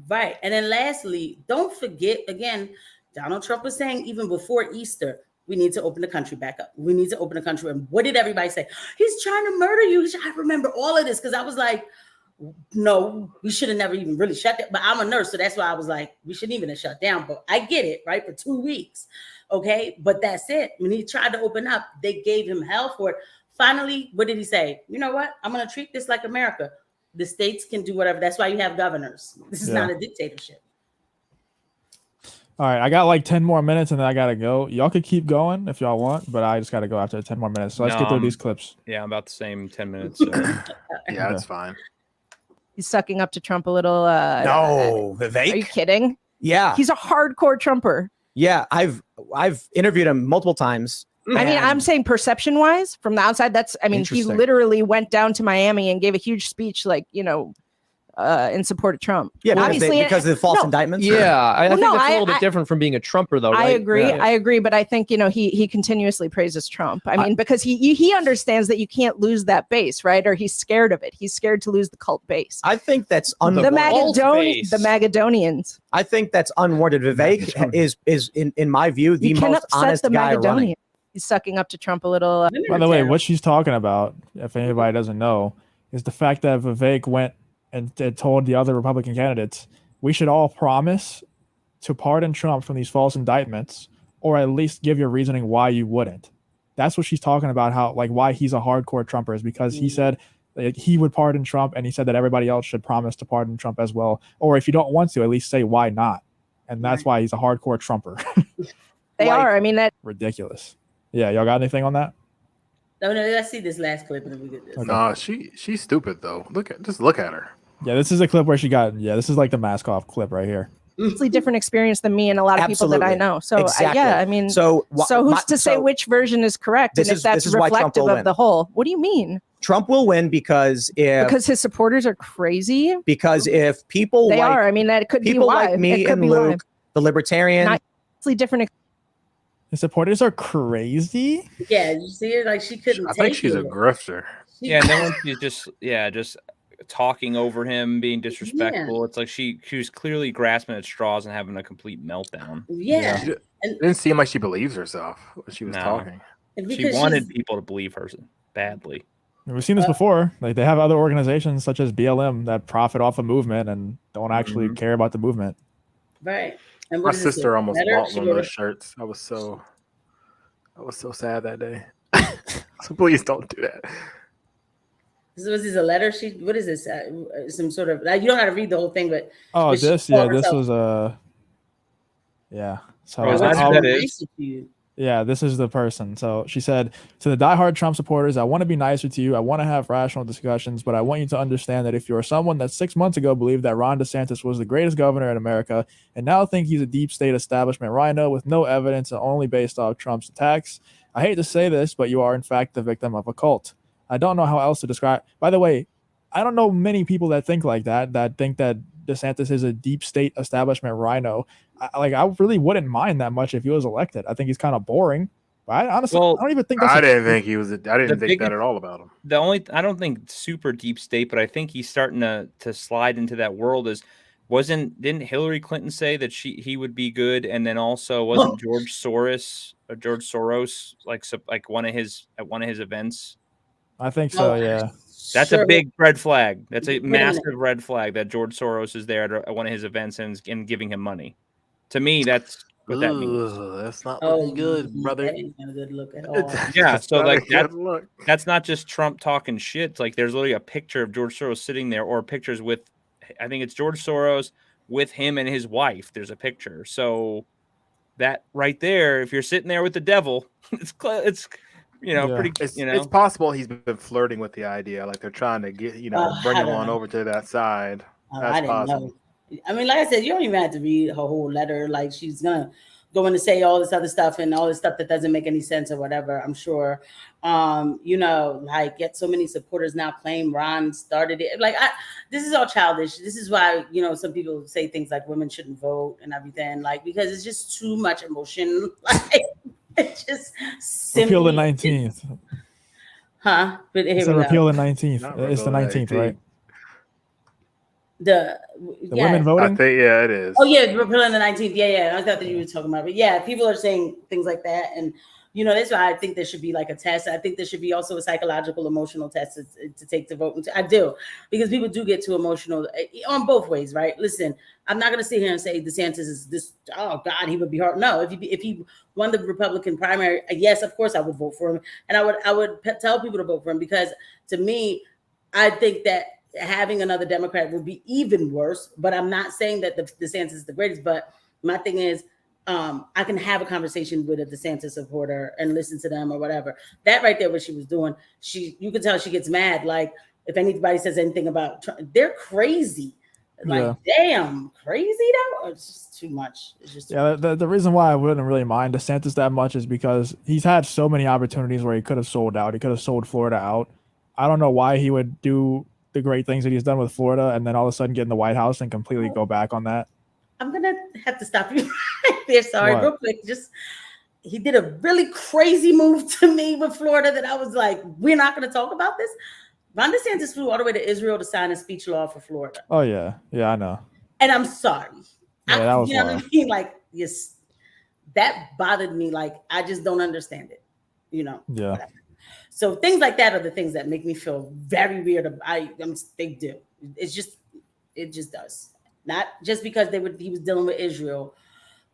Right. And then lastly, don't forget, again, Donald Trump was saying even before Easter, we need to open the country back up. We need to open the country. And what did everybody say? He's trying to murder you. I remember all of this because I was like, no, we should have never even really shut down. But I'm a nurse, so that's why I was like, we shouldn't even have shut down. But I get it, right? For 2 weeks. Okay. But that's it. When he tried to open up, they gave him hell for it. Finally, what did he say? You know what? I'm going to treat this like America. The states can do whatever. That's why you have governors. This is not a dictatorship. All right. I got like 10 more minutes and then I got to go. Y'all could keep going if y'all want, but I just got to go after 10 more minutes. So let's get through these clips. Yeah, about the same 10 minutes. So. Yeah, that's fine. He's sucking up to Trump a little. No, Vivek. Are you kidding? Yeah. He's a hardcore Trumper. Yeah, I've interviewed him multiple times. I mean, I'm saying perception wise from the outside, he literally went down to Miami and gave a huge speech, in support of Trump. Yeah, obviously because of the false indictments. Yeah, I think that's a little bit different from being a Trumper, though. Right? I agree. Yeah. I agree. But I think, he continuously praises Trump. I mean, because he understands that you can't lose that base, right? Or he's scared of it. He's scared to lose the cult base. I think that's the Magadonians. I think that's unwarranted. Vivek is in my view, the most honest guy running. He's sucking up to Trump a little. By the way, what she's talking about, if anybody doesn't know, is the fact that Vivek went and told the other Republican candidates, we should all promise to pardon Trump from these false indictments, or at least give your reasoning why you wouldn't. That's what she's talking about, how why he's a hardcore Trumper is because he said he would pardon Trump, and he said that everybody else should promise to pardon Trump as well. Or if you don't want to, at least say why not. And that's why he's a hardcore Trumper. They are. I mean, that's ridiculous. Yeah, y'all got anything on that? No, let's see this last clip and then we get this. Okay. No, she's stupid though. Just look at her. Yeah, this is a clip where this is like the mask off clip right here. Completely different experience than me and a lot of people that I know. So exactly. I mean, so who's to say which version is correct and if that's reflective of the whole? What do you mean? Trump will win because his supporters are crazy. Because if people I mean, that could people be why. like me and Luke, the libertarian, different. His supporters are crazy. Yeah, you see her like she couldn't. I think she's a grifter. Yeah, and then when she's just talking over him, being disrespectful. It's like she was clearly grasping at straws and having a complete meltdown. Yeah. It didn't seem like she believes herself when she was talking. She wanted people to believe her badly. We've seen this before. Like they have other organizations such as BLM that profit off a movement and don't actually care about the movement. Right. And my sister almost bought one of those shirts. I was so sad that day. So please don't do that. Was this a letter? What is this? Some sort of you don't have to read the whole thing, but this was a So that is. Yeah, this is the person. So she said, to the diehard Trump supporters, I want to be nicer to you. I want to have rational discussions, but I want you to understand that if you're someone that 6 months ago believed that Ron DeSantis was the greatest governor in America and now think he's a deep state establishment rhino with no evidence and only based off Trump's attacks, I hate to say this, but you are in fact the victim of a cult. I don't know how else to describe. By the way, I don't know many people that think like that think that DeSantis is a deep state establishment rhino. I really wouldn't mind that much if he was elected. I think he's kind of boring. But I honestly, I don't even think that's I didn't think he was. I didn't think that at all about him. I don't think super deep state, but I think he's starting to slide into that world. Didn't Hillary Clinton say that he would be good, and then also wasn't George Soros like one of his events? I think so. Yeah. That's Sure. a big red flag. That's a Wait a minute. massive red flag that George Soros is there at one of his events and giving him money. To me, that's what that means. That's not Oh, looking good, brother. that ain't a good look at all. Yeah, That's so not a like good look. that's not just Trump talking shit. It's like there's literally a picture of George Soros sitting there, or pictures with, I think it's George Soros with him and his wife. There's a picture. So that right there, if you're sitting there with the devil, it's pretty. It's possible he's been flirting with the idea, like they're trying to get bring him on over to that side. Oh, That's I didn't possible. know. I mean, like I said, you don't even have to read her whole letter. Like she's gonna go in to say all this other stuff and all this stuff that doesn't make any sense or whatever. I'm sure. Like yet so many supporters now claim Ron started it. Like this is all childish. This is why some people say things like women shouldn't vote and everything. Like because it's just too much emotion. Like it just repeal the 19th. Huh? But it's repeal the 19th. It's the 19th, right? The women voting? I think, yeah, it is. Oh yeah, repealing the 19th. Yeah. I thought that you were talking about, but yeah, people are saying things like that, and that's why I think there should be like a test. I think there should be also a psychological, emotional test to take to vote. I do, because people do get too emotional on both ways, right? Listen, I'm not going to sit here and say DeSantis is this. Oh God, he would be hard. No, if he won the Republican primary, yes, of course I would vote for him, and I would tell people to vote for him, because to me, I think that having another Democrat would be even worse. But I'm not saying that the DeSantis is the greatest. But my thing is, I can have a conversation with a DeSantis supporter and listen to them or whatever. That right there, what she was doing, you can tell she gets mad. Like if anybody says anything about Trump, they're crazy. Like, damn, crazy though? It's just too much. It's just the reason why I wouldn't really mind DeSantis that much is because he's had so many opportunities where he could have sold out. He could have sold Florida out. I don't know why he would do the great things that he's done with Florida and then all of a sudden get in the White House and completely go back on that. I'm gonna have to stop you right there. Sorry, What? real quick. He did a really crazy move to me with Florida that I was like, we're not gonna talk about this. Ron DeSantis flew all the way to Israel to sign a speech law for Florida. Oh yeah, I know. And I'm sorry. Yeah, that was what I mean? Like, yes, that bothered me. Like, I just don't understand it. Yeah. Whatever. So things like that are the things that make me feel very weird. They do. It just does. Not just because he was dealing with Israel,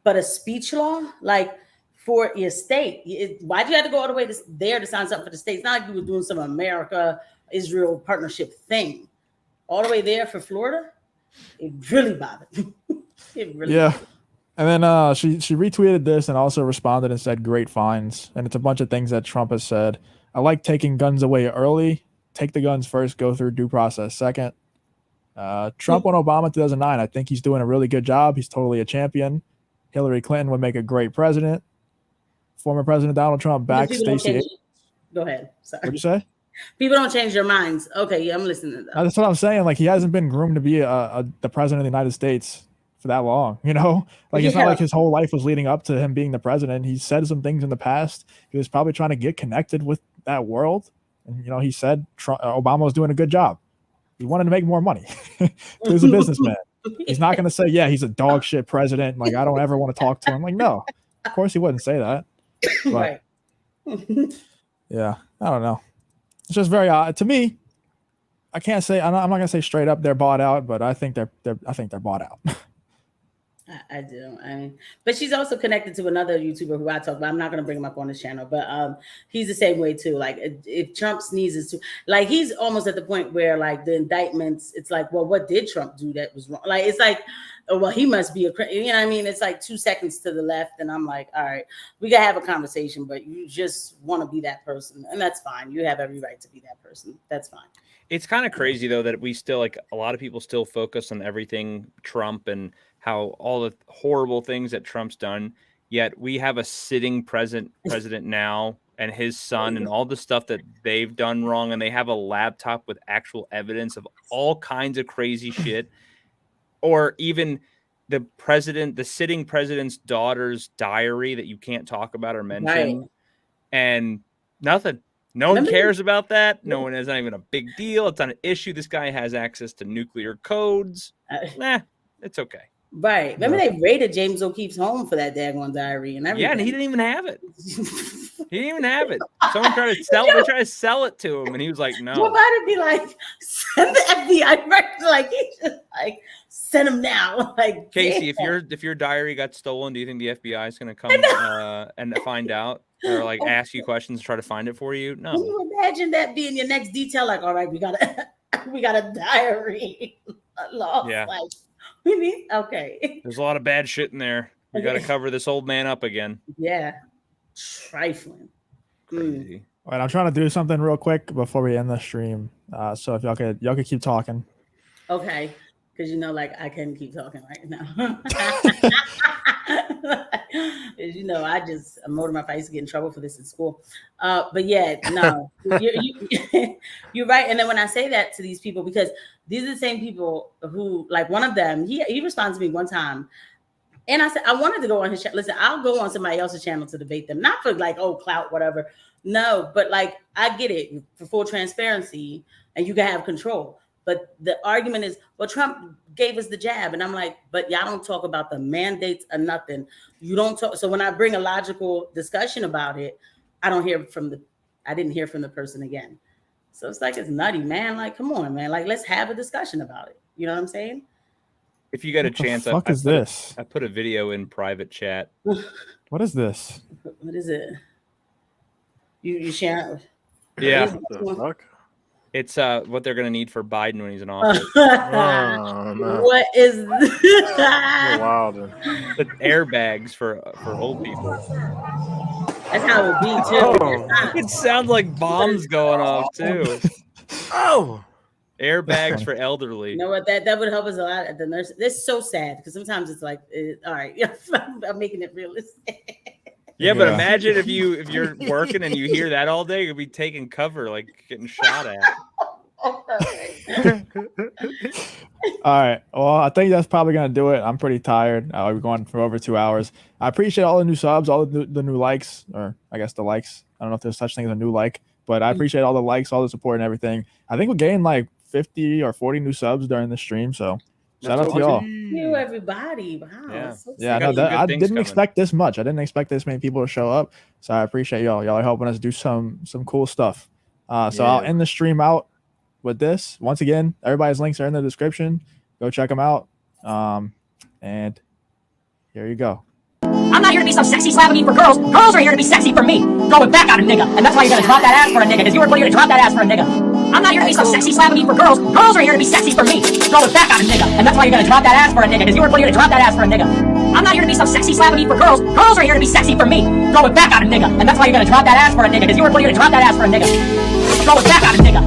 but a speech law, like for your state. Why'd you have to go all the way there to sign something for the state? It's not like you were doing some America-Israel partnership thing. All the way there for Florida? It really bothered me. It really bothered me. And then she retweeted this and also responded and said great finds. And it's a bunch of things that Trump has said. I like taking guns away early. Take the guns first, go through due process second. Trump on Obama 2009. I think he's doing a really good job. He's totally a champion. Hillary Clinton would make a great president. Former President Donald Trump backed Stacey. Go ahead. Sorry. What'd you say? People don't change their minds. Okay, yeah, I'm listening. That's what I'm saying. Like he hasn't been groomed to be the president of the United States for that long, Like it's not like his whole life was leading up to him being the president. He said some things in the past. He was probably trying to get connected with that world, and he said Obama was doing a good job. He wanted to make more money. He's a businessman. He's not going to say, yeah, he's a dog shit president. Like I don't ever want to talk to him. Like no, of course he wouldn't say that. But, right. Yeah, I don't know. It's just very odd to me. I can't say. I'm not gonna say straight up they're bought out, but I think they're bought out. I do. But she's also connected to another YouTuber who I talk about. I'm not going to bring him up on this channel, but he's the same way too. Like if Trump sneezes too, like he's almost at the point where like the indictments, it's like, well, what did Trump do that was wrong? Like it's like, oh, well, he must be It's like 2 seconds to the left, and I'm like, all right, we gotta have a conversation, but you just want to be that person, and that's fine. You have every right to be that person. That's fine. It's kind of crazy though that we still a lot of people still focus on everything Trump and how all the horrible things that Trump's done, yet we have a sitting president now and his son and all the stuff that they've done wrong, and they have a laptop with actual evidence of all kinds of crazy shit, or even the sitting president's daughter's diary that you can't talk about or mention, Right. and nothing. No one cares about that. No one is not even a big deal. It's not an issue. This guy has access to nuclear codes. It's okay. Right. Remember they raided James O'Keefe's home for that daggone diary and everything. Yeah, and he didn't even have it. He didn't even have it. Someone tried to sell. They tried to sell it to him, and he was like, "No." What about it? Be like, send the FBI right? Like, he just like send him now. Like, Casey, damn. if your diary got stolen, do you think the FBI is going to come and find out, or like ask you questions to try to find it for you? No. Can you imagine that being your next detail? Like, all right, we got a diary lost. Yeah. Like, we need okay. There's a lot of bad shit in there. We got to cover this old man up again. Yeah, trifling. Crazy. All right, I'm trying to do something real quick before we end the stream. So if y'all could keep talking. Okay, because like I can keep talking right now. As you know, I'm motor my fight. I used to get in trouble for this in school. But yeah, no, you're right. And then when I say that to these people, because these are the same people who, like, one of them, he responds to me one time. And I said, I wanted to go on his channel. Listen, I'll go on somebody else's channel to debate them. Not for like, oh, clout, whatever. No, but like, I get it for full transparency and you can have control. But the argument is, well, Trump gave us the jab. And I'm like, but y'all don't talk about the mandates or nothing. You don't talk. So when I bring a logical discussion about it, I didn't hear from the person again. So it's like, it's nutty, man. Like, come on, man. Like, let's have a discussion about it. You know what I'm saying? If you get a chance, what is this? I put a video in private chat. What is this? What is it? You share it? Yeah. What the fuck? It's what they're gonna need for Biden when he's in office. Oh, no. What is this? Wild. The airbags for old people. That's how it would be too. Oh. It sounds like bombs going off too. Oh. Airbags for elderly. You know what? That would help us a lot at the nurse. That's so sad because sometimes it's like, all right, I'm making it realistic. Yeah, but imagine if you're working and you hear that all day, you'll be taking cover, like getting shot at. All right. Well, I think that's probably gonna do it. I'm pretty tired. We're going for over 2 hours. I appreciate all the new subs, all the new likes, or I guess the likes. I don't know if there's such thing as a new like, but I appreciate all the likes, all the support, and everything. I think we gained like 50 or 40 new subs during the stream. So shout out to y'all. Thank you, everybody. Wow. Yeah. So Yeah, no, I didn't expect this much. I didn't expect this many people to show up. So I appreciate y'all. Y'all are helping us do some cool stuff. So I'll end the stream out with this. Once again, everybody's links are in the description. Go check them out. And here you go. I'm not here to be some sexy slapping for girls. Girls are here to be sexy for me. Throw it back on a nigga. And that's why you're gonna drop that ass for a nigga, because you were here to drop that ass for a nigga. I'm not here to be some sexy slapping for girls. Girls are here to be sexy for me. Throw it back on a nigga. And that's why you're gonna drop that ass for a nigga, because you were here to drop that ass for a nigga. I'm not here to be some sexy slapping for girls. Girls are here to be sexy for me. Throw it back on a nigga. And that's why you're gonna drop that ass for a nigga, because you were here to drop that ass for a nigga. Throw it back on a nigga.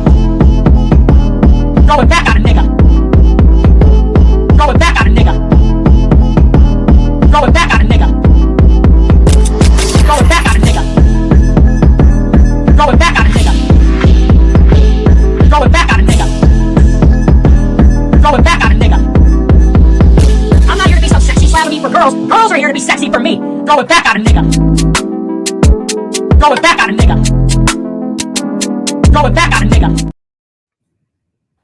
Throw it back on a nigga. Throw it back on a nigga. Throw it back on a nigga. Throw it back on a nigga. Throw it back on a nigga. Throw it back on a nigga. Throw it back on a nigga. I'm not here to be some sexy slapping for girls. Girls are here to be sexy for me. Throw it back on a nigga. Throw it back on a nigga. Throw it back on a nigga.